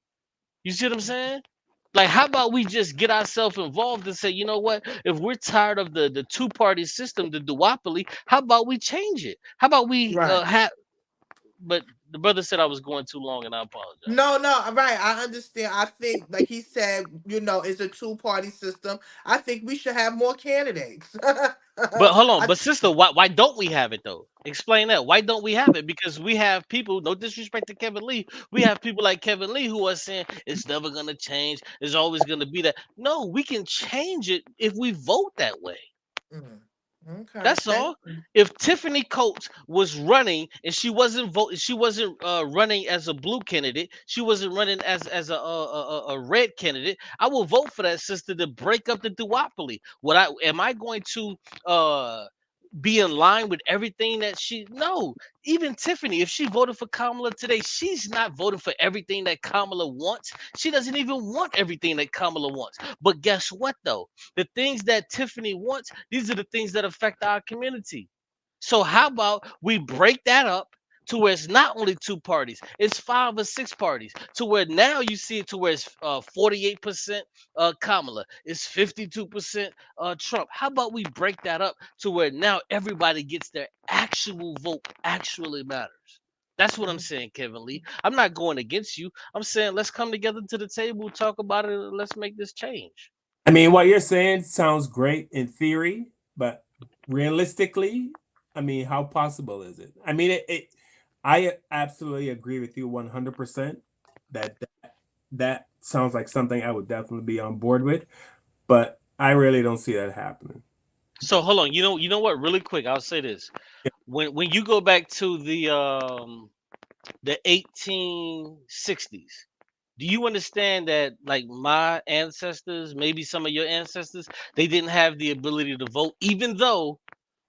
You see what I'm saying? Like, how about we just get ourselves involved and say, you know what? If we're tired of the two-party system, the duopoly, how about we change it? How about we Right. have? But the brother said I was going too long, and I apologize. No, no, right. I understand. I think, like he said, it's a two-party system. I think we should have more candidates. But hold on, I, but sister, why don't we have it though? Explain that. Why don't we have it? Because we have people, no disrespect to Kevin Lee, we have people like Kevin Lee who are saying it's never gonna change, it's always gonna be that. No, we can change it if we vote that way. Mm, okay. That's Thank all. you. If Tiffany Coates was running and she wasn't running as a blue candidate, she wasn't running as a red candidate, I will vote for that sister to break up the duopoly. Am I going to uh be in line with everything that she no even Tiffany, if she voted for Kamala today, she's not voting for everything that Kamala wants. She doesn't even want everything that Kamala wants. But guess what though, the things that Tiffany wants, these are the things that affect our community. So how about we break that up to where it's not only two parties, it's 5 or 6 parties. To where now you see it to where it's 48% Kamala, it's 52% Trump. How about we break that up to where now everybody gets their actual vote actually matters? That's what I'm saying, Kevin Lee. I'm not going against you. I'm saying let's come together to the table, talk about it, and let's make this change. I mean, what you're saying sounds great in theory, but realistically, I mean, how possible is it? I mean, I absolutely agree with you 100% that that sounds like something I would definitely be on board with, but I really don't see that happening. So hold on, you know what? Really quick, I'll say this. When you go back to the 1860s, Do you understand that, like, my ancestors, maybe some of your ancestors, they didn't have the ability to vote, even though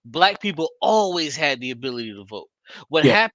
black people always had the ability to vote. Yeah.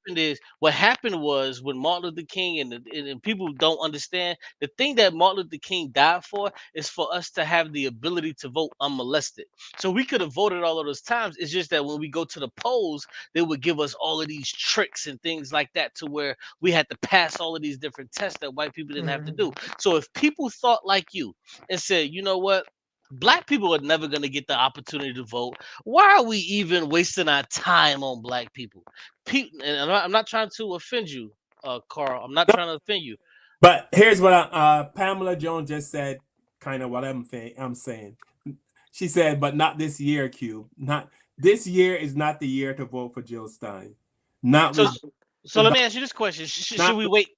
What happened was when Martin Luther King and people don't understand the thing that Martin Luther King died for is for us to have the ability to vote unmolested. So we could have voted all of those times. It's just that when we go to the polls, they would give us all of these tricks and things like that to where we had to pass all of these different tests that white people didn't have to do. So if people thought like you and said, you know what, black people are never going to get the opportunity to vote. Why are we even wasting our time on black people? And I'm not trying to offend you, Carl. I'm not No, trying to offend you. but here's what Pamela Jones just said. Kind of what I'm saying. She said, but not this year, Q. Not this year is not the year to vote for Jill Stein. Not So, with so let me ask you this question: Should not we wait?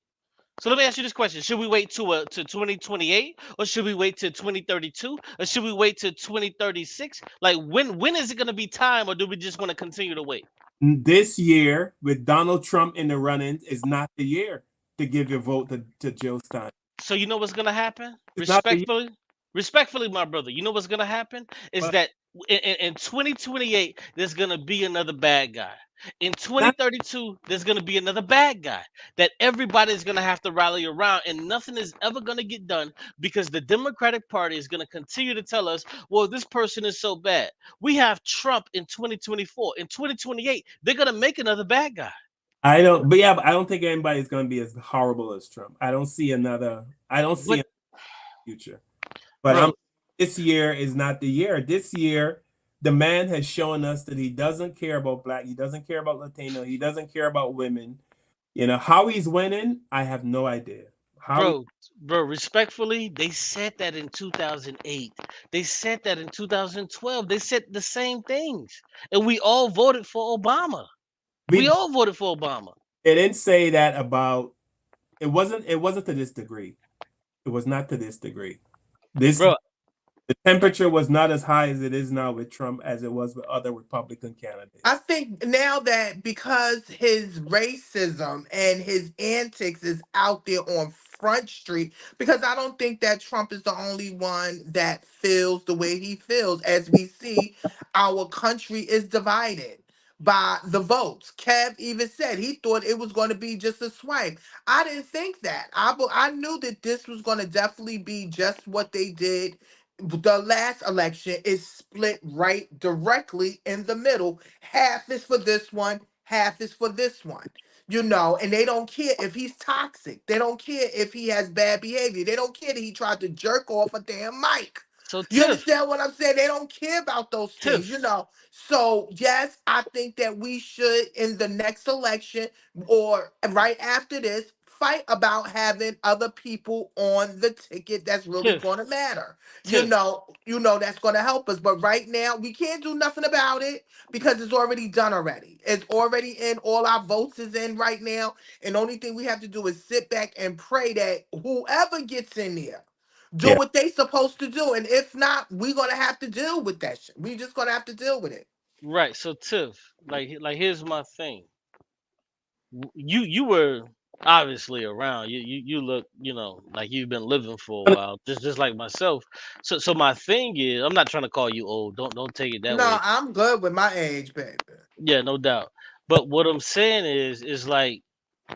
So let me ask you this question: Should we wait to 2028, or should we wait to 2032, or should we wait to 2036? Like, when is it going to be time, or do we just want to continue to wait? this year with Donald Trump in the running is not the year to give your vote to Jill Stein. So you know what's gonna happen? It's not the year. Respectfully, my brother. You know what's gonna happen is But that in 2028 there's gonna be another bad guy. In not 2032 there's gonna be another bad guy that everybody's gonna have to rally around, and nothing is ever gonna get done because the Democratic Party is gonna continue to tell us, well, this person is so bad. We have Trump in 2024. In 2028 they're gonna make another bad guy. I don't. But yeah, but I don't think anybody's going to be as horrible as Trump. I don't see another. I don't see But a future. But bro, this year is not the year. This year, the man has shown us that he doesn't care about black. He doesn't care about Latino. He doesn't care about women. You know how he's winning. I have no idea. How he, bro, respectfully, they said that in 2008. They said that in 2012. They said the same things. And we all voted for Obama. We we all voted for Obama. they didn't say that about. It wasn't. It wasn't to this degree. It was not to this degree. This Bro, The temperature was not as high as it is now with Trump as it was with other Republican candidates. I think now that because his racism and his antics is out there on Front Street, because I don't think that Trump is the only one that feels the way he feels. As we see, our country is divided by the votes. Kev even said he thought it was going to be just a swipe. I didn't think that. I knew that this was going to definitely be just what they did. The last election is split right directly in the middle. Half is for this one, half is for this one. And they don't care if he's toxic. They don't care if he has bad behavior. They don't care that he tried to jerk off a damn mic. so You Tiff, understand what I'm saying? They don't care about those things. Tiff, So, yes, I think that we should, in the next election or right after this, fight about having other people on the ticket that's really Tiff, going to matter. Tiff. That's going to help us. But right now, we can't do nothing about it because it's already done already. It's already in. All our votes is in right now. And the only thing we have to do is sit back and pray that whoever gets in there do Yeah. what they supposed to do. And if not, we're going to have to deal with that shit. We just going to have to deal with it. Right. So Tiff, like here's my thing. You were obviously around. You look, like you've been living for a while, just like myself. So my thing is, I'm not trying to call you old. Don't take it that No, way. I'm good with my age, baby. Yeah, no doubt. But what I'm saying is like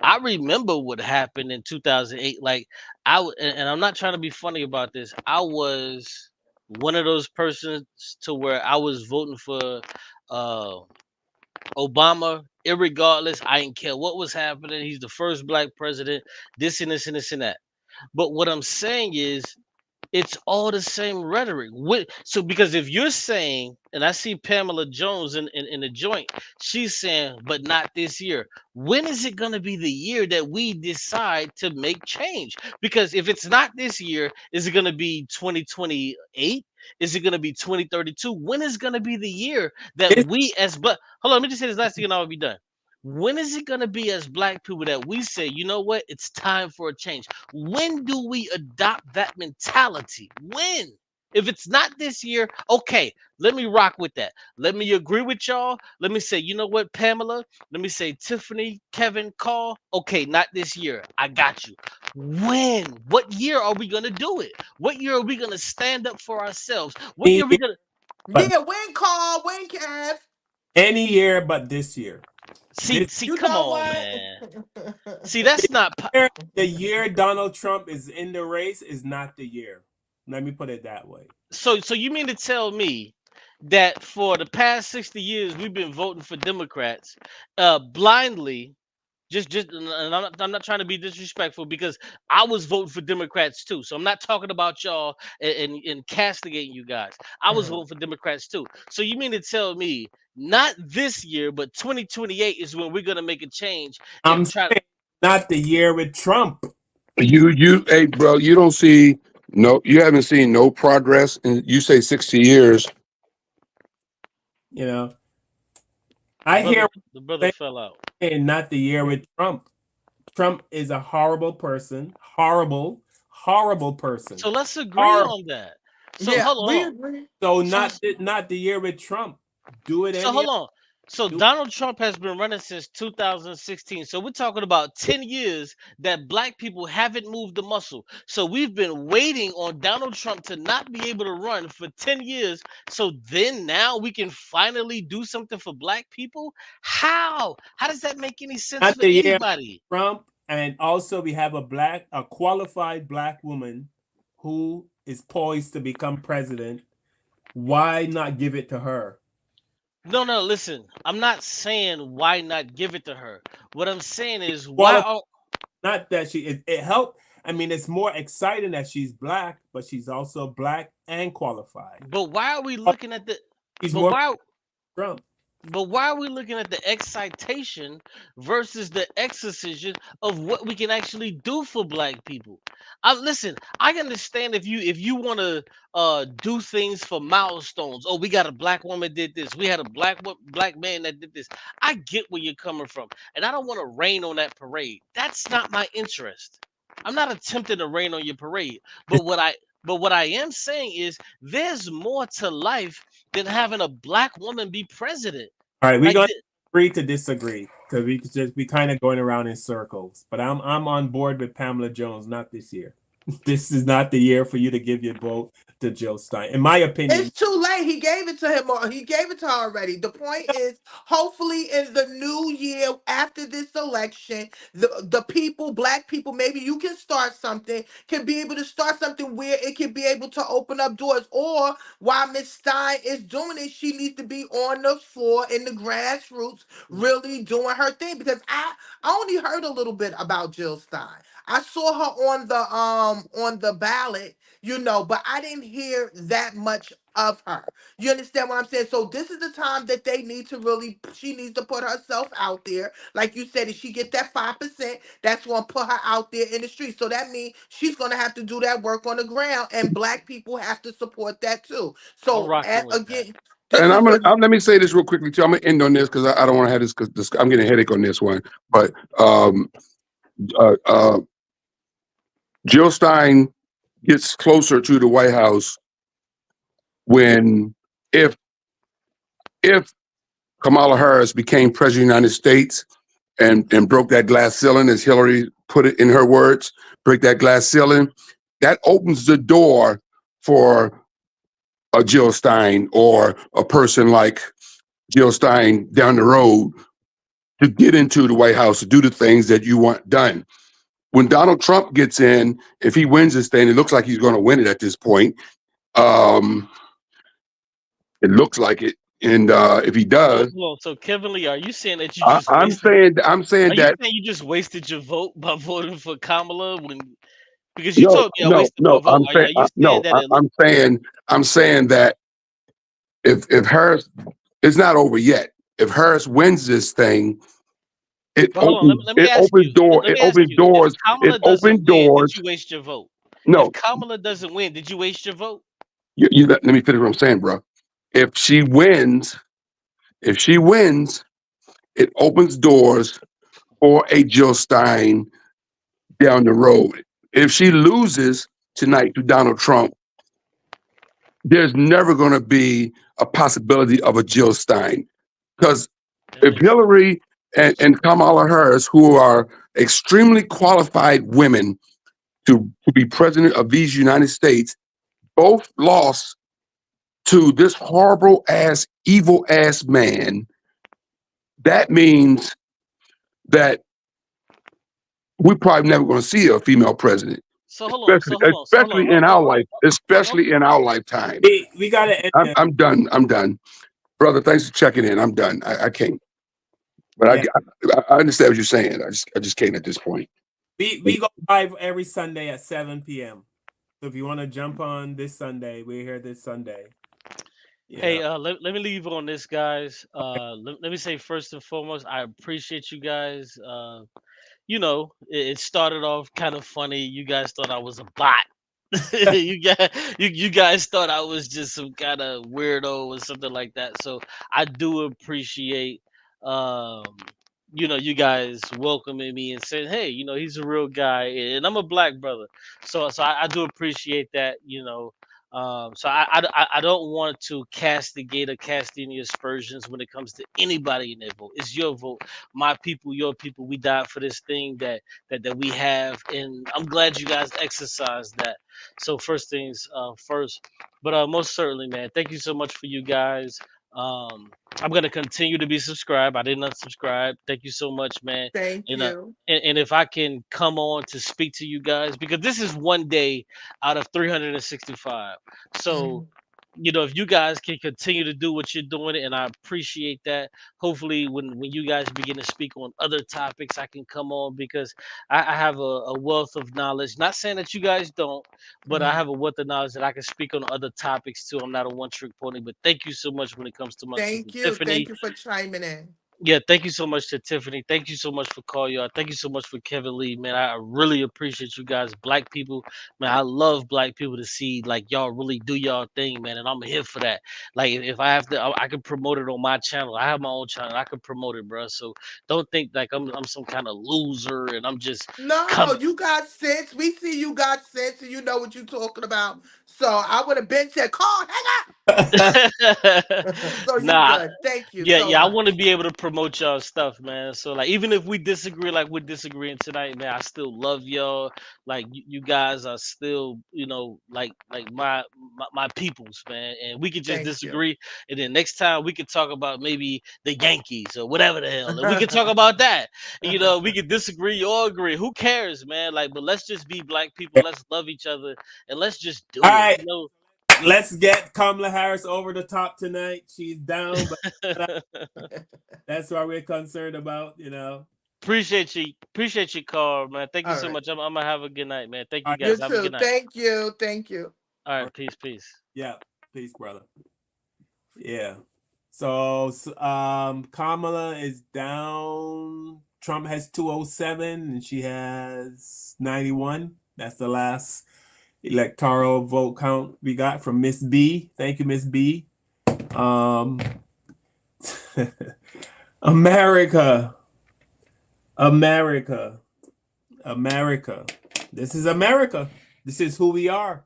I remember what happened in 2008. Like and I'm not trying to be funny about this. I was one of those persons to where I was voting for uh Obama, irregardless. I didn't care what was happening. He's the first black president, this and this and this and that. But what I'm saying is it's all the same rhetoric. So because if you're saying, and I see Pamela Jones in the joint, she's saying, but not this year. When is it going to be the year that we decide to make change? Because if it's not this year, is it going to be 2028? Is it going to be 2032? When is going to be the year that This, we as but hold on, let me just say this last thing and I'll be done. When is it going to be as black people that we say, you know what, it's time for a change? When do we adopt that mentality? When? If it's not this year, okay, let me rock with that. Let me agree with y'all. Let me say, you know what, Pamela? Let me say, Tiffany, Kevin, Carl. Okay, not this year. I got you. When? What year are we gonna do it? What year are we gonna stand up for ourselves? What year are we gonna But Yeah, win, Carl, win, Kev. any year but this year. see? This See, You come know on, what? man. See, that's not. year, the year Donald Trump is in the race is not the year. Let me put it that way. So you mean to tell me that for the past 60 years we've been voting for Democrats blindly, just and I'm not trying to be disrespectful because I was voting for Democrats too. So I'm not talking about y'all and castigating you guys. I was Mhm. voting for Democrats too. So you mean to tell me not this year, but 2028 is when we're gonna make a change I'm and try. saying not the year with Trump. Hey, bro, you haven't seen no progress, and you say 60 years. You know, The I brother, hear the brother what fell out. you're saying, not the year with Trump. Trump is a horrible person. Horrible, horrible person. So let's agree Horrible. on that. So Yeah, hold we on. agree. So So not the year with Trump. Do it So any hold on. So do Donald Trump has been running since 2016. So we're talking about 10 years that black people haven't moved the muscle. So we've been waiting on Donald Trump to not be able to run for 10 years. So then now we can finally do something for black people? How? How does that make any sense not for the year anybody? Trump. And also we have a qualified black woman who is poised to become president. Why not give it to her? No, no, listen. I'm not saying why not give it to her. What I'm saying is why Qualified, are not that it helped. I mean, it's more exciting that she's black, but she's also black and qualified. but why are we looking at the She's but more why Trump. But why are we looking at the excitation versus the exorcism of what we can actually do for black people? Listen, I understand if you want to do things for milestones. Oh, we got a black woman did this. We had a black man that did this. I get where you're coming from, and I don't want to rain on that parade. That's not my interest. I'm not attempting to rain on your parade, but what I am saying is there's more to life than having a black woman be president. All right, we're Like, going to agree to disagree because we could just be kind of going around in circles. But I'm on board with Pamela Jones. Not this year. This is not the year for you to give your vote to Jill Stein, in my opinion. It's too late. He gave it to him. He gave it to her already. The point is, hopefully, in the new year after this election, the people, black people, maybe you can start something, can be able to start something where it can be able to open up doors. Or while Miss Stein is doing it, she needs to be on the floor in the grassroots, really doing her thing. Because I only heard a little bit about Jill Stein. I saw her on the ballot, but I didn't hear that much of her. You understand what I'm saying? So this is the time that they need to really, she needs to put herself out there. Like you said, if she get that 5%, that's gonna put her out there in the street. So that means she's gonna have to do that work on the ground, and black people have to support that too. I'm So rocking with that. again, this And is the let me say this real quickly too. I'm gonna end on this because I don't want to have this. I'm getting a headache on this one. But uh, uh, Jill Stein gets closer to the White House when if if Kamala Harris became president of the United States and broke that glass ceiling, as Hillary put it in her words, break that glass ceiling, that opens the door for a Jill Stein or a person like Jill Stein down the road to get into the White House to do the things that you want done. When Donald Trump gets in, if he wins this thing, it looks like he's going to win it at this point. It looks like it. And if he does, Hold on. So Kevin Lee, are you saying that you I, just I'm wasted? saying I'm saying Are you that saying you just wasted your vote by voting for Kamala when? Because you no, told me I no, wasted my no. vote. Are you saying No. that it? I'm saying that if Harris, it's not over yet. If Harris wins this thing, But hold on. Let me ask you. Let It me ask opens you. If doors. It Kamala opens doesn't win, did doors. you waste your vote? If No, Kamala doesn't win, did you waste your vote? let me finish what I'm saying, bro. If she wins, if she wins, it opens doors for a Jill Stein down the road. If she loses tonight to Donald Trump, there's never going to be a possibility of a Jill Stein. Because There if is. Hillary and Kamala Harris, who are extremely qualified women to be president of these United States, both lost to this horrible ass, evil ass man, that means that we're probably never going to see a female president, So hold on. So hold on. So hold on. especially in our life, especially in our lifetime. We gotta end it. I'm done. I'm done, brother. Thanks for checking in. I'm done. I can't. But Yeah. I understand what you're saying. I just can't at this point. We go live every Sunday at 7 p.m. So if you want to jump on this Sunday, we're here this Sunday. You Hey, know. let me leave on this, guys. Let me say first and foremost, I appreciate you guys. You know, it started off kind of funny. You guys thought I was a bot. You guys thought I was just some kind of weirdo or something like that. So I do appreciate um you know, you guys welcoming me and saying, hey, you know, he's a real guy and I'm a black brother. So I do appreciate that, you know. So I don't want to castigate or cast any aspersions when it comes to anybody in their vote. It's your vote, my people, your people. We died for this thing that we have, and I'm glad you guys exercised that. So first things first, but most certainly, man, thank you so much for you guys. I'm gonna continue to be subscribed. I didn't unsubscribe. Thank you so much, man. Thank And you. and if I can come on to speak to you guys, because this is one day out of 365. So Mhm. you know, if you guys can continue to do what you're doing, and I appreciate that. Hopefully, when you guys begin to speak on other topics, I can come on because I have a wealth of knowledge. Not saying that you guys don't, but I Mhm. have a wealth of knowledge that I can speak on other topics too. I'm not a one trick pony, but thank you so much when it comes to my sister Thank you. Tiffany. Thank you for chiming in. Yeah, thank you so much to Tiffany. Thank you so much for call y'all. Thank you so much for Kevin Lee, man. I really appreciate you guys, black people, man. I love black people to see like y'all really do y'all thing, man. And I'm here for that. Like if I have to, I can promote it on my channel. I have my own channel. I can promote it, bro. So don't think like I'm some kind of loser and I'm just No, coming. you got sense. We see you got sense and you know what you're talking about. So I would have been said, call, hang up. So you Nah, good. Thank you yeah, so yeah. I want to much. be able to promote y'all stuff, man. So like, even if we disagree, like we're disagreeing tonight, man, I still love y'all. Like you guys are still, you know, like my peoples, man. And we could just Thank you. disagree, and then next time we could talk about maybe the Yankees or whatever the hell, and we could talk about that. You know, we could disagree or agree. Who cares, man? Like, but let's just be black people. Let's love each other, and let's just do All it. right. You know. Let's get Kamala Harris over the top tonight. She's down, but that's what we're concerned about, you know. Appreciate you, Carl, man. Thank you All so right. much. I'm gonna have a good night, man. Thank All you right. You guys. Have a too. good night. Thank you. Thank you. All All right, right. peace. Yeah. Peace, brother. Yeah. So, Kamala is down. Trump has 207 and she has 91. That's the last electoral vote count we got from Miss B. Thank you, Miss B. Um, America. America. This is America. This is who we are.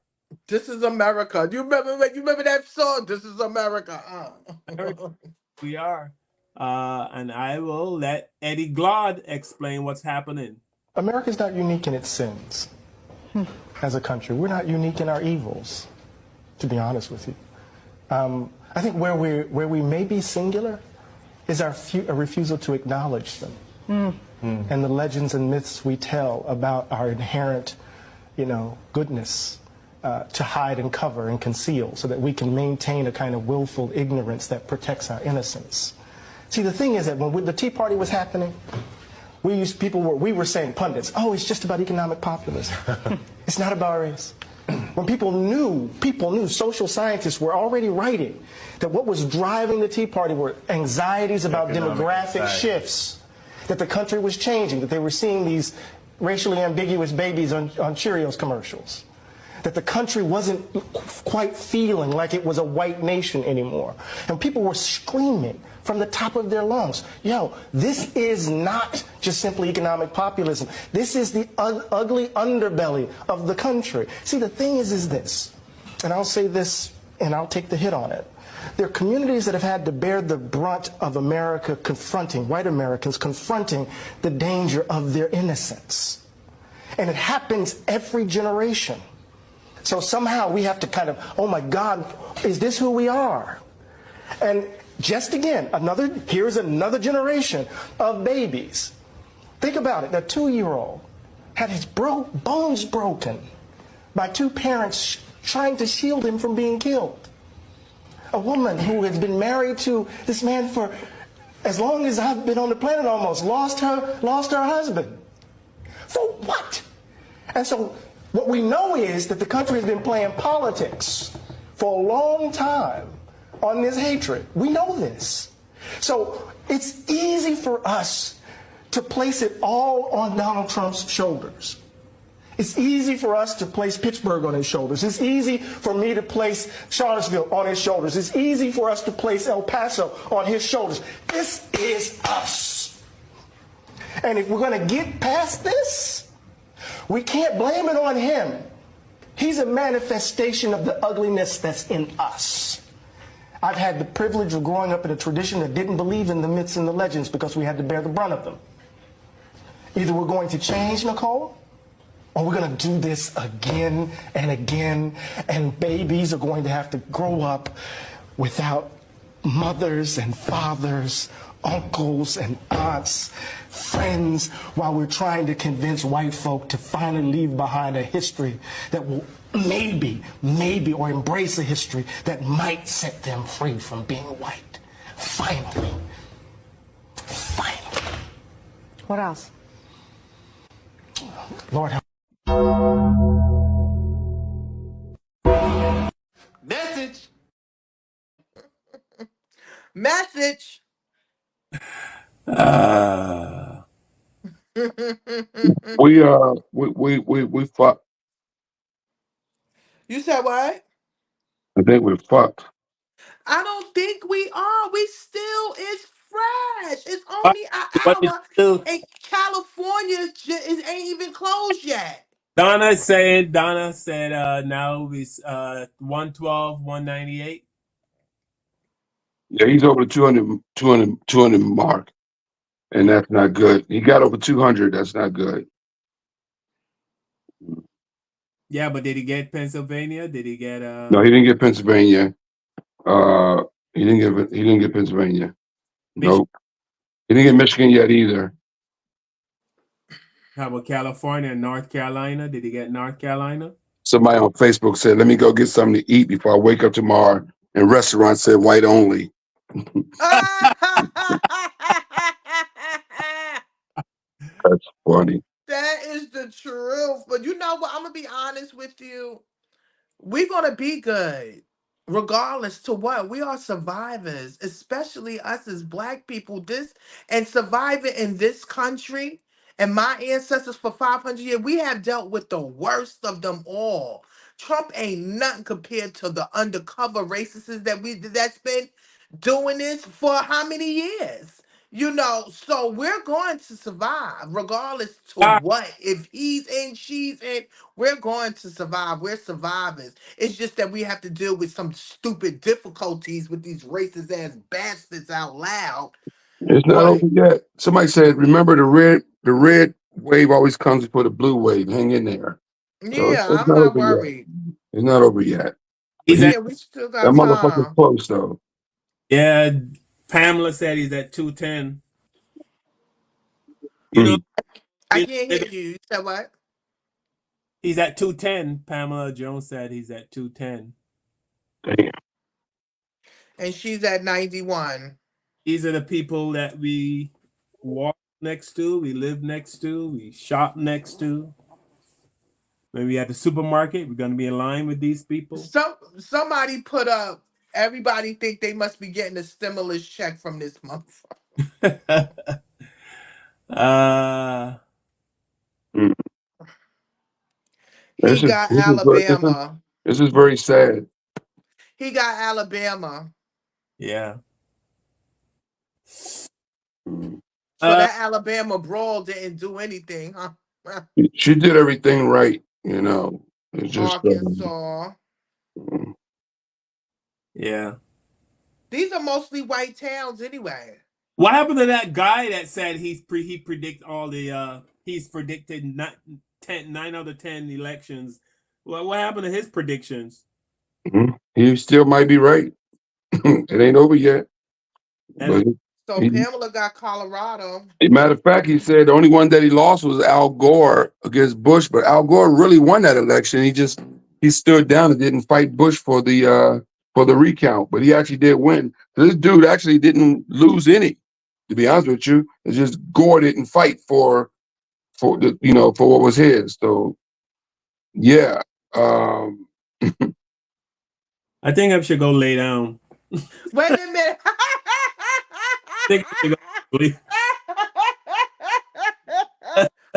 This is America. Do you remember that song? This is America. America. We are. And I will let Eddie Glaude explain what's happening. America's not unique in its sins as a country. We're not unique in our evils, to be honest with you. I think where we may be singular is our refusal to acknowledge them and the legends and myths we tell about our inherent, goodness to hide and cover and conceal so that we can maintain a kind of willful ignorance that protects our innocence. See, the thing is that when the Tea Party was happening, we were saying, pundits, oh, it's just about economic populism. It's not about race. When people knew, social scientists were already writing that what was driving the Tea Party were anxieties about demographic shifts, that the country was changing, that they were seeing these racially ambiguous babies on Cheerios commercials, that the country wasn't quite feeling like it was a white nation anymore. And people were screaming from the top of their lungs, yo, this is not just simply economic populism. This is the ugly underbelly of the country. See, the thing is this, and I'll say this and I'll take the hit on it. There are communities that have had to bear the brunt of America confronting, white Americans confronting the danger of their innocence. And it happens every generation. So somehow we have to kind of, oh my God, is this who we are? And just again, here's another generation of babies. Think about it, a 2-year-old had his bones broken by 2 parents trying to shield him from being killed. A woman who has been married to this man for as long as I've been on the planet almost, lost her husband. For what? And so what we know is that the country has been playing politics for a long time on this hatred. We know this. So it's easy for us to place it all on Donald Trump's shoulders. It's easy for us to place Pittsburgh on his shoulders. It's easy for me to place Charlottesville on his shoulders. It's easy for us to place El Paso on his shoulders. This is us. And if we're going to get past this, we can't blame it on him. He's a manifestation of the ugliness that's in us. I've had the privilege of growing up in a tradition that didn't believe in the myths and the legends because we had to bear the brunt of them. Either we're going to change, Nicole, or we're going to do this again and again, and babies are going to have to grow up without mothers and fathers, uncles and aunts, friends, while we're trying to convince white folk to finally leave behind a history that will maybe, or embrace a history that might set them free from being white. Finally. What else? Lord help. Message. We fucked. You said what? I think we're fucked. I don't think we are. We still is fresh. It's What only what an is hour, still and California ain't even closed yet. Donna said now it's 112, 198. Yeah, he's over the 200 mark, and that's not good. He got over 200. That's not good. Yeah, but did he get Pennsylvania? Did he get No, he didn't get Pennsylvania. He didn't get Pennsylvania. Nope. He didn't get Michigan yet either. how about California and North Carolina? Did he get North Carolina? Somebody on Facebook said, "Let me go get something to eat before I wake up tomorrow." And restaurant said white only. That's funny. That is the truth. But you know what? I'm gonna be honest with you. We're gonna be good. Regardless to what, we are survivors, especially us as black people. This and surviving in this country and my ancestors for 500 years, we have dealt with the worst of them all. Trump ain't nothing compared to the undercover racists that's been doing this for how many years? So we're going to survive regardless to what. If he's in, she's in, we're going to survive. We're survivors. It's just that we have to deal with some stupid difficulties with these racist ass bastards out loud. It's not But over yet. Somebody said, "Remember the red wave always comes before the blue wave. Hang in there." So yeah, it's I'm not not over yet. worried. It's not over yet. He's Yeah, we still That got motherfucker's time. close though. Yeah, Pamela said he's at 210. You know, I can't hear you. You said what? he's at 210. Pamela Jones said he's at 210. Damn. And she's at 91. These are the people that we walk next to, we live next to, we shop next to. When we at the supermarket, we're gonna be in line with these people. Somebody put up. Everybody think they must be getting a stimulus check from this month. Mm. He got Alabama. This is very sad. He got Alabama. Yeah. Mm. So that Alabama brawl didn't do anything, huh? She did everything right, you know. It's just Arkansas. Yeah. These are mostly white towns anyway. What happened to that guy that said he predict all the he's predicted 9 out of 10 elections? What happened to his predictions? He still might be right. It ain't over yet. But And So Pamela got Colorado. matter of fact, he said the only one that he lost was Al Gore against Bush, but Al Gore really won that election. He stood down and didn't fight Bush for the recount, but he actually did win. This dude actually didn't lose any, to be honest with you. It's just Gore didn't fight for the for what was his. So yeah. I think I should go lay down. Wait a minute. I think I should go sleep.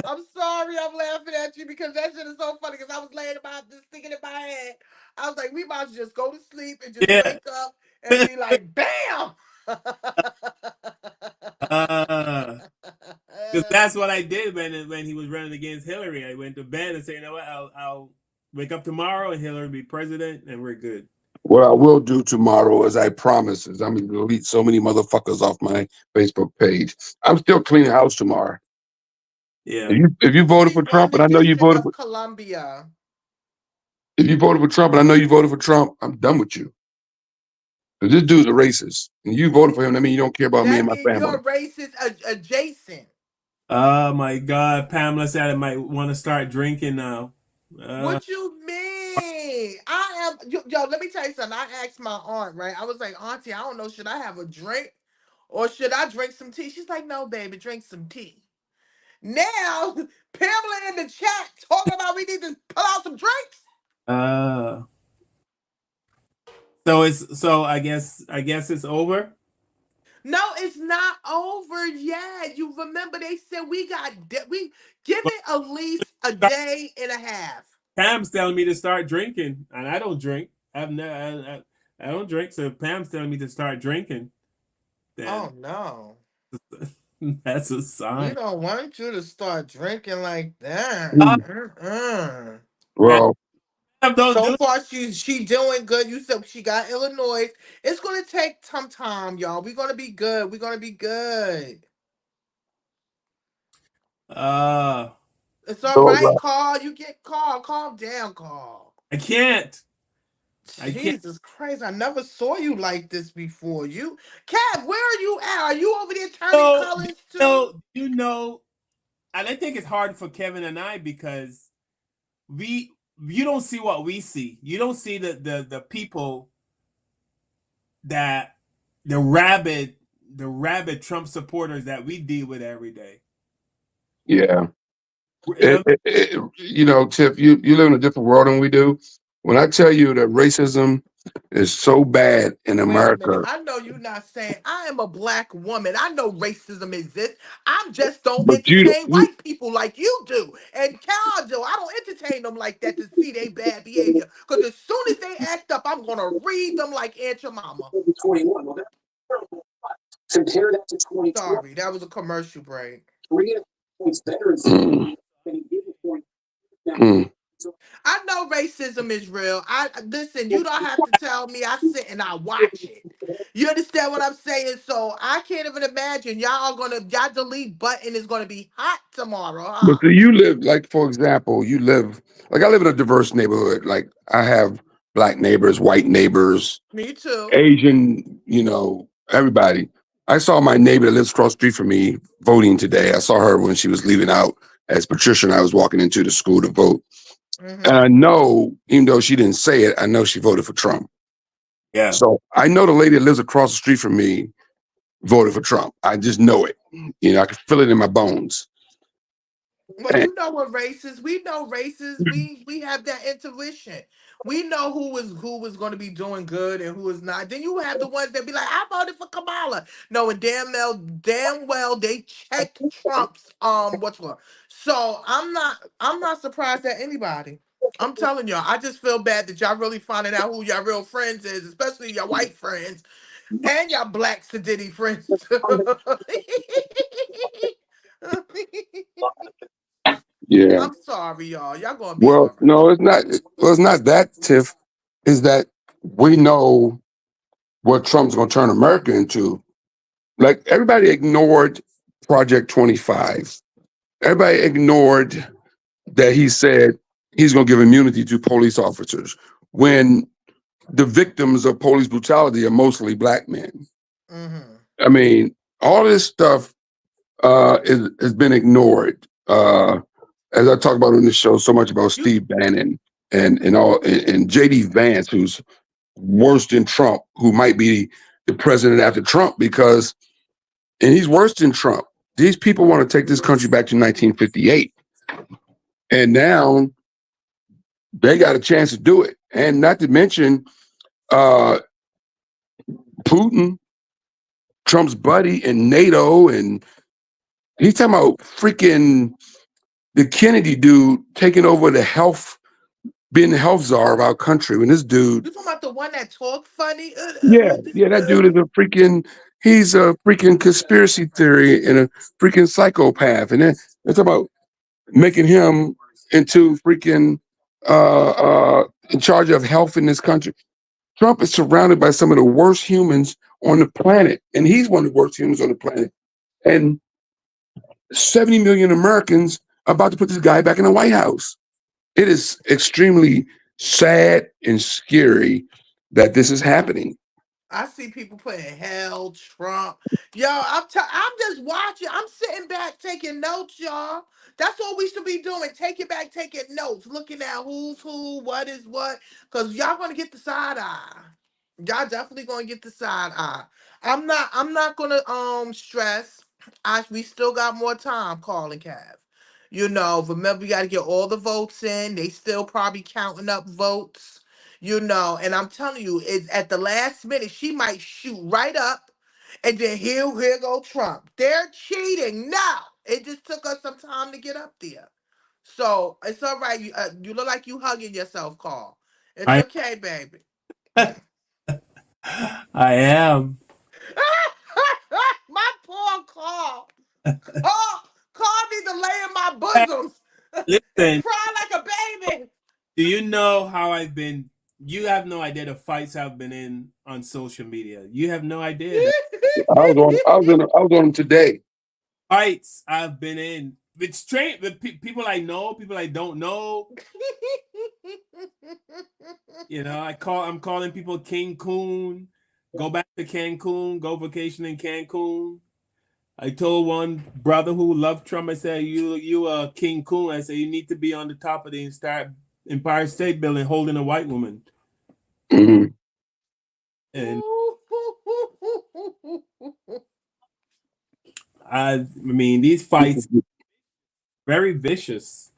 I'm sorry, I'm laughing at you because that shit is so funny. Because I was laying about this thinking in my head. I was like, we might as well just go to sleep and just Yeah. wake up and be like, bam. Because that's what I did when he was running against Hillary. I went to bed and said, you know what, I'll wake up tomorrow and Hillary be president and we're good. What I will do tomorrow, as I promised, is I'm going to delete so many motherfuckers off my Facebook page. I'm still cleaning house tomorrow. Yeah. If you voted for Trump, and I know you voted for Columbia. If you voted for Trump, and I know you voted for Trump, I'm done with you. Because this dude's a racist, and you voted for him. That means you don't care about me and my family. You're racist adjacent. Oh my God! Pamela said I might want to start drinking now. What you mean? I am yo. Let me tell you something. I asked my aunt, right? I was like, Auntie, I don't know. Should I have a drink or should I drink some tea? She's like, No, baby, drink some tea. Now, Pamela in the chat talking about we need to pull out some drinks. So I guess it's over. No, it's not over yet. You remember they said we give it at least a day and a half. Pam's telling me to start drinking, and I don't drink. I don't drink, so Pam's telling me to start drinking. Then oh no. That's a sign. We don't want you to start drinking like that. Well, so far she doing good. You said she got Illinois. It's gonna take some time, y'all. We're gonna be good. We're gonna be good. It's all right, Carl. You get Carl. Calm down, Carl. I can't. Jesus Christ, I never saw you like this before. Kev, where are you at? Are you over there turning colors too? And I think it's hard for Kevin and I because you don't see what we see. You don't see the people that the rabid Trump supporters that we deal with every day. Yeah. Tiff, you live in a different world than we do. When I tell you that racism is so bad in America. I know you're not saying I am a black woman. I know racism exists. I just don't entertain white people like you do. And Cal do. I don't entertain them like that to see their bad behavior. Because as soon as they act up, I'm going to read them like Aunt your mama. 21. Well, compare that to 20. Sorry, that was a commercial break. 3 points better. I know racism is real. Listen, you don't have to tell me. I sit and I watch it. You understand what I'm saying? So I can't even imagine y'all delete button is gonna be hot tomorrow, huh? But so you live, like, for example, I live in a diverse neighborhood. Like, I have black neighbors, white neighbors, me too, Asian, everybody. I saw my neighbor that lives across the street from me voting today. I saw her when she was leaving out as Patricia and I was walking into the school to vote. And I know, even though she didn't say it, I know she voted for Trump. Yeah. So I know the lady that lives across the street from me voted for Trump. I just know it. I can feel it in my bones. Well, you know what races? We know races. We have that intuition. We know who was going to be doing good and who is not. Then you have the ones that be like, I voted for Kamala. Knowing damn well they checked Trump's what's one. So I'm not surprised at anybody. I'm telling y'all, I just feel bad that y'all really finding out who y'all real friends is, especially your white friends and y'all black sedity friends. Yeah. I'm sorry, y'all. Y'all gonna be no, it's not. Well, it's not that, Tiff. Is that we know what Trump's going to turn America into. Like everybody ignored Project 25. Everybody ignored that he said he's going to give immunity to police officers when the victims of police brutality are mostly black men. Mm-hmm. I mean, all this stuff has been ignored. As I talk about on this show, so much about Steve Bannon and JD Vance, who's worse than Trump, who might be the president after Trump, because, and he's worse than Trump. These people want to take this country back to 1958. And now they got a chance to do it. And not to mention Putin, Trump's buddy, and NATO, and he's talking about freaking the Kennedy dude taking over the health, being the health czar of our country. When this dude, You talking about the one that talked funny? yeah, that dude is he's a freaking conspiracy theory and a freaking psychopath. And then it's about making him into freaking in charge of health in this country. Trump is surrounded by some of the worst humans on the planet, and he's one of the worst humans on the planet. And 70 million Americans are about to put this guy back in the White House. It is extremely sad and scary that this is happening. I see people putting hell, Trump. Yo, I'm just watching. I'm sitting back taking notes, y'all. That's what we should be doing. Taking back, taking notes, looking at who's who, what is what. Because y'all gonna get the side eye. Y'all definitely gonna get the side eye. I'm not gonna stress. We still got more time, calling Cav. You know, remember we gotta get all the votes in. They still probably counting up votes. You know, and I'm telling you, it's at the last minute, she might shoot right up, and then here go Trump. They're cheating. No, it just took us some time to get up there. So it's all right. You look like you hugging yourself, Carl. It's I okay, baby. I am. My poor Carl. Carl need to lay in my bosoms and Listen, cry like a baby. do you know how I've been? You have no idea the fights I've been in on social media. You have no idea the I was on him today. fights I've been in with people I know, people I don't know. You know, I'm calling people King Coon. Go back to Cancun. Go vacation in Cancun. I told one brother who loved Trump, I said, you King Coon. I said, you need to be on the top of the Empire State Building holding a white woman. Mm-hmm. And I mean, these fights very vicious.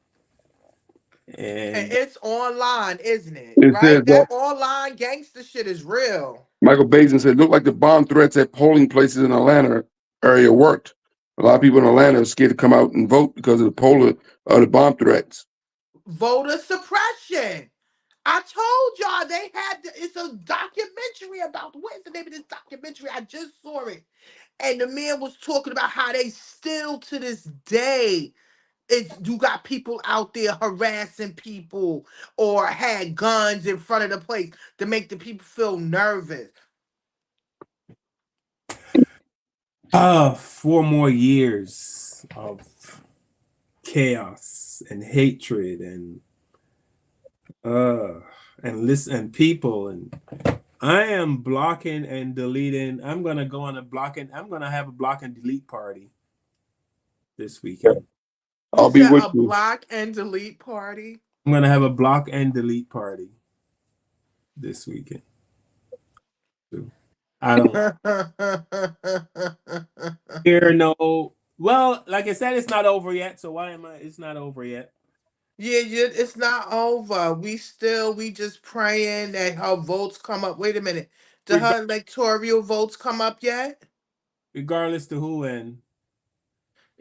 And And it's online, isn't it? It Right? says That online gangster shit is real. Michael Basin said, looked like the bomb threats at polling places in Atlanta area worked. A lot of people in Atlanta are scared to come out and vote because of the bomb threats. Voter suppression. I told y'all it's a documentary about, what is the name of this documentary? I just saw it. And the man was talking about how they still to this day, you got people out there harassing people or had guns in front of the place to make the people feel nervous. 4 more years of chaos and hatred and people, and I am blocking and deleting. I'm gonna go on I'm gonna have a block and delete party this weekend. I'll be with you. Block and delete party. I'm gonna have a block and delete party this weekend. I don't hear no. Well, like I said, it's not over yet. So why am I? It's not over yet. Yeah, it's not over. We just praying that her votes come up. Wait a minute. Did her electoral votes come up yet? Regardless to who and.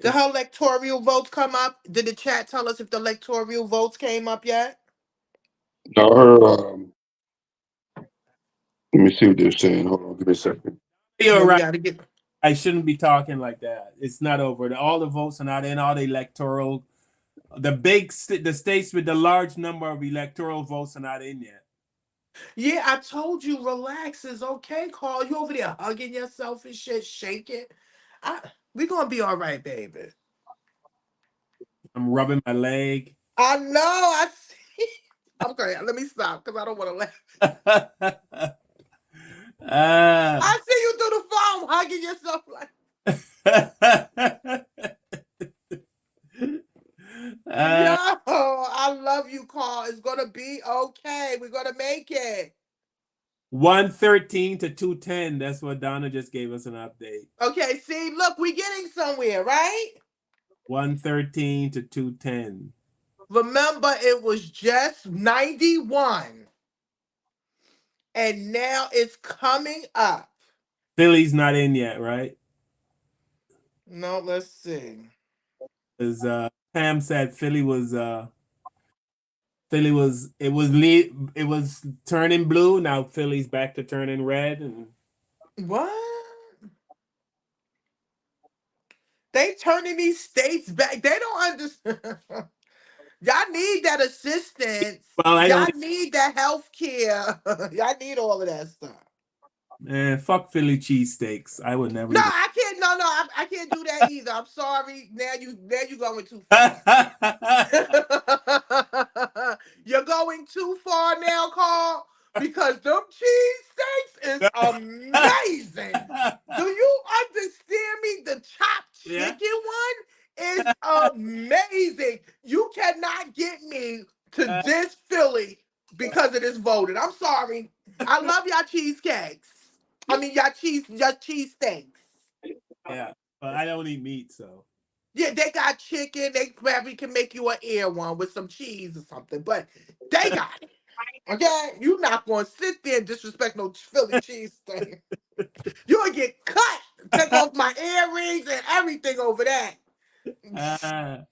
Did her electoral votes come up? Did the chat tell us if the electoral votes came up yet? No, let me see what they're saying. Hold on, give me a second. You're right. I shouldn't be talking like that. It's not over. All the votes are not in. All the electoral, the states with the large number of electoral votes are not in yet. Yeah, I told you, relax. It's okay, Carl. You over there hugging yourself and shit, shaking. We gonna be all right, baby. I'm rubbing my leg. I know. I see. Okay, let me stop because I don't want to laugh. I see you through the phone hugging yourself like. Yo, I love you, Carl. It's gonna be okay. We're gonna make it. 113 to 210. That's what Donna just gave us an update. Okay, see, look, we're getting somewhere, right? 113 to 210. Remember, it was just 91. And now it's coming up. Philly's not in yet, right? No, let's see. Because Pam said it was turning blue. Now Philly's back to turning red. And What? They turning these states back. They don't understand. Y'all need that assistance. well, Y'all need that health care. Y'all need all of that stuff. Man, fuck Philly cheesesteaks. I would never. No, I can't. No, I can't do that either. I'm sorry. Now you going too far. You're going too far now, Carl. Because them cheesesteaks is amazing. Do you understand me? The chopped chicken one is amazing. You cannot get me to diss Philly because of this voting. I'm sorry. I love y'all cheesecakes. I mean, y'all cheesesteaks. Yeah, but I don't eat meat, so. Yeah, they got chicken. They probably can make you an air one with some cheese or something, but they got it. Okay? You're not going to sit there and disrespect no Philly cheesesteak. You'll get cut. Take off my earrings and everything over that. Matter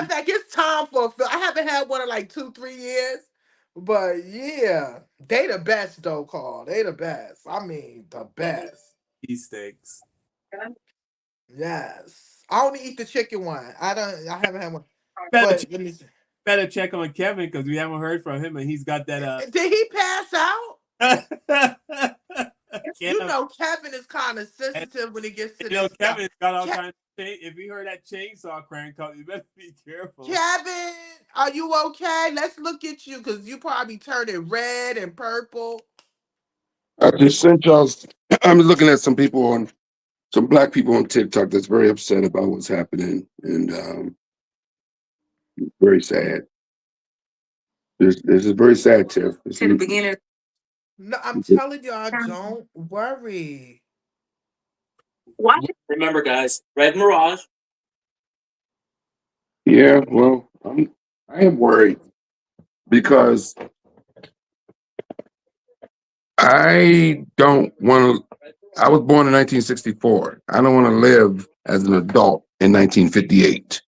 of fact, it's time for a Philly. I haven't had one in like 2-3 years. But yeah, they the best though, Carl. They the best. I mean, the best. Cheesesteaks. Yes. I only eat the chicken one. I haven't had one. But let me see. Better check on Kevin because we haven't heard from him and he's got that. Did he pass out? You know, Kevin is kind of sensitive when he gets to this Kevin's stuff. got all kinds of if you heard that chainsaw crank up, you better be careful. Kevin, are you okay? Let's look at you because you probably turning red and purple. I just sent y'all. I'm looking at some black people on TikTok that's very upset about what's happening, and very sad. This is very sad, Tiff. To the beginning. No, I'm telling y'all, don't worry. What? Remember, guys, Red Mirage. Yeah, well, I am worried because I don't want to. I was born in 1964. I don't want to live as an adult in 1958,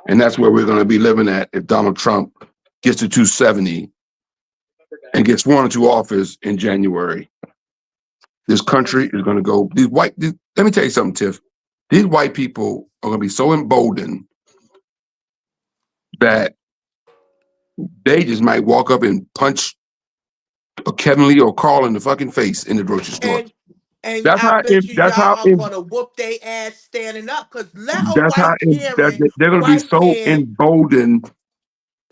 and that's where we're going to be living at if Donald Trump gets to 270 and gets sworn into office in January. This country is going to go. Let me tell you something, Tiff. These white people are going to be so emboldened that they just might walk up and punch Kevin Lee or Carl in the fucking face in the grocery store. And I bet you y'all are gonna whoop their ass standing up because let a white Karen, they're gonna be so emboldened.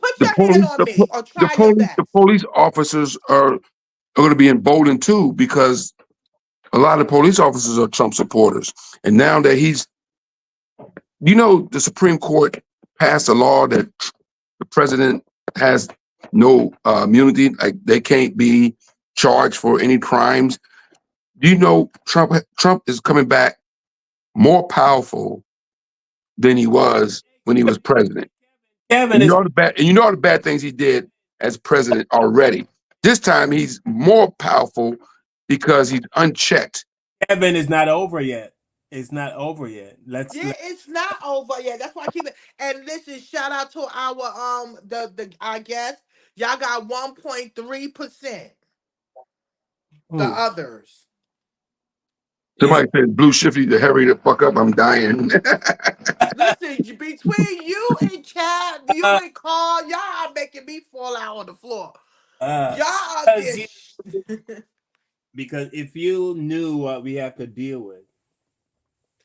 Put your hand on me or try your best. The police officers are going to be emboldened too because a lot of police officers are Trump supporters. And now that the Supreme Court passed a law that the president has no immunity, like they can't be charged for any crimes. Trump is coming back more powerful than he was when he was president. Kevin you know all the bad things he did as president already. This time he's more powerful because he's unchecked. Kevin is not over yet. It's not over yet. It's not over yet. That's why I keep it. And listen, shout out to our I guess y'all got 1.3%. The others. Somebody said Blue Shifty to hurry the fuck up. I'm dying. Listen, between you and Cat, you and Carl, y'all are making me fall out on the floor. Y'all are Because if you knew what we have to deal with,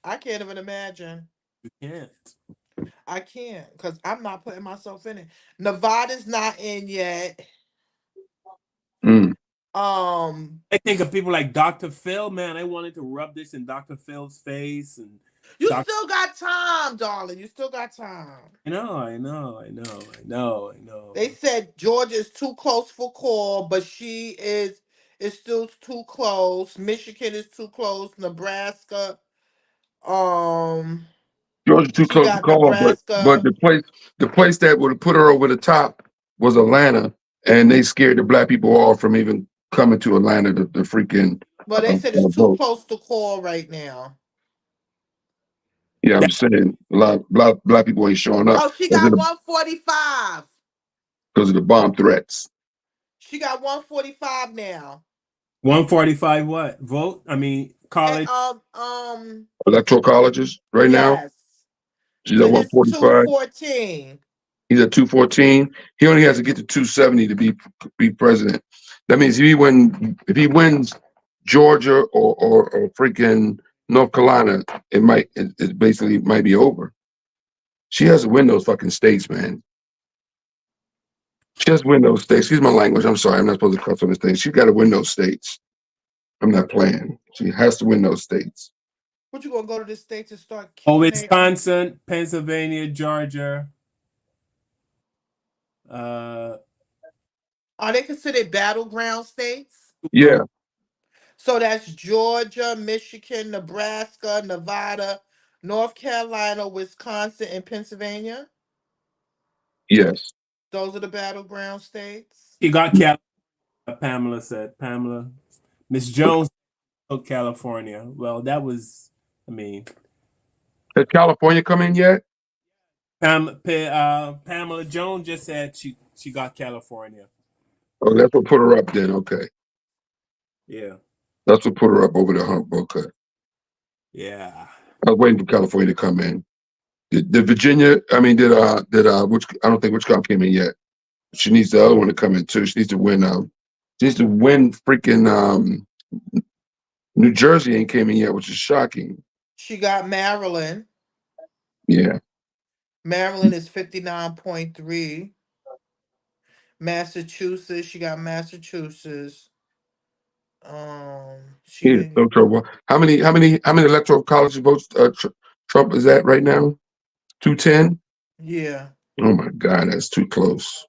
I can't even imagine. you can't. I can't because I'm not putting myself in it. Nevada's not in yet. Mm. I think of people like Dr. Phil, man. I wanted to rub this in Dr. Phil's face, and You Doc- still got time, darling. You still got time. I know. They said Georgia is too close for call, but she is still too close. Michigan is too close. Nebraska. Georgia too She close to got call, but Nebraska. the place that would have put her over the top was Atlanta, and they scared the black people off from even coming to Atlanta to freaking Well, they said it's too vote. close to call right now. Yeah, I'm saying a lot black people ain't showing up Oh, she got 145. because of the bomb threats. She got 145 now. 145 what? Vote? I mean, college. And, Electoral colleges right now. yes. She's at And it's 145. 214. He's at 214. He only has to get to 270 to be president. That means if he wins Georgia or freaking North Carolina, it basically might be over. She has to win those fucking states, man. She has to win those states. Excuse my language. I'm sorry. I'm not supposed to cuss on this thing. She's got to win those states. I'm not playing. She has to win those states. What you gonna go to the states and start Oh, kicking Wisconsin, Pennsylvania, Georgia. Are they considered battleground states? Yeah. So that's Georgia, Michigan, Nebraska, Nevada, North Carolina, Wisconsin, and Pennsylvania. Yes. Those are the battleground states. He got California. Pamela said. Pamela. Miss Jones took California. Well, that was. I mean, Has California come in yet? Pamela Jones just said she got California. Oh, that's what put her up then. Okay. Yeah. That's what put her up over the hump. Okay. Yeah. I was waiting for California to come in. Did Virginia? I mean, did which I don't think Wichita came in yet. She needs the other one to come in too. She needs to win. She needs to win freaking New Jersey ain't came in yet, which is shocking. She got Maryland. Yeah. Maryland is 59.3. Massachusetts, she got Massachusetts. She He's didn't. no trouble. How many electoral college votes Trump is at right now? 210? Yeah. Oh my God, that's too close.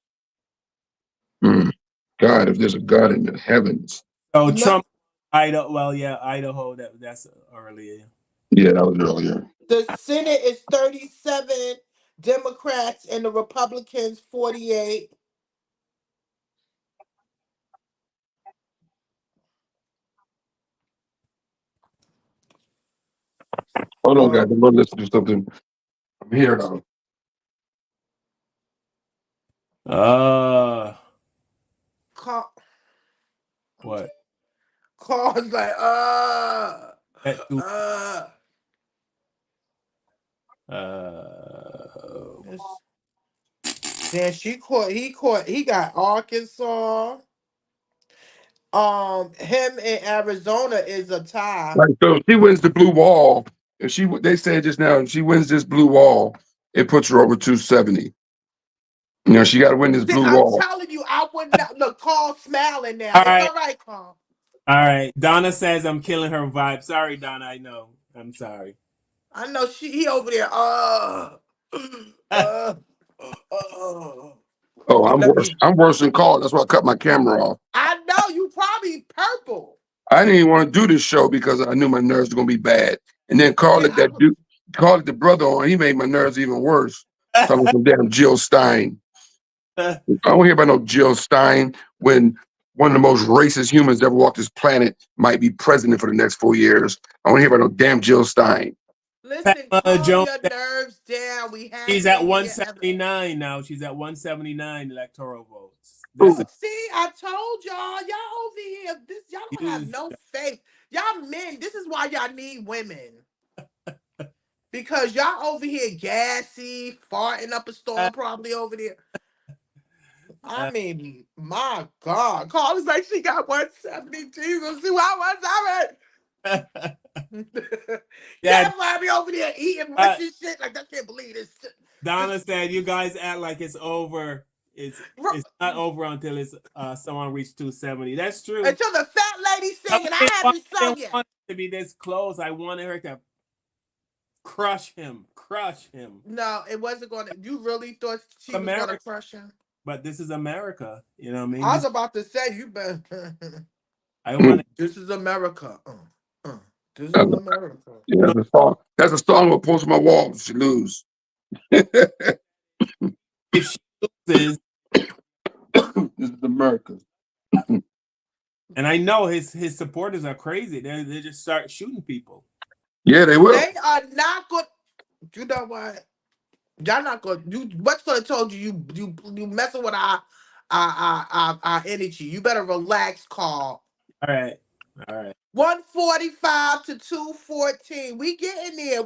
God, if there's a God in the heavens. Oh, No. Trump, Idaho. Well, yeah, Idaho. That's earlier. Yeah, that was earlier. The Senate is 37 Democrats and the Republicans 48. Hold on, guys. I'm gonna listen to something. I'm here now. What? Carl's like, That too- Then he got Arkansas. Him in Arizona is a tie. Like, so if she wins the blue wall, they said just now, if she wins this blue wall, it puts her over 270. You know, she got to win this See, blue I'm wall. telling you, I would not look. Carl smiling now. All It's right. all right, Carl. All right. Donna says I'm killing her vibe. Sorry, Donna. I know. I'm sorry. I know he over there. Oh, I'm Let worse. me. I'm worse than Carl. That's why I cut my camera off. I know you probably purple. I didn't even want to do this show because I knew my nerves were gonna be bad. And then Carl let that dude, Carl let the brother on. He made my nerves even worse. Talking about some damn Jill Stein. I don't hear about no Jill Stein when one of the most racist humans that ever walked this planet might be president for the next 4 years. I don't hear about no damn Jill Stein. Listen, calm Jones, your nerves down. We have. she's at 179 now. She's at 179 electoral votes. See, I told y'all over here. Y'all don't have no faith. Y'all men. This is why y'all need women. Because y'all over here gassy, farting up a storm, probably over there. I mean, my God. Carl was like, she got 170. Jesus, she got 170. Yeah, That's why I be over there eating uh, mushy shit. Like, I can't believe this. Donna said, "You guys act like it's over. It's not over until it's someone reached 270." That's true. Until the fat lady singing, I haven't sung yet. Want it to be this close. I wanted her to crush him. No, it wasn't going to. You really thought she was going to crush him? But this is America. You know what I mean? I was about to say, you better. I want. This is America. This is America. Yeah, that's a song. That's a song I'll post on my wall if she lose. If she loses, this is America. And I know his supporters are crazy. They just start shooting people. Yeah, they will. They are not good. You know what? Y'all not good. What's gonna told you messing with our energy. You better relax, Carl. All right. 145 to 214. We getting there.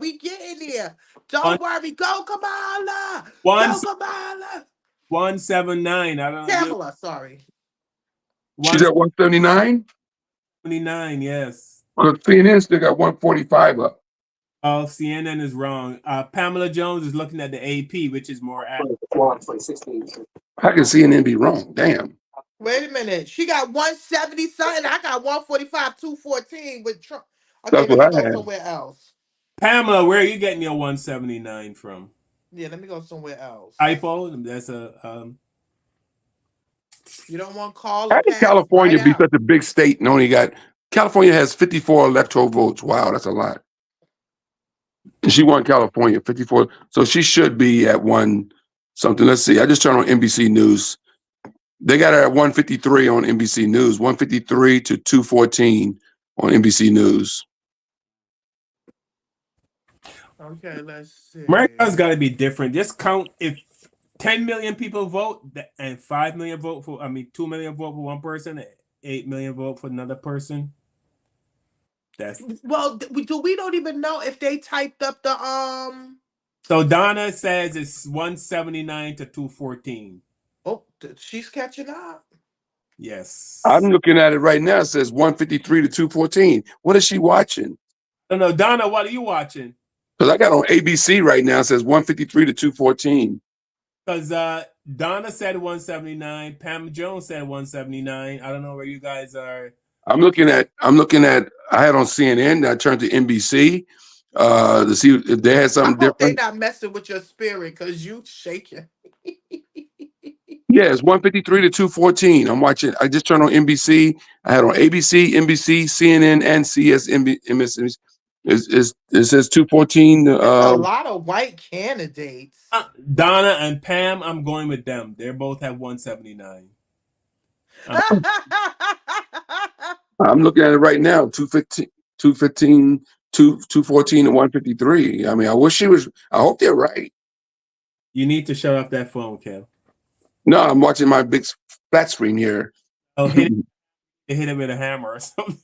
Don't worry. Go Kamala. Go Kamala. 179. I don't know. Kamala, sorry. She's at 179? 179, yes. Because CNN still got 145 up. Oh, CNN is wrong. Pamela Jones is looking at the AP, which is more accurate. How can CNN be wrong? Damn. Wait a minute. She got 170 something. I got 145, 214 with Trump. Okay, That's let what me I go had. somewhere else. Pamela, where are you getting your 179 from? Yeah, let me go somewhere else. Typo? That's a You don't want to call. How did California be such a big state and only got California has 54 electoral votes? Wow, that's a lot. And she won California 54, so she should be at one something. Let's see. I just turned on NBC News. They got her at 153 on NBC News, 153 to 214 on NBC News. Okay, let's see. America's got to be different. Just count if 10 million people vote and 5 million vote for, 2 million vote for one person, 8 million vote for another person. Well, we don't even know if they typed up the So Donna says it's 179 to 214. Oh, she's catching up. Yes. I'm looking at it right now. It says 153 to 214. What is she watching? I don't know. Donna, what are you watching? Because I got on ABC right now. It says 153 to 214. Because Donna said 179. Pam Jones said 179. I don't know where you guys are. I'm looking at, I had on CNN. I turned to NBC to see if they had something different. They're not messing with your spirit because you shaking. Yeah, it's 153 to 214. I'm watching. I just turned on NBC. I had on ABC, NBC, CNN, and MSNBC. It says 214. A lot of white candidates. Donna and Pam, I'm going with them. They both have 179. I'm looking at it right now. 214 and 153. I mean, I wish she was. I hope they're right. You need to shut off that phone, Kev. No, I'm watching my big flat screen here. Oh, hit it with a hammer or something.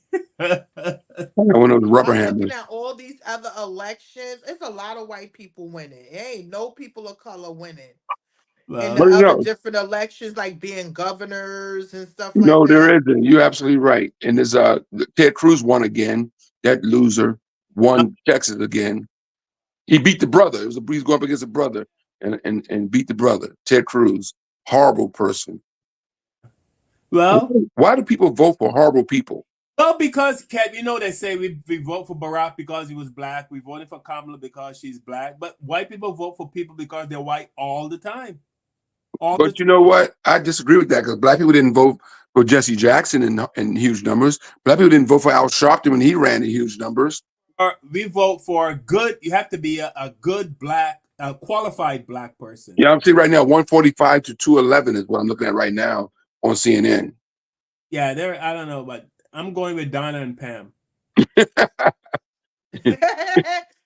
One of those rubber I'm hammers. looking at all these other elections. It's a lot of white people winning. It ain't no people of color winning. In the other different elections, like being governors and stuff like that. No, there isn't. You're absolutely right. And there's Ted Cruz won again. That loser won Texas again. He beat the brother. He's going up against a brother and beat the brother. Ted Cruz, horrible person. Well, why do people vote for horrible people? Well, because Kev, you know they say we vote for Barack because he was black. We voted for Kamala because she's black. But white people vote for people because they're white all the time. But you know what? I disagree with that because black people didn't vote for Jesse Jackson in huge numbers. Black people didn't vote for Al Sharpton when he ran in huge numbers. We vote for a good. You have to be a good black, qualified black person. Yeah, I'm seeing right now 145 to 211 is what I'm looking at right now on CNN. Yeah, I don't know, but I'm going with Donna and Pam.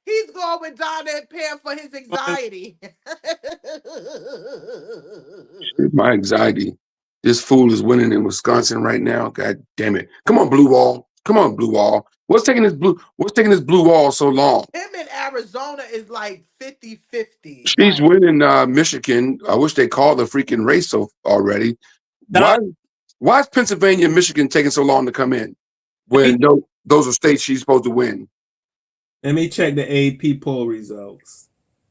He's going with Donna and Pam for his anxiety. My anxiety. This fool is winning in Wisconsin right now. God damn it. Come on, Blue Wall. Come on, blue wall. What's taking this blue wall so long? Him in Arizona is like 50-50. She's Like, winning Michigan. I wish they called the freaking race already. Don, Why is Pennsylvania and Michigan taking so long to come in when those are states she's supposed to win? let me check the AP poll results.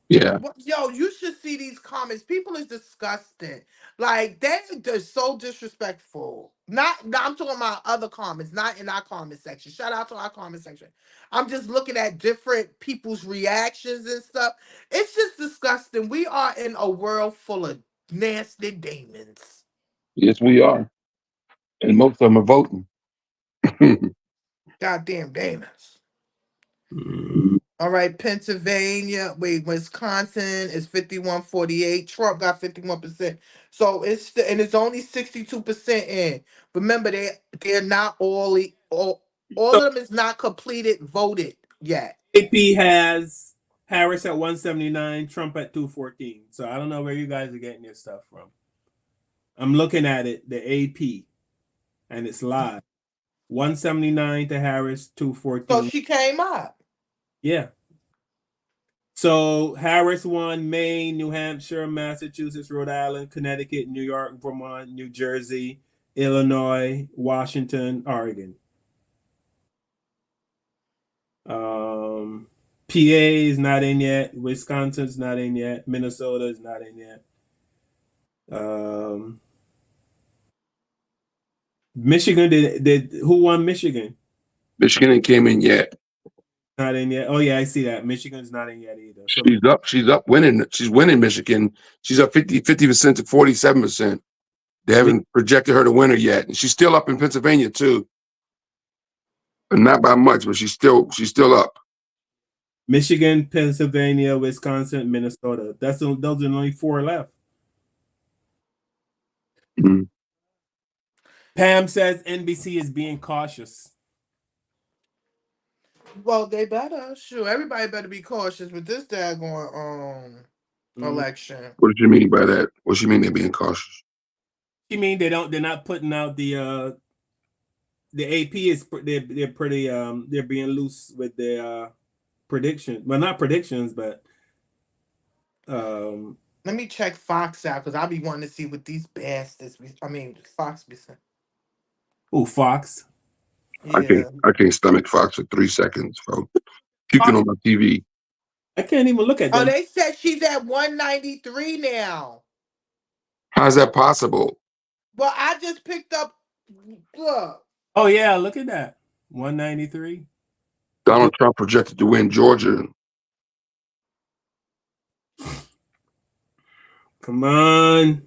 Yeah. yo, you should see these comments. People is disgusting. Like, they're so disrespectful. I'm talking about other comments, not in our comment section. Shout out to our comment section. I'm just looking at different people's reactions and stuff. It's just disgusting. We are in a world full of nasty demons. Yes, we are. And most of them are voting. Goddamn demons. Mm. All right, Pennsylvania. Wait, Wisconsin is 51-48. Trump got 51%. So it's only 62% in. Remember, they're not all So of them is not completed voted yet. AP has Harris at 179, Trump at 214. So I don't know where you guys are getting your stuff from. I'm looking at it, the AP, and it's live. 179 to Harris, 214. So she came up. Yeah. So Harris won Maine, New Hampshire, Massachusetts, Rhode Island, Connecticut, New York, Vermont, New Jersey, Illinois, Washington, Oregon. PA is not in yet. Wisconsin's not in yet. Minnesota is not in yet. Michigan did who won Michigan? Michigan came in yet. Not in yet. Oh yeah, I see that. Michigan's not in yet either. So She's up winning. She's winning Michigan. She's up 50% to 47%. They haven't projected her to winner yet. And she's still up in Pennsylvania too. But not by much, but she's still up. Michigan, Pennsylvania, Wisconsin, Minnesota. Those are only 4 left. Mm-hmm. Pam says NBC is being cautious. Well, they better. Sure, everybody better be cautious with this daggone election. What did you mean by that? What you mean they're being cautious? You mean they're not putting out the AP is they're pretty they're being loose with their predictions. Well, not predictions, but let me check Fox out because I'll be wanting to see what these bastards Fox be saying. Oh, Fox. Yeah. I can't stomach Fox for 3 seconds, folks. Puking on my TV. I can't even look at them. Oh, they said she's at 193 now. How's that possible? Well, I just picked up. Look. Oh yeah, look at that. 193. Donald Trump projected to win Georgia. Come on.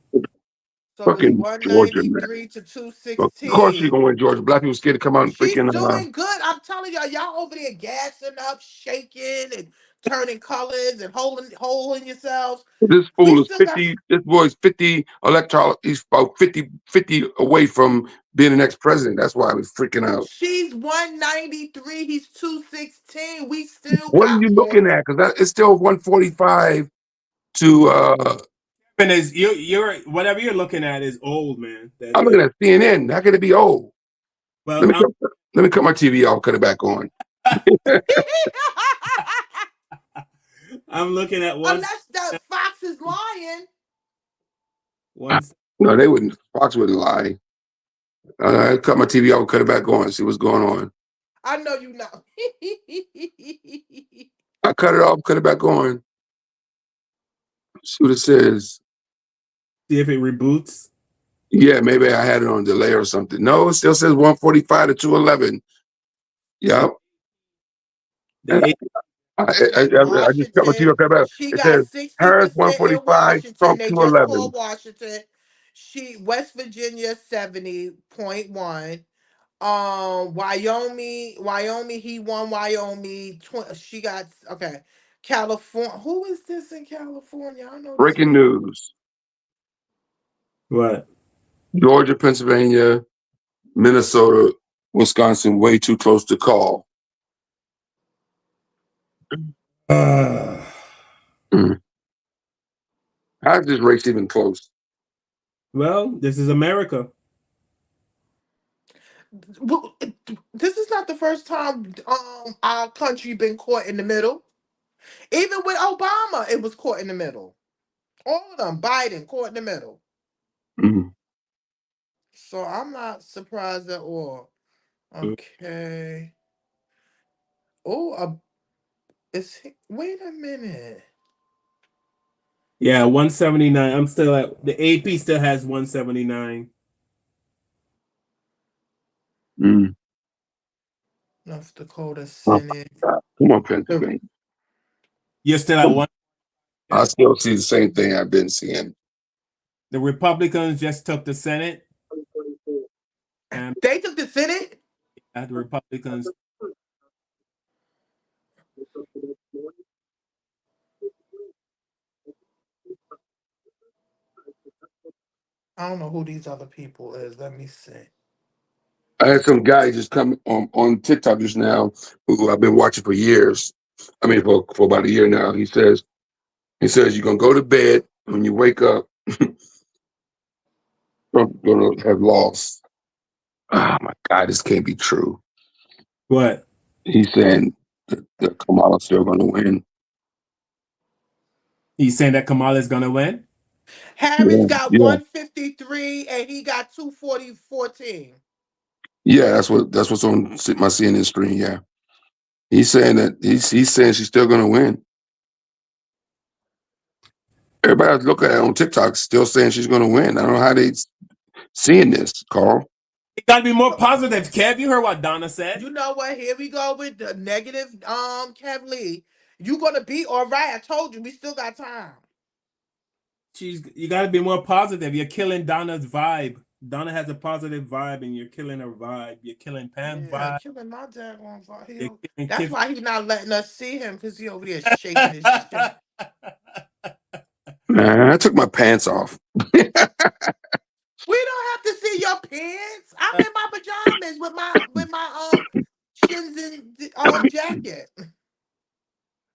So fucking it's Georgia, 193 to 216. Of course she's gonna win Georgia. Black people scared to come out and She's freaking doing good. I'm telling y'all over there gassing up, shaking, and turning colors and holding yourselves. This fool is still 50. This boy's 50 electoral. He's about 50 away from being the next president. That's why I was freaking out. She's 193. He's 216. We still What are got you more. looking at? Because it's still 145 to. And is you're whatever you're looking at is old, man. I'm looking at CNN. How could it be old? Well, Let me cut my TV off. Cut it back on. I'm looking at one. Unless that Fox is lying. No, they wouldn't. Fox wouldn't lie. I cut my TV off, cut it back on, see what's going on. I know you know. I cut it off, cut it back on. See what it says. See if it reboots. Yeah, maybe I had it on delay or something. No, it still says 145 to 211. Yep. I just cut my TV off, cut it back. She It got says 60% Harris in 145, Washington. Trump They just 211. called Washington. West Virginia 70.1. Wyoming, he won Wyoming. She got okay. California. Who is this in California? I don't know. Breaking news. What? Georgia, Pennsylvania, Minnesota, Wisconsin, way too close to call. How's this race even close? Well, this is America. This is not not the first time our country been caught in the middle. Even with Obama, it was caught in the middle. All of them, Biden caught in the middle. Mm. So I'm not surprised at all. Okay. Oh, wait a minute. Yeah, 179. I'm still at the AP still has 179. Mm. North Dakota Oh, Senate. God. Come on, The, Pennsylvania. You're still at one. I still see the same thing I've been seeing. The Republicans just took the Senate, and they took the Senate? the Republicans. I don't know who these other people is. Let me see. I had some guy just come on TikTok just now who I've been watching for years. I mean, for about a year now. He says you're gonna go to bed when you wake up. Trump's gonna have lost. Oh my God, this can't be true. What? He's saying that Kamala's still gonna win. He's saying that Kamala is gonna win. Harris Yeah, got yeah, 153 and he got 240-14. yeah. That's what's on my CNN screen. Yeah, he's saying that he's saying she's still gonna win. Everybody look at it on TikTok, still saying she's gonna win. I don't know how they seeing this, Carl. You gotta be more positive, Kev. You heard what Donna said. You know what? Here we go with the negative Kev Lee. You gonna be all right. I told you we still got time. You gotta be more positive. You're killing Donna's vibe. Donna has a positive vibe and you're killing her vibe. You're killing Pam's vibe. Killing my daggone You're vibe. killing That's Tiff- why he's not letting us see him because he over there shaking his shit. Man, I took my pants off. We don't have to see your pants. I'm in my pajamas with my Shenzhen jacket.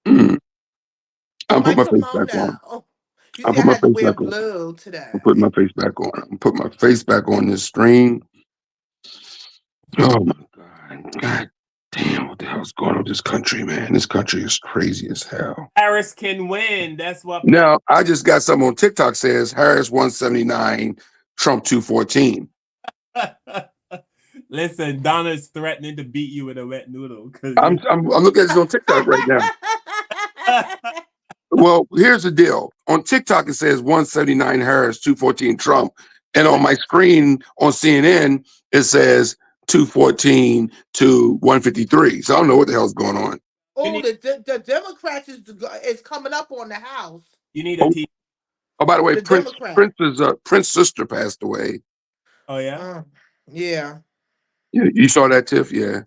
Mm. I'll put My my face back kimono. on. Oh, you I'll see, I put my had to face wear back on. blue today. I'll put my face back on. I'll put my face back on this screen. Oh my God. God damn, what the hell's going on with this country, man? This country is crazy as hell. Harris can win. That's what. Now, I just got something on TikTok says Harris 179, Trump 214. Listen, Donna's threatening to beat you with a wet noodle. I'm looking at this on TikTok right now. Well, here's the deal. On TikTok, it says 179 Harris, 214 Trump. And on my screen on CNN, it says 214 to 153. So I don't know what the hell's going on. Oh, the Democrats is coming up on the House. You need a TV. Oh, by the way, The Prince's sister passed away. Oh yeah. Yeah. You saw that, Tiff? Yeah.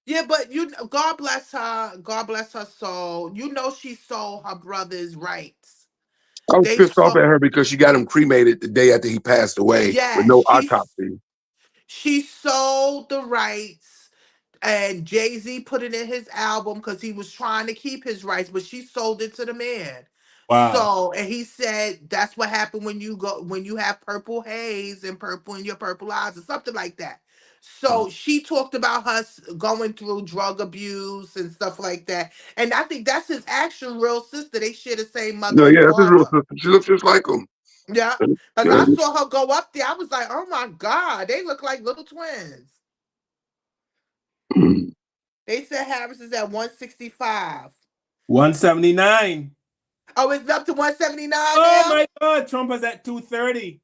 Yeah, but God bless her. God bless her soul. You know she sold her brother's rights. I was pissed off at her because she got him cremated the day after he passed away with no autopsy. She sold the rights, and Jay-Z put it in his album because he was trying to keep his rights, but she sold it to the man. Wow. So, and he said that's what happened when you have purple haze and purple in your purple eyes or something like that. So she talked about us going through drug abuse and stuff like that. And I think that's his actual real sister. They share the same mother No, and yeah, that's his real father. sister. She looks just like him. Yeah. Because I saw her go up there. I was like, oh my God, they look like little twins. They said Harris is at 165. 179. Oh, it's up to 179 Oh now? my God, Trump is at 230.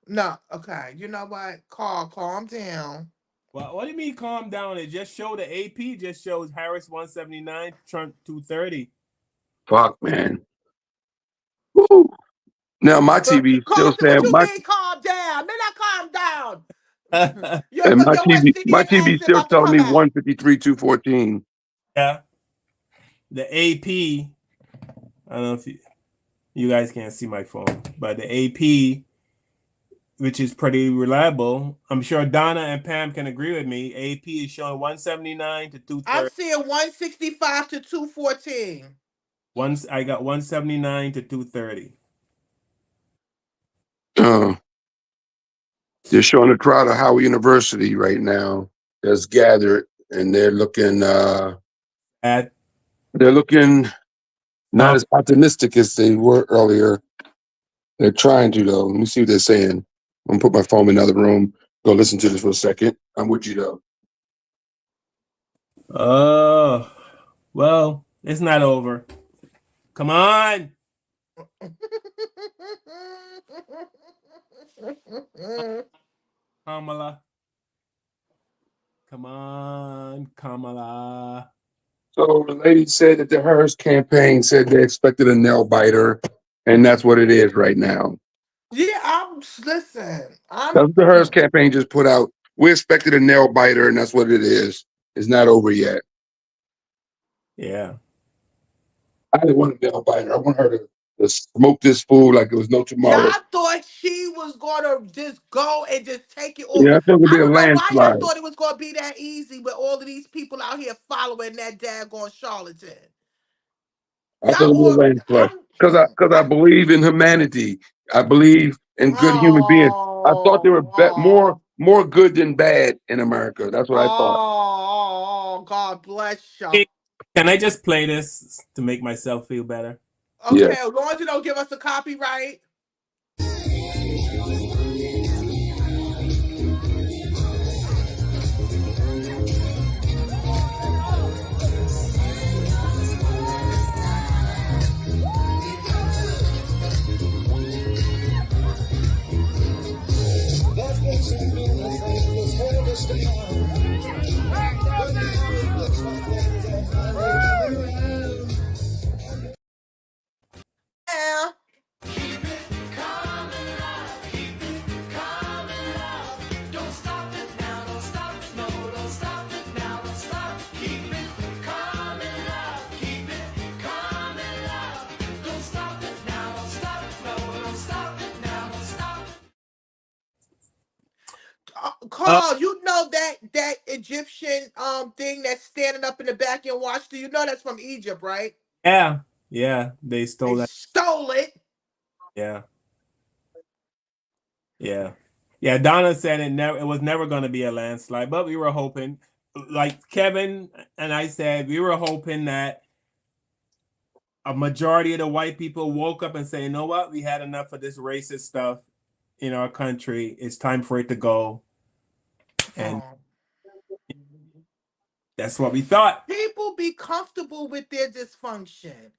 No, okay. You know what? Calm down. Well, what do you mean calm down? It just showed the AP just shows Harris 179, Trump 230. Fuck, man. Woo. Now my TV still saying What you mean calm down? Man, not calm down. and my TV still telling me 153, 214. Yeah. The AP, I don't know if you guys can't see my phone, but the AP, which is pretty reliable. I'm sure Donna and Pam can agree with me. AP is showing 179 to 230. I'm seeing 165 to 214. I got 179 to 230. They're showing a crowd of Howard University right now. that's gathered, and they're looking At not as optimistic as they were earlier. They're trying to, though. Let me see what they're saying. I'm gonna put my phone in another room. Go listen to this for a second. I'm with you though. oh, well, it's not over. Come on. Kamala. Come on, Kamala. So the lady said that the Harris campaign said they expected a nail biter, and that's what it is right now. Yeah, listen. That's what the Harris campaign just put out. We expected a nail biter, and that's what it is. It's not over yet. Yeah. I didn't want a nail biter. I want her to smoke this food like it was no tomorrow. Y'all thought she was gonna just go and just take it off. Yeah, I thought it would I be a don't know why y'all landslide. thought it was gonna be that easy with all of these people out here following that daggone charlatan. I thought it would be a landslide because I believe in humanity. I believe in good human beings. I thought they were more good than bad in America. That's what I thought. Oh, God bless you. Can I just play this to make myself feel better? Okay, Yeah. as long as you don't give us a copyright. Yeah. Carl, you know that Egyptian thing that's standing up in the back in Washington. You know that's from Egypt, right? Yeah, they stole that. Stole it. Yeah. Donna said it was never going to be a landslide, but we were hoping, like Kevin and I said, we were hoping that a majority of the white people woke up and say, you know what, we had enough of this racist stuff in our country. It's time for it to go. And that's what we thought. People be comfortable with their dysfunction.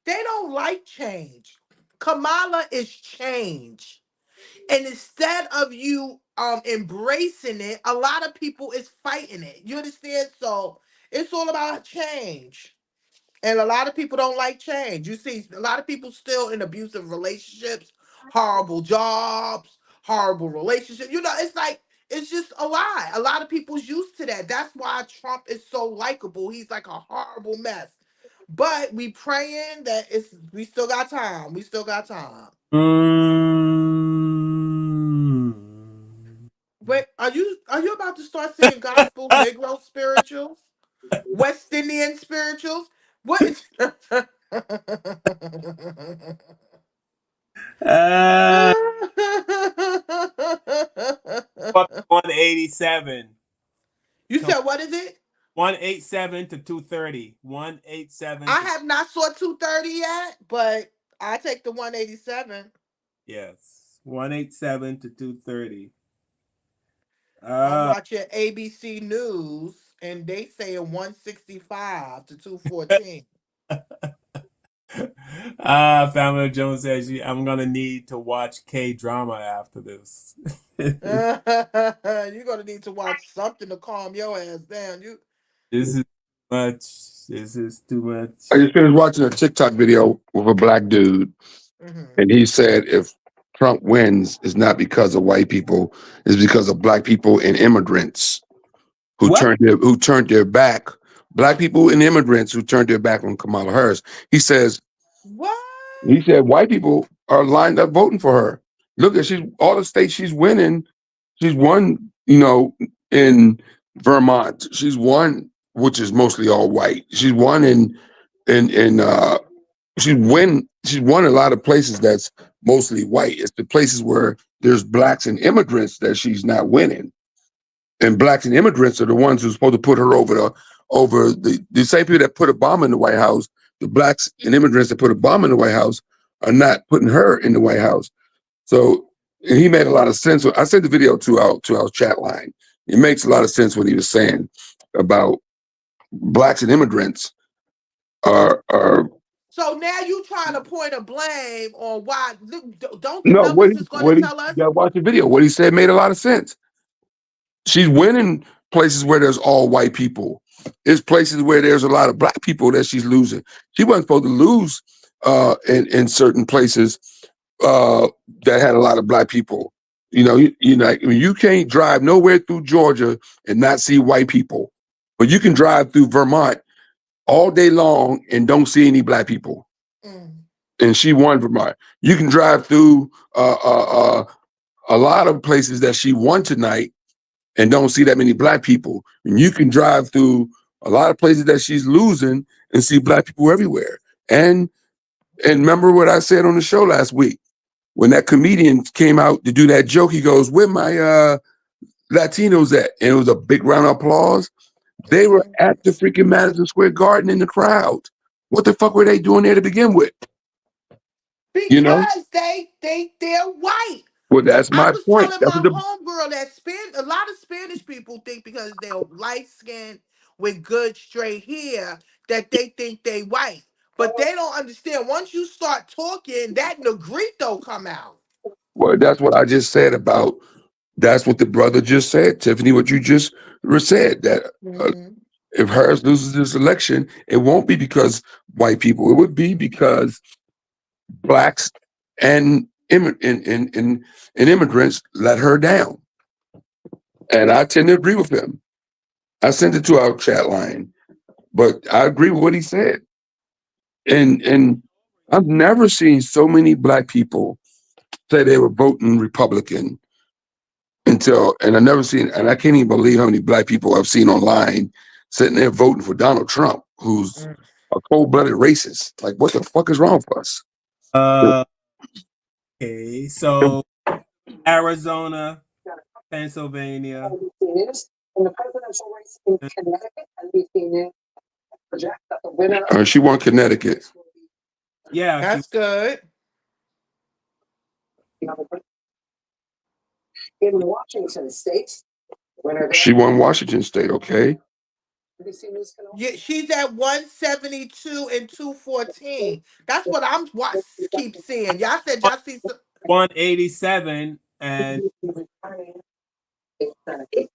They don't like change. Kamala is change. And instead of you embracing it, a lot of people is fighting it. You understand? So it's all about change. And a lot of people don't like change. You see, a lot of people still in abusive relationships, horrible jobs, horrible relationships. You know, it's like, it's just a lie. A lot of people's used to that. That's why Trump is so likable. He's like a horrible mess. But we praying that we still got time. We still got time. Wait, are you about to start singing gospel Negro spirituals? West Indian spirituals? What? 187. You said what is it? 187 to 230. 187. I have not saw 230 yet, but I take the 187. Yes, 187 to 230. I'm watching ABC News, and they saying 165 to 214. Family Jones says I'm gonna need to watch K-drama after this. You're gonna need to watch something to calm your ass down. This is much. This is too much. I just finished watching a TikTok video with a black dude, and he said if Trump wins, it's not because of white people, it's because of black people and immigrants who turned their back. Black people and immigrants who turned their back on Kamala Harris. He says, what? He said white people are lined up voting for her. Look at all the states she's winning. She's won, in Vermont. She's won, which is mostly all white. She's won she's won a lot of places that's mostly white. It's the places where there's blacks and immigrants that she's not winning. And blacks and immigrants are the ones who're supposed to put her over the same people that put a bomb in the White House. The blacks and immigrants that put a bomb in the White House are not putting her in the White House. So he made a lot of sense. I sent the video to our chat line. It makes a lot of sense what he was saying about blacks and immigrants are. So now you trying to point a blame on why? Don't the No, numbers is going to tell us? You gotta watch the video. What he said made a lot of sense. She's winning places where there's all white people. There's places where there's a lot of black people that she's losing. She wasn't supposed to lose in certain places that had a lot of black people. You know, you can't drive nowhere through Georgia and not see white people, but you can drive through Vermont all day long and don't see any black people. And she won Vermont. You can drive through a lot of places that she won tonight and don't see that many black people. And you can drive through a lot of places that she's losing and see black people everywhere. And remember what I said on the show last week, when that comedian came out to do that joke, he goes, "Where my Latinos at?" And it was a big round of applause. They were at the freaking Madison Square Garden in the crowd. What the fuck were they doing there to begin with? Because you know? they're white. Well, that's my I was point. telling That's my what homegirl that a lot of Spanish people think because they're light skinned with good straight hair that they think they white. But they don't understand. Once you start talking, that negrito come out. Well, that's what I just said about. That's what the brother just said, Tiffany. What you just said, that if Harris loses this election, it won't be because white people. It would be because blacks and immigrants let her down. And I tend to agree with him. I sent it to our chat line, but I agree with what he said. And I've never seen so many black people say they were voting Republican and I can't even believe how many black people I've seen online sitting there voting for Donald Trump, who's a cold-blooded racist. Like, what the fuck is wrong with us? Okay, so Arizona, Pennsylvania. In the presidential race in Connecticut, NBC project that the winner. She won Connecticut. Yeah, that's good. In Washington State, She won Washington State. Okay. Yeah, she's at 172 and 214. That's what I'm keep seeing. Y'all said y'all see 187 and.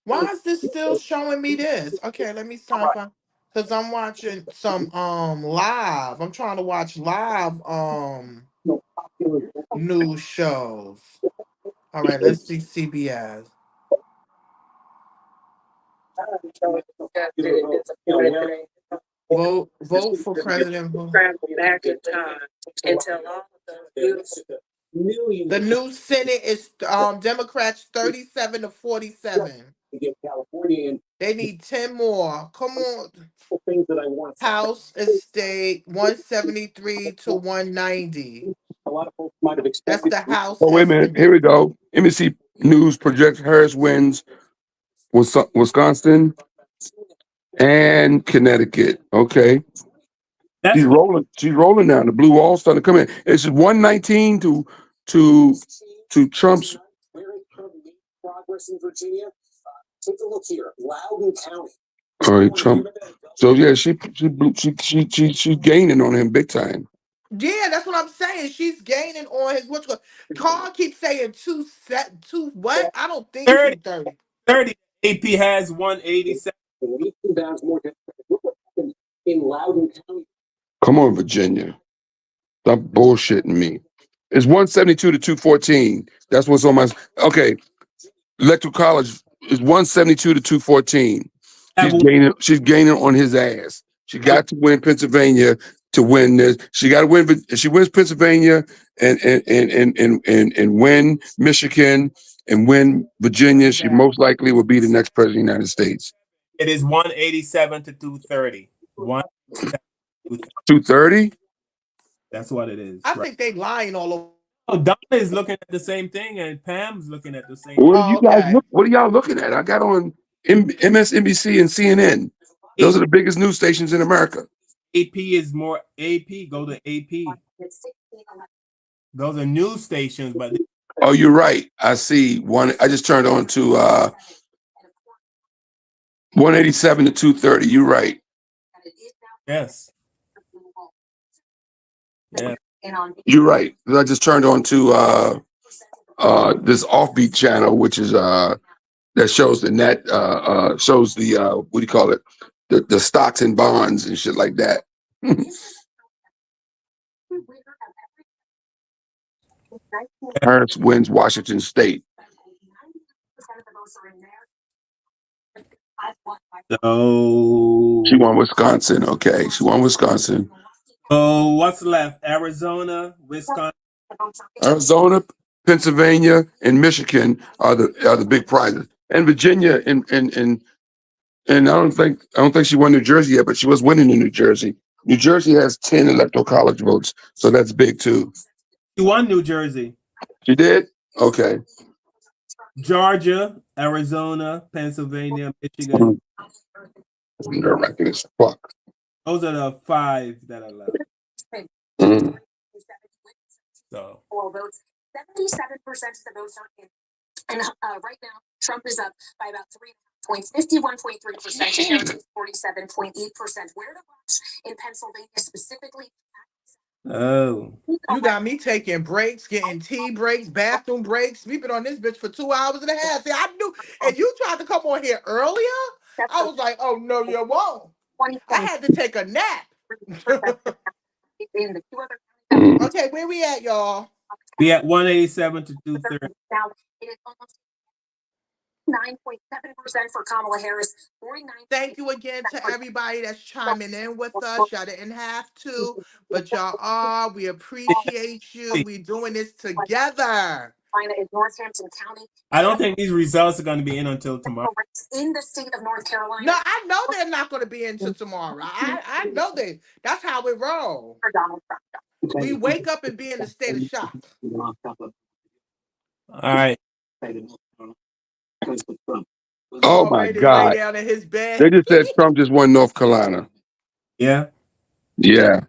Why is this still showing me this? Okay, let me start because I'm watching some live. I'm trying to watch live news shows. All right, let's see CBS. Vote for President. Back in time until all the new Senate is Democrats 37 to 47. They need 10 more. Come on. House Estate 173 to 190. That's the House. Oh, wait a minute. Here we go. NBC News projects Harris wins Wisconsin and Connecticut. Okay. She's rolling now. The blue wall's starting to come in. It's 119 to Trump's. Progress in Virginia. Take a look here. Loudoun County. All right, Trump. So yeah, she's gaining on him big time. Yeah, that's what I'm saying. She's gaining on his Carl keeps saying two what? I don't think 30. 30. AP has 187. In Loudoun County. Come on, Virginia. Stop bullshitting me. It's 172 to 214. That's what's on my. Okay. Electoral College is 172 to 214. She's gaining on his ass. She got to win Pennsylvania to win this. She got to win. If she wins Pennsylvania and win Michigan and win Virginia, she most likely will be the next president of the United States. It is 187 to 230. 230? That's what it is. I think they lying all over. Oh, Donna is looking at the same thing, and Pam's looking at the same. What are you guys? What are y'all looking at? I got on MSNBC and CNN. Those are the biggest news stations in America. AP is more AP. Go to AP. Those are news stations, but Oh, you're right. I see one. I just turned on to 187 to 230. You're right. yes. Yeah. You're right. I just turned on to this offbeat channel, which is that shows the net shows the what do you call it? The stocks and bonds and shit like that. Harris wins Washington State. So She won Wisconsin. Okay, she won Wisconsin. So what's left? Arizona, Wisconsin. Arizona, Pennsylvania, and Michigan are the big prizes. And Virginia and I don't think she won New Jersey yet, but she was winning in New Jersey. New Jersey has 10 electoral college votes, so that's big too. She won New Jersey. She did? Okay. Georgia, Arizona, Pennsylvania, Michigan. They're ranking as fuck. Those are the 5 that are left. Mm. So 77% of the votes are in. And right now, Trump is up by about 3 points, 51.3% to 47.8%. Where to watch in Pennsylvania specifically? oh. You got me taking breaks, getting tea breaks, bathroom breaks, sleeping on this bitch for 2 hours and a half. See, I knew, and you tried to come on here earlier. I was like, oh no, you won't. I had to take a nap. Okay, where we at, y'all? We at 187 to 230. Now it is almost 9.7% for Kamala Harris. 49. Thank you again to everybody that's chiming in with us. Y'all didn't have to, but y'all are. We appreciate you. We doing this together. Is Northampton County. I don't think these results are going to be in until tomorrow. In the state of North Carolina. No, I know they're not going to be until tomorrow. I know they. That's how it rolls. For Donald Trump. We wake up and be in a state of shock. All right. Oh my Already God. lay down in his bed. They just said Trump just won North Carolina. Yeah. Yeah.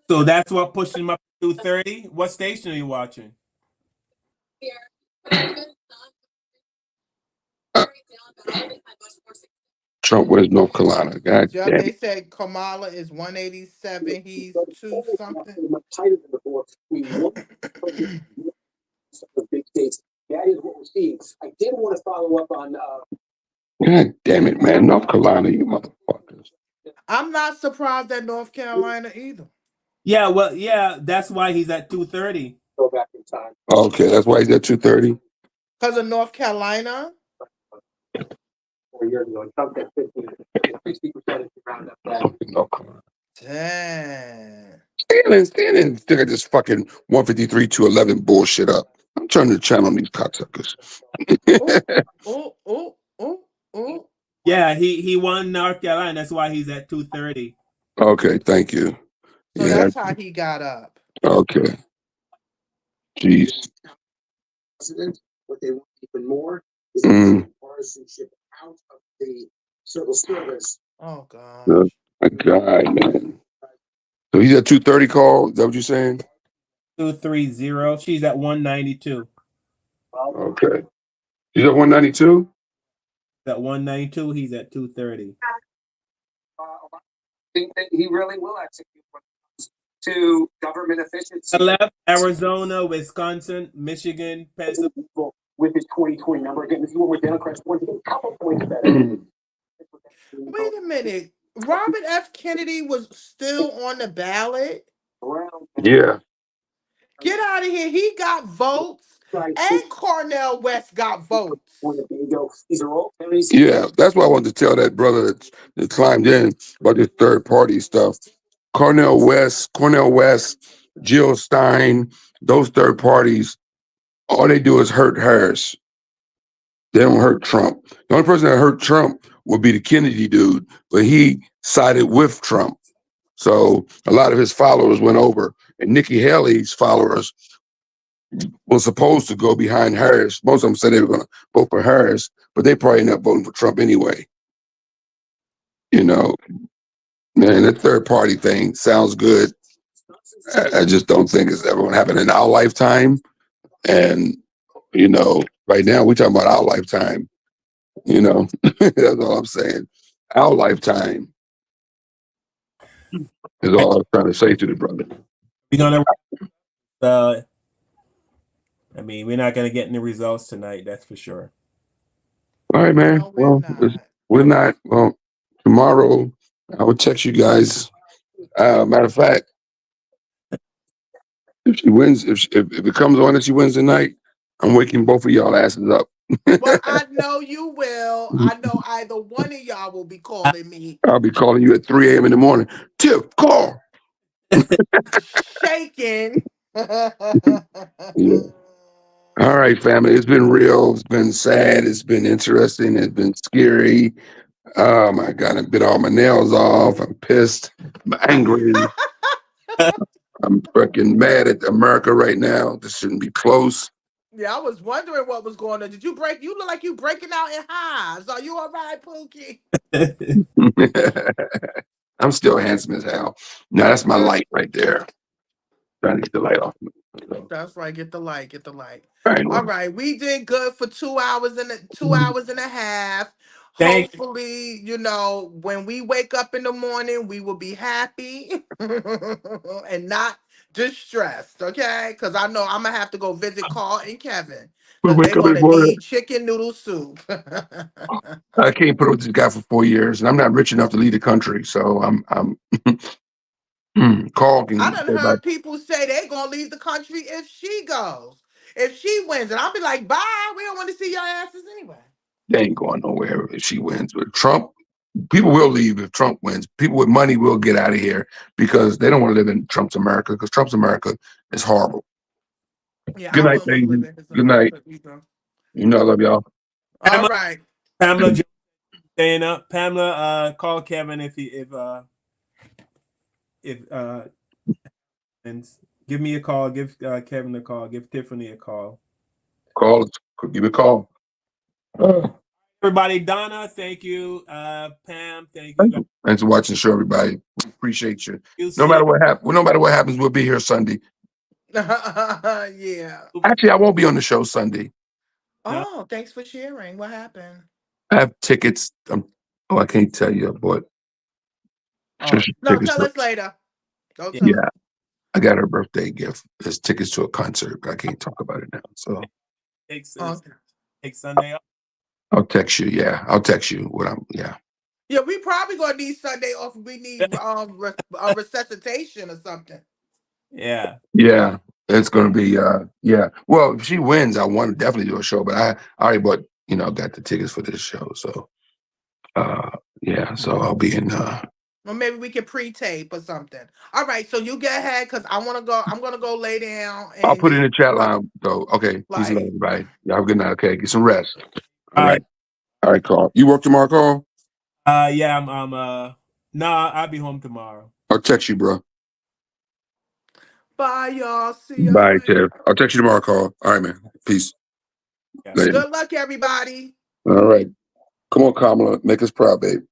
So that's what pushed him up to 230. What station are you watching? Trump wins North Carolina. God Yep, damn they it. said Kamala is 187. He's 2 something. The big states. That is what we're seeing. I did want to follow up on. God damn it, man. North Carolina, you motherfuckers. I'm not surprised at North Carolina either. Yeah, well, yeah, that's why he's at 230. Go back in time. Okay, that's why he's at 230. Because of North Carolina? 4 years ago. Trump got 60% if you round up that. North Carolina. Damn. Stand stick at this fucking 153 to 11 bullshit up. I'm turning the channel on these cocksuckers. Oh. Yeah, he won North Carolina. That's why he's at 230. Okay, thank you. So Yeah, that's how he got up. okay. Jeez. What they want even more is partisanship out of the civil service. Oh, God. Oh, my God, man. So he's at 230, Carl? Is that what you're saying? 230. She's at 192. Okay. He's at 192? At 192, he's at 230. I think that he really will execute when it comes to government efficiency. The left, Arizona, Wisconsin, Michigan, Pennsylvania. With his 2020 number again, this is what we're Democrats want to get a couple points better. Wait a minute. Robert F. Kennedy was still on the ballot? Yeah. Get out of here. He got votes. And Cornel West got votes. Yeah, that's why I wanted to tell that brother that climbed in about this third party stuff. Cornel West, Jill Stein, those third parties, all they do is hurt Harris. They don't hurt Trump. The only person that hurt Trump would be the Kennedy dude, but he sided with Trump. So a lot of his followers went over, and Nikki Haley's followers was supposed to go behind Harris. Most of them said they were going to vote for Harris, but they probably end up voting for Trump anyway. You know, man, that third party thing sounds good. I just don't think it's ever going to happen in our lifetime. And, you know, right now we're talking about our lifetime. You know, that's all I'm saying. Our lifetime is all I was trying to say to the brother. We're gonna. I mean, we're not gonna get any results tonight. That's for sure. All right, man. No, we're not. We're not. Well, tomorrow I will text you guys. Matter of fact, if she wins, if it comes on that she wins tonight, I'm waking both of y'all asses up. Well, I know you will. I know either one of y'all will be calling me. I'll be calling you at 3 a.m. in the morning. Tip, call. Shaking. Yeah. All right, family. It's been real. It's been sad. It's been interesting. It's been scary. Oh my God, I bit all my nails off. I'm pissed. I'm angry. I'm fucking mad at America right now. This shouldn't be close. Yeah, I was wondering what was going on. Did you break? You look like you breaking out in hives. Are you all right, Pookie? I'm still handsome as hell. No, that's my light right there. Trying to get the light off. So, That's right. Get the light. Get the light. all right, All right, we did good for 2 hours and 2 hours and a half. Thank Hopefully, you know, when we wake up in the morning, we will be happy and not distressed. Okay, because I know I'm gonna have to go visit Carl and Kevin we because wake they're up in the gonna morning. need chicken noodle soup. I can't put up with this guy for 4 years, and I'm not rich enough to leave the country. So I'm Carl I can done go back. heard people say they're gonna leave the country if she goes, if she wins, and I'll be like, bye. We don't want to see your asses anyway. They ain't going nowhere if she wins. But Trump, people will leave if Trump wins. People with money will get out of here because they don't want to live in Trump's America because Trump's America is horrible. Yeah, Good I night, wouldn't want to live baby. in his Good night. America either. You know I love y'all. All right. Pamela staying up. Pamela, call Kevin if and give me a call. Give Kevin a call. Give Tiffany a call. Call. Give me a call. Everybody, Donna, thank you. Pam, thank you. Thanks for watching the show, everybody. We appreciate you. You'll No see matter what happens, we'll be here Sunday. Yeah. Actually, I won't be on the show Sunday. Oh, thanks for sharing. What happened? I have tickets. I can't tell you, but Oh, No, tell us later. Don't tell us. I got her birthday gift. There's tickets to a concert. I can't talk about it now. So take Okay. Sunday off. I'll text you. Yeah, I'll text you what I'm. Yeah. Yeah, we probably gonna need Sunday off. We need a resuscitation or something. Yeah. Yeah, it's gonna be. Yeah. Well, if she wins, I want to definitely do a show. But I already bought. Got the tickets for this show. So. Yeah. So I'll be in. Or maybe we can pre-tape or something. All right, so you get ahead because I want to go. I'm gonna go lay down. And I'll put it in the chat line though. Okay. Peace Like- and love, everybody. Y'all have a good night. Okay. Get some rest. All right. All right, Carl. You work tomorrow, Carl? Yeah, no, I'll be home tomorrow. I'll text you, bro. Bye, y'all. See you. Bye, Tiff. I'll text you tomorrow, Carl. All right, man. Peace. Yeah. Later. Good luck, everybody. All right. Come on, Kamala. Make us proud, babe.